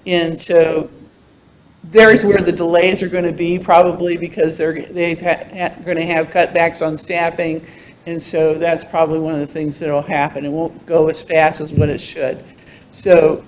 Speaker 15: And so there's where the delays are going to be, probably because they're going to have cutbacks on staffing. And so that's probably one of the things that will happen. It won't go as fast as what it should. So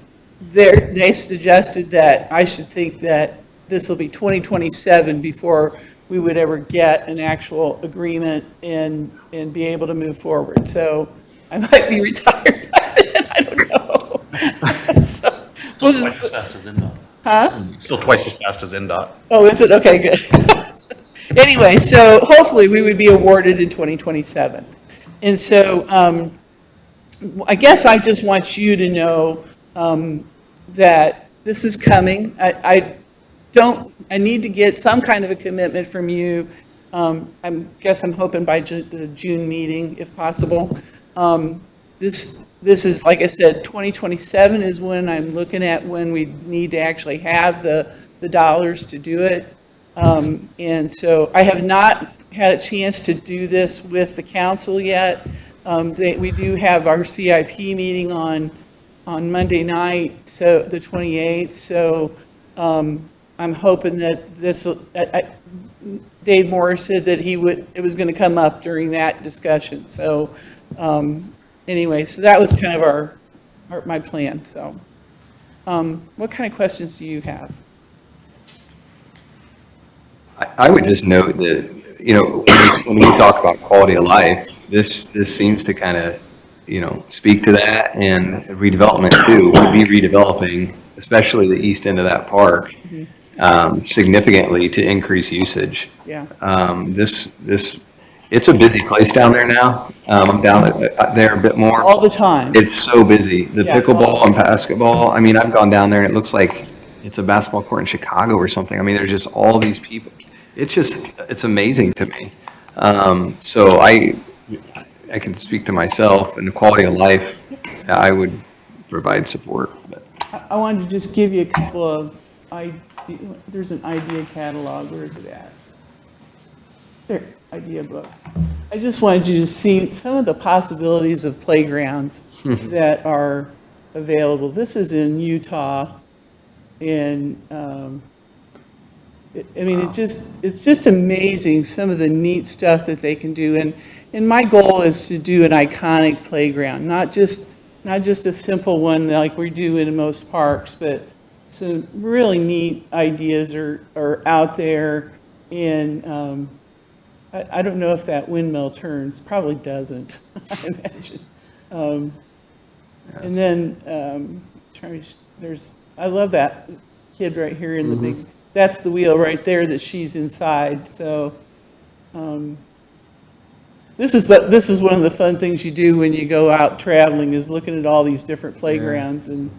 Speaker 15: they suggested that I should think that this will be 2027 before we would ever get an actual agreement and be able to move forward. So I might be retired by then, I don't know. So,
Speaker 10: Still twice as fast as NDOT.
Speaker 15: huh?
Speaker 10: Still twice as fast as NDOT.
Speaker 15: Oh, is it? Okay, good. Anyway, so hopefully we would be awarded in 2027. And so I guess I just want you to know that this is coming. I need to get some kind of a commitment from you. I guess I'm hoping by the June meeting, if possible. This is, like I said, 2027 is when I'm looking at when we need to actually have the dollars to do it. And so I have not had a chance to do this with the council yet. We do have our CIP meeting on Monday night, so the 28th. So I'm hoping that this will, Dave Morris said that it was going to come up during that discussion. So anyway, so that was kind of my plan. So what kind of questions do you have?
Speaker 6: I would just note that, you know, when we talk about quality of life, this seems to kind of, you know, speak to that, and redevelopment too. We'll be redeveloping, especially the east end of that park, significantly to increase usage.
Speaker 15: Yeah.
Speaker 6: This It's a busy place down there now. I'm down there a bit more.
Speaker 15: All the time.
Speaker 6: It's so busy. The
Speaker 15: Yeah.
Speaker 6: pickleball and basketball, I mean, I've gone down there and it looks like it's a basketball court in Chicago or something. I mean, there's just all these people. It's amazing to me. So I can speak to myself and the quality of life. I would provide support. But
Speaker 15: I wanted to just give you a couple of, there's an idea catalog, where is it at? There, idea book. I just wanted you to see some of the possibilities of playgrounds that are available. This is in Utah, and it's just amazing some of the neat stuff that they can do. And my goal is to do an iconic playground, not just a simple one like we do in most parks, but some really neat ideas are out there. And I don't know if that windmill turns, probably doesn't, I imagine. And then I love that kid right here in the big, that's the wheel right there that she's inside. So this is one of the fun things you do when you go out traveling, is looking at all these different playgrounds. And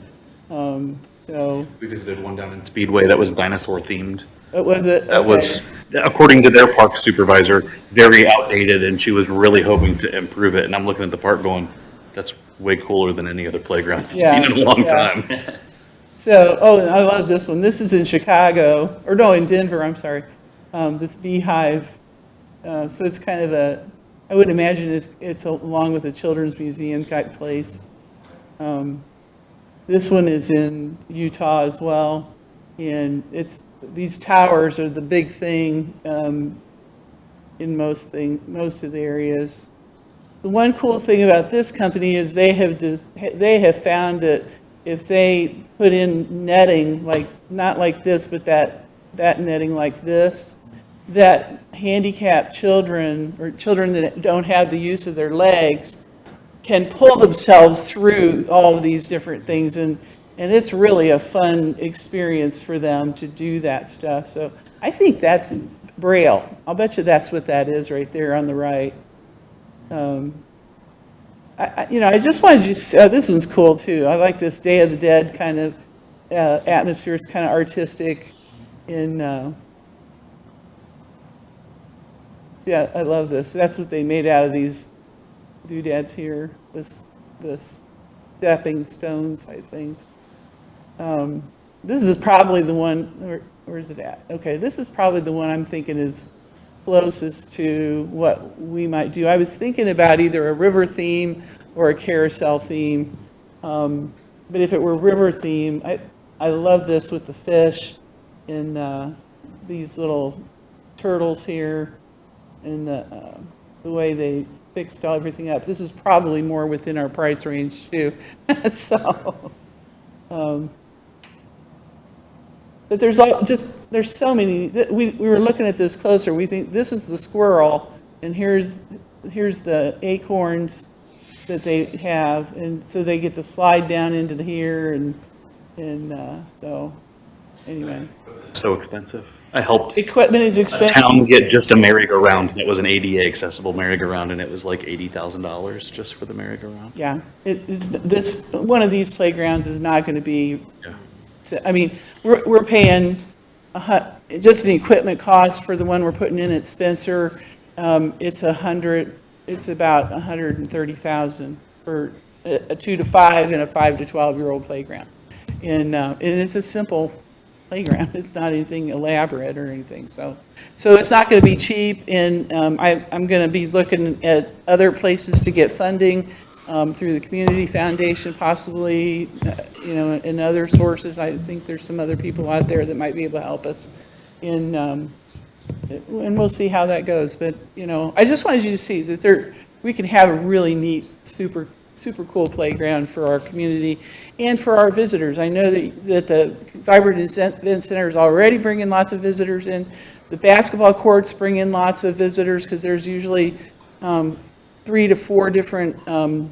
Speaker 15: so
Speaker 10: We visited one down in Speedway that was dinosaur themed.
Speaker 15: what was it?
Speaker 10: That was, according to their park supervisor, very outdated, and she was really hoping to improve it. And I'm looking at the park going, that's way cooler than any other playground I've seen in a long time.
Speaker 15: So, I love this one. This is in Chicago, or no, in Denver, I'm sorry. This beehive. So it's kind of I would imagine it's along with a children's museum type place. This one is in Utah as well. And these towers are the big thing in most of the areas. The one cool thing about this company is they have found that if they put in netting, like not like this, but that netting like this, that handicapped children or children that don't have the use of their legs can pull themselves through all of these different things. And it's really a fun experience for them to do that stuff. So I think that's Braille. I'll bet you that's what that is right there on the right. I just wanted you to see, this one's cool too. I like this Day of the Dead kind of atmosphere. It's kind of artistic. Yeah, I love this. That's what they made out of these doodads here. This stepping stone type things. This is probably the one, where is it at? Okay, this is probably the one I'm thinking is closest to what we might do. I was thinking about either a river theme or a carousel theme. But if it were river theme, I love this with the fish and these little turtles here and the way they fixed everything up. This is probably more within our price range too. So, but there's so many. We were looking at this closer. We think this is the squirrel, and here's the acorns that they have, and so they get to slide down into here, and so anyway.
Speaker 10: So expensive. I helped
Speaker 15: Equipment is
Speaker 10: a
Speaker 15: expensive.
Speaker 10: town get just a merry-go-round that was an ADA accessible merry-go-round, and it was like $80,000 just for the merry-go-round.
Speaker 15: Yeah, one of these playgrounds is not going to be.
Speaker 10: Yeah.
Speaker 15: I mean, we're paying just an equipment cost for the one we're putting in at Spencer. It's about $130,000 for a 2 to 5 and a 5 to 12-year-old playground, and it's a simple playground. It's not anything elaborate or anything. So it's not going to be cheap, and I'm going to be looking at other places to get funding. Through the community foundation, possibly, and other sources. I think there's some other people out there that might be able to help us, and we'll see how that goes. But I just wanted you to see that we can have a really neat, super cool playground for our community and for our visitors. I know that the Vibrant Event Center is already bringing lots of visitors in. The basketball courts bring in lots of visitors because there's usually 3 to 4 different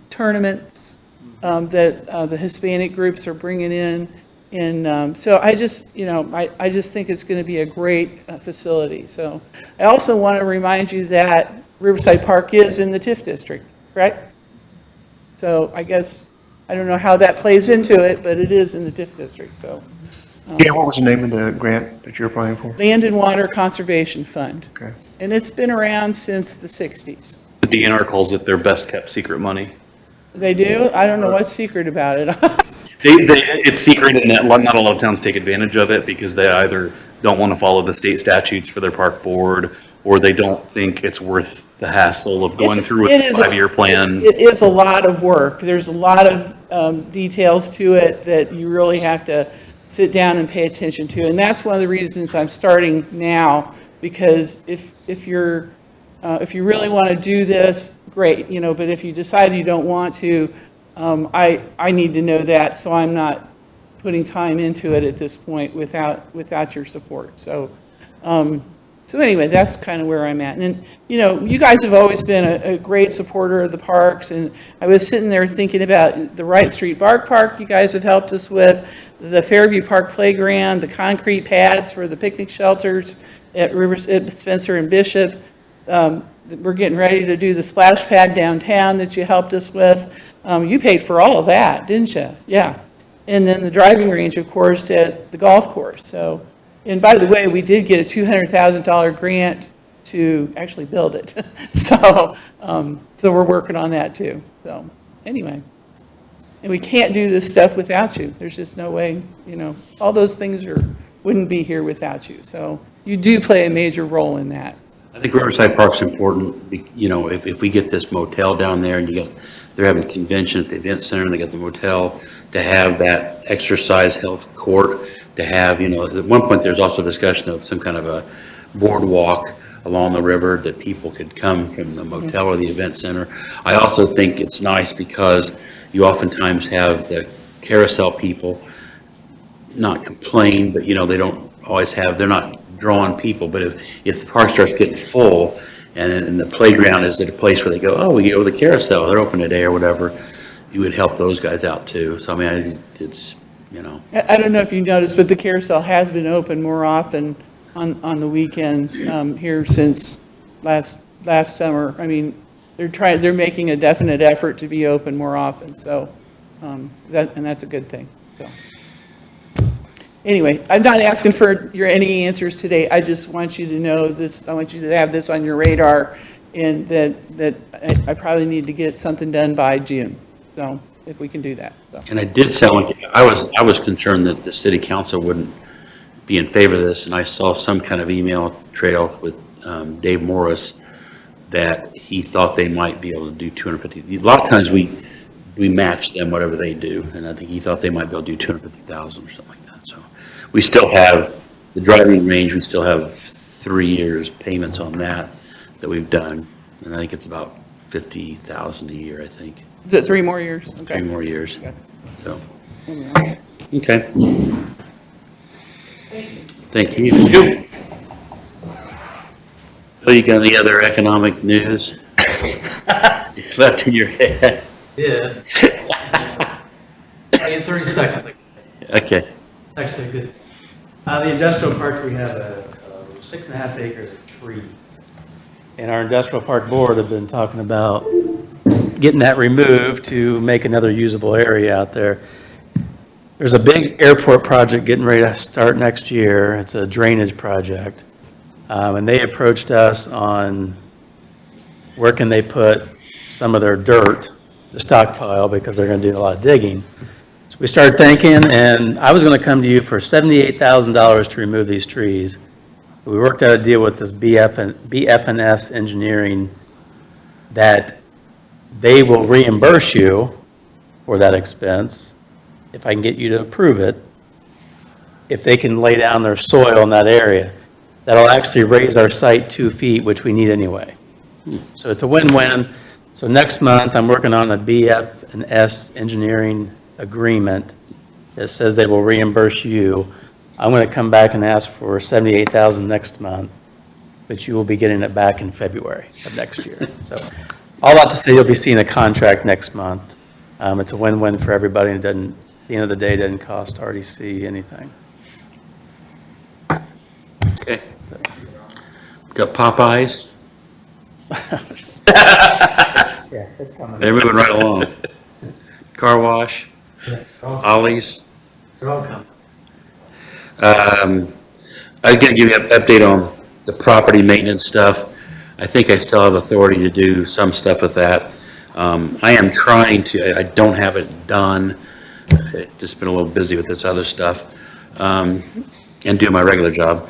Speaker 15: tournaments that the Hispanic groups are bringing in. And so I just, I just think it's going to be a great facility. So I also want to remind you that Riverside Park is in the TIF district, correct? So I guess, I don't know how that plays into it, but it is in the TIF district, so.
Speaker 9: Yeah, what was the name of the grant that you're applying for?
Speaker 15: Land and Water Conservation Fund.
Speaker 9: Okay.
Speaker 15: And it's been around since the 60s.
Speaker 10: The DNR calls it their best kept secret money.
Speaker 15: They do? I don't know what's secret about it.
Speaker 10: It's secret in that not a lot of towns take advantage of it because they either don't want to follow the state statutes for their park board, or they don't think it's worth the hassle of going through
Speaker 15: It
Speaker 10: a
Speaker 15: is
Speaker 10: 5-year plan.
Speaker 15: It is a lot of work. There's a lot of details to it that you really have to sit down and pay attention to. And that's one of the reasons I'm starting now, because if you really want to do this, great, but if you decide you don't want to, I need to know that, so I'm not putting time into it at this point without your support. So anyway, that's kind of where I'm at. And, you guys have always been a great supporter of the parks, and I was sitting there thinking about the Wright Street Bark Park you guys have helped us with, the Fairview Park Playground, the concrete pads for the picnic shelters at Spencer and Bishop. We're getting ready to do the splash pad downtown that you helped us with. You paid for all of that, didn't you? Yeah. And then the driving range, of course, at the golf course. So, and by the way, we did get a $200,000 grant to actually build it. So we're working on that too. So anyway, and we can't do this stuff without you. There's just no way, all those things wouldn't be here without you. So you do play a major role in that.
Speaker 1: I think Riverside Park's important, if we get this motel down there and they're having a convention at the event center and they got the motel, to have that exercise health court, to have, at one point there's also discussion of some kind of a boardwalk along the river that people could come from the motel or the event center. I also think it's nice because you oftentimes have the carousel people not complain, but they don't always they're not drawing people, but if the park starts getting full and the playground is at a place where they go, we go to the carousel, they're open today or whatever, you would help those guys out too. So I mean, it's,
Speaker 15: I don't know if you noticed, but the carousel has been open more often on the weekends here since last summer. I mean, they're making a definite effort to be open more often. So that's a good thing. So. Anyway, I'm not asking for any answers today. I just want you to know this. I want you to have this on your radar, and that I probably need to get something done by June. So if we can do that. So.
Speaker 1: And it did sound like, I was concerned that the city council wouldn't be in favor of this, and I saw some kind of email trail with Dave Morris that he thought they might be able to do 250. A lot of times we match them whatever they do, and I think he thought they might be able to do 250,000 or something like that. So we still have the driving range. We still have 3 years payments on that we've done, and I think it's about 50,000 a year. I think.
Speaker 15: Is it 3 more years? Okay.
Speaker 1: 3 more years.
Speaker 15: Okay.
Speaker 1: So.
Speaker 15: Anyway.
Speaker 1: Okay. Thank you. So you got any other economic news left in your head?
Speaker 11: Yeah. In 30 seconds.
Speaker 1: Okay.
Speaker 11: It's actually good. The industrial park, we have 6.5 acres of trees.
Speaker 12: And our industrial park board have been talking about getting that removed to make another usable area out there. There's a big airport project getting ready to start next year. It's a drainage project. And they approached us on where can they put some of their dirt to stockpile because they're going to do a lot of digging. So we started thinking, and I was going to come to you for $78,000 to remove these trees. We worked out a deal with this BF&S Engineering that they will reimburse you for that expense if I can get you to approve it, if they can lay down their soil in that area. That'll actually raise our site 2 feet, which we need anyway. So it's a win-win. So next month, I'm working on a BF&S Engineering agreement that says they will reimburse you. I'm going to come back and ask for $78,000 next month, but you will be getting it back in February of next year. So all that to say, you'll be seeing a contract next month. It's a win-win for everybody. The the end of the day, it doesn't cost RDC anything.
Speaker 1: Okay. Got Popeyes.
Speaker 12: Yeah, it's coming.
Speaker 1: They're moving right along. Car wash, Ollie's.
Speaker 11: They're all coming.
Speaker 1: I'm going to give you an update on the property maintenance stuff. I think I still have authority to do some stuff with that. I am trying to, I don't have it done. I've just been a little busy with this other stuff, and doing my regular job.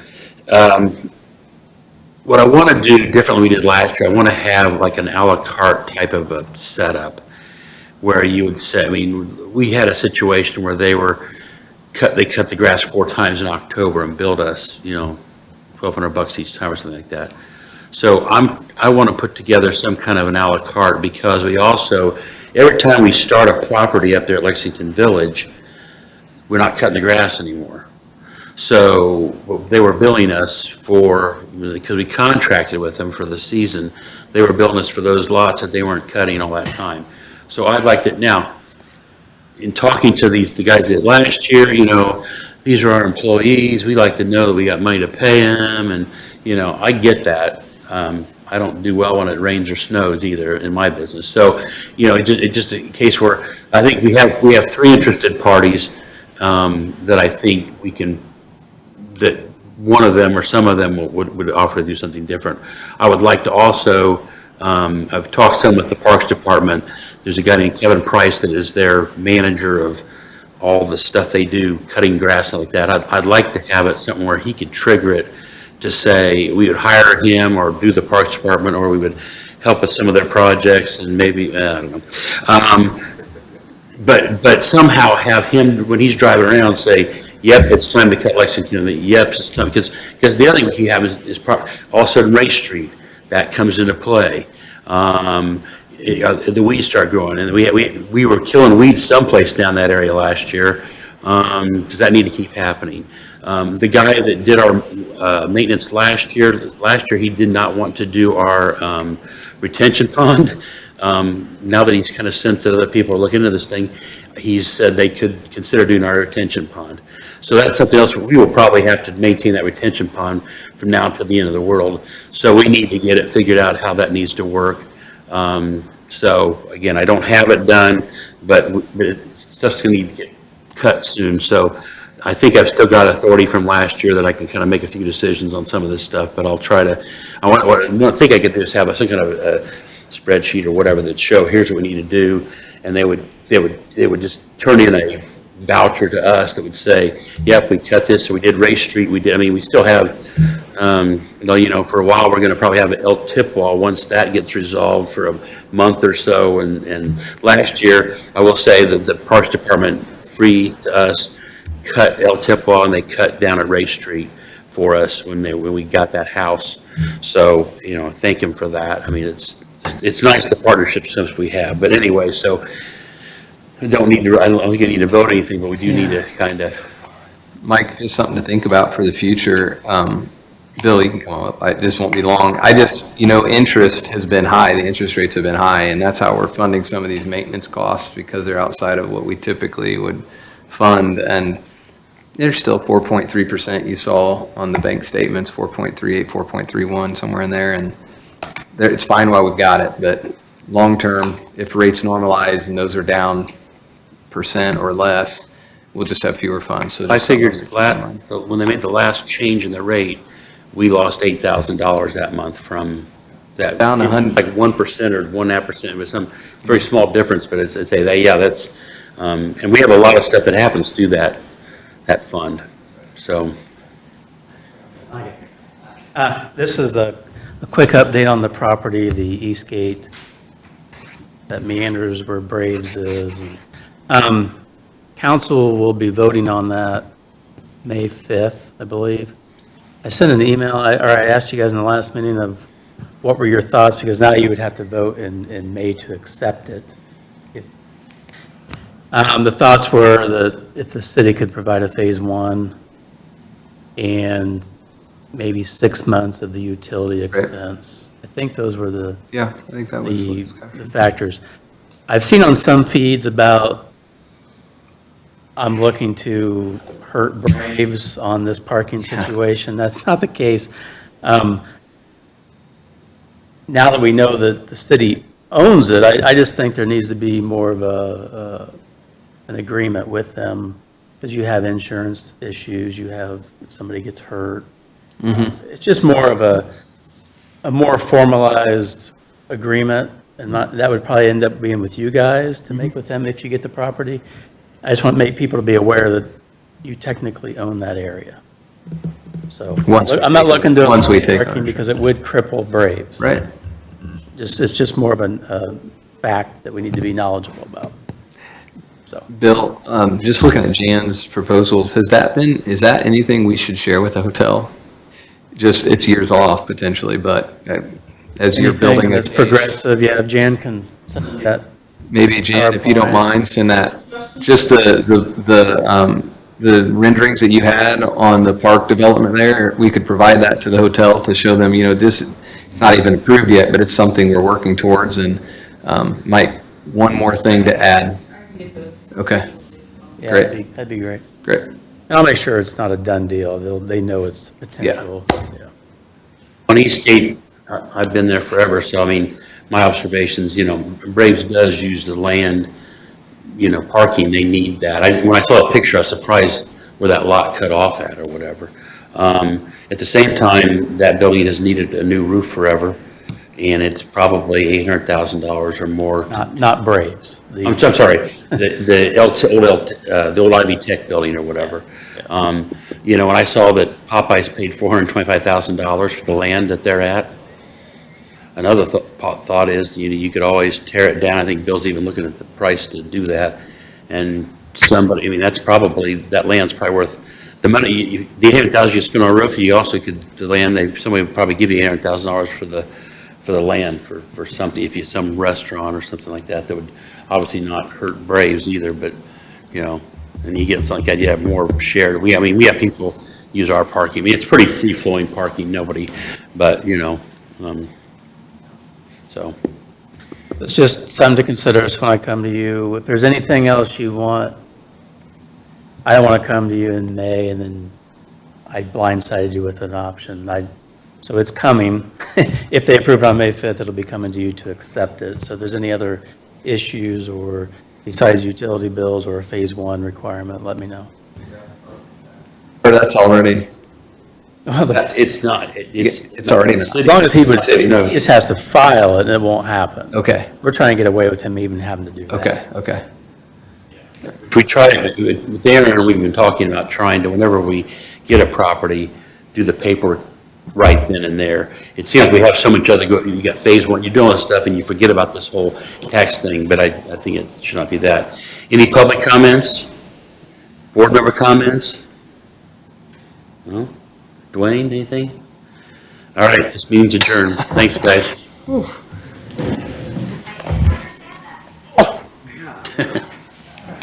Speaker 1: What I want to do differently than we did last year, I want to have like an a la carte type of a setup where you would say, I mean, we had a situation where they cut the grass 4 times in October and billed us, $1,200 each time or something like that. So I want to put together some kind of an a la carte, because we also, every time we start a property up there at Lexington Village, we're not cutting the grass anymore. So they were billing us for, because we contracted with them for the season, they were billing us for those lots that they weren't cutting all that time. So I'd like to, now, in talking to the guys that did last year, these are our employees, we like to know that we got money to pay them, and, I get that. I don't do well when it rains or snows either in my business. So, it's just a case where I think we have 3 interested parties that I think we can, that one of them or some of them would offer to do something different. I would like to also, I've talked some with the Parks Department. There's a guy named Kevin Price that is their manager of all the stuff they do, cutting grass and like that. I'd like to have it something where he could trigger it to say we would hire him or do the Parks Department, or we would help with some of their projects, and maybe, I don't know. But somehow have him, when he's driving around, say, yep, it's time to cut Lexington. Yep, it's time. Because the other thing you have is all of a sudden Race Street, that comes into play. The weeds start growing, and we were killing weeds someplace down that area last year. Does that need to keep happening? The guy that did our maintenance last year, he did not want to do our retention pond. Now that he's kind of sensed that other people are looking into this thing, he said they could consider doing our retention pond. So that's something else. We will probably have to maintain that retention pond from now to the end of the world. So we need to get it figured out how that needs to work. So again, I don't have it done, but stuff's going to need to get cut soon. So I think I've still got authority from last year that I can kind of make a few decisions on some of this stuff, but I'll try to, I think I could just have some kind of a spreadsheet or whatever that show, here's what we need to do. And they would just turn in a voucher to us that would say, yep, we cut this, so we did Race Street, we still have, for a while, we're going to probably have an L tip wall once that gets resolved for a month or so. And last year, I will say that the Parks Department free to us cut L tip wall, and they cut down at Race Street for us when we got that house. So, thank him for that. It's nice the partnerships we have. But anyway, so I don't think I need to vote anything, but we do need to kind of.
Speaker 6: Mike, just something to think about for the future. Bill, you can come up. This won't be long. Interest has been high. The interest rates have been high, and that's how we're funding some of these maintenance costs, because they're outside of what we typically would fund. And there's still 4.3% you saw on the bank statements, 4.38, 4.31, somewhere in there. And it's fine while we've got it, but long-term, if rates normalize and those are down % or less, we'll just have fewer funds. So
Speaker 1: I figured when they made the last change in the rate, we lost $8,000 that month from that.
Speaker 6: Down 100.
Speaker 1: Like 1% or 1.5%. It was some very small difference, but that's, and we have a lot of stuff that happens through that fund. So.
Speaker 12: This is a quick update on the property, the East Gate that meanders where Braves is. Council will be voting on that May 5th, I believe. I sent an email, I asked you guys in the last meeting of what were your thoughts, because now you would have to vote in May to accept it. The thoughts were that if the city could provide a phase 1 and maybe 6 months of the utility expense. Right. I think those were the factors. I've seen on some feeds about I'm looking to hurt Braves on this parking situation. That's not the case. Now that we know that the city owns it, I just think there needs to be more of an agreement with them, because you have insurance issues, you have, if somebody gets hurt. It's just more of a more formalized agreement, and that would probably end up being with you guys to make with them if you get the property. I just want to make people to be aware that you technically own that area. So I'm not looking to
Speaker 6: once we take
Speaker 12: parking
Speaker 6: ownership.
Speaker 12: because it would cripple Braves.
Speaker 6: Right.
Speaker 12: It's just more of a fact that we need to be knowledgeable about. So,
Speaker 6: Bill, just looking at Jan's proposals, is that anything we should share with the hotel? Just, it's years off potentially, but as you're building a
Speaker 12: it's
Speaker 6: case,
Speaker 12: progressive, yeah, if Jan can send that.
Speaker 6: maybe Jan, if you don't mind, send that, just the renderings that you had on the park development there, we could provide that to the hotel to show them, this is not even approved yet, but it's something we're working towards, and one more thing to add. Okay.
Speaker 12: Yeah,
Speaker 6: Great.
Speaker 12: that'd be great.
Speaker 6: Great.
Speaker 12: And I'll make sure it's not a done deal. They know it's potential. Yeah.
Speaker 1: On East State, I've been there forever, so I mean, my observations, Braves does use the land, parking, they need that. When I saw a picture, I was surprised where that lot cut off at or whatever. At the same time, that building has needed a new roof forever, and it's probably $800,000 or more.
Speaker 12: Not Braves.
Speaker 1: I'm sorry, the old Ivy Tech building or whatever. When I saw that Popeyes paid $425,000 for the land that they're at, another thought is, you could always tear it down. I think Bill's even looking at the price to do that. And somebody, that land's probably worth the money, the $800,000 you spend on a roof, you also could, somebody would probably give you $800,000 for the land for something, if you, some restaurant or something like that, that would obviously not hurt Braves either, but, and you get something like that, you have more shared. We have people use our parking. It's pretty free-flowing parking, but, so.
Speaker 12: It's just something to consider when I come to you. If there's anything else you want, I don't want to come to you in May and then I blindsided you with an option. So it's coming. If they approve it on May 5th, it'll be coming to you to accept it. So if there's any other issues or besides utility bills or a phase 1 requirement, let me know.
Speaker 6: Or that's already,
Speaker 1: It's not.
Speaker 6: it's already not.
Speaker 12: As long as he just has to file it, it won't happen.
Speaker 6: Okay.
Speaker 12: We're trying to get away with him even having to do that.
Speaker 6: Okay.
Speaker 1: We try, with Aaron, we've been talking about trying to, whenever we get a property, do the paperwork right then and there. It seems we have so much you got phase 1, you're doing this stuff and you forget about this whole tax thing, but I think it should not be that. Any public comments? Board member comments? No? Dwayne, anything? All right, this meeting's adjourned. Thanks, guys.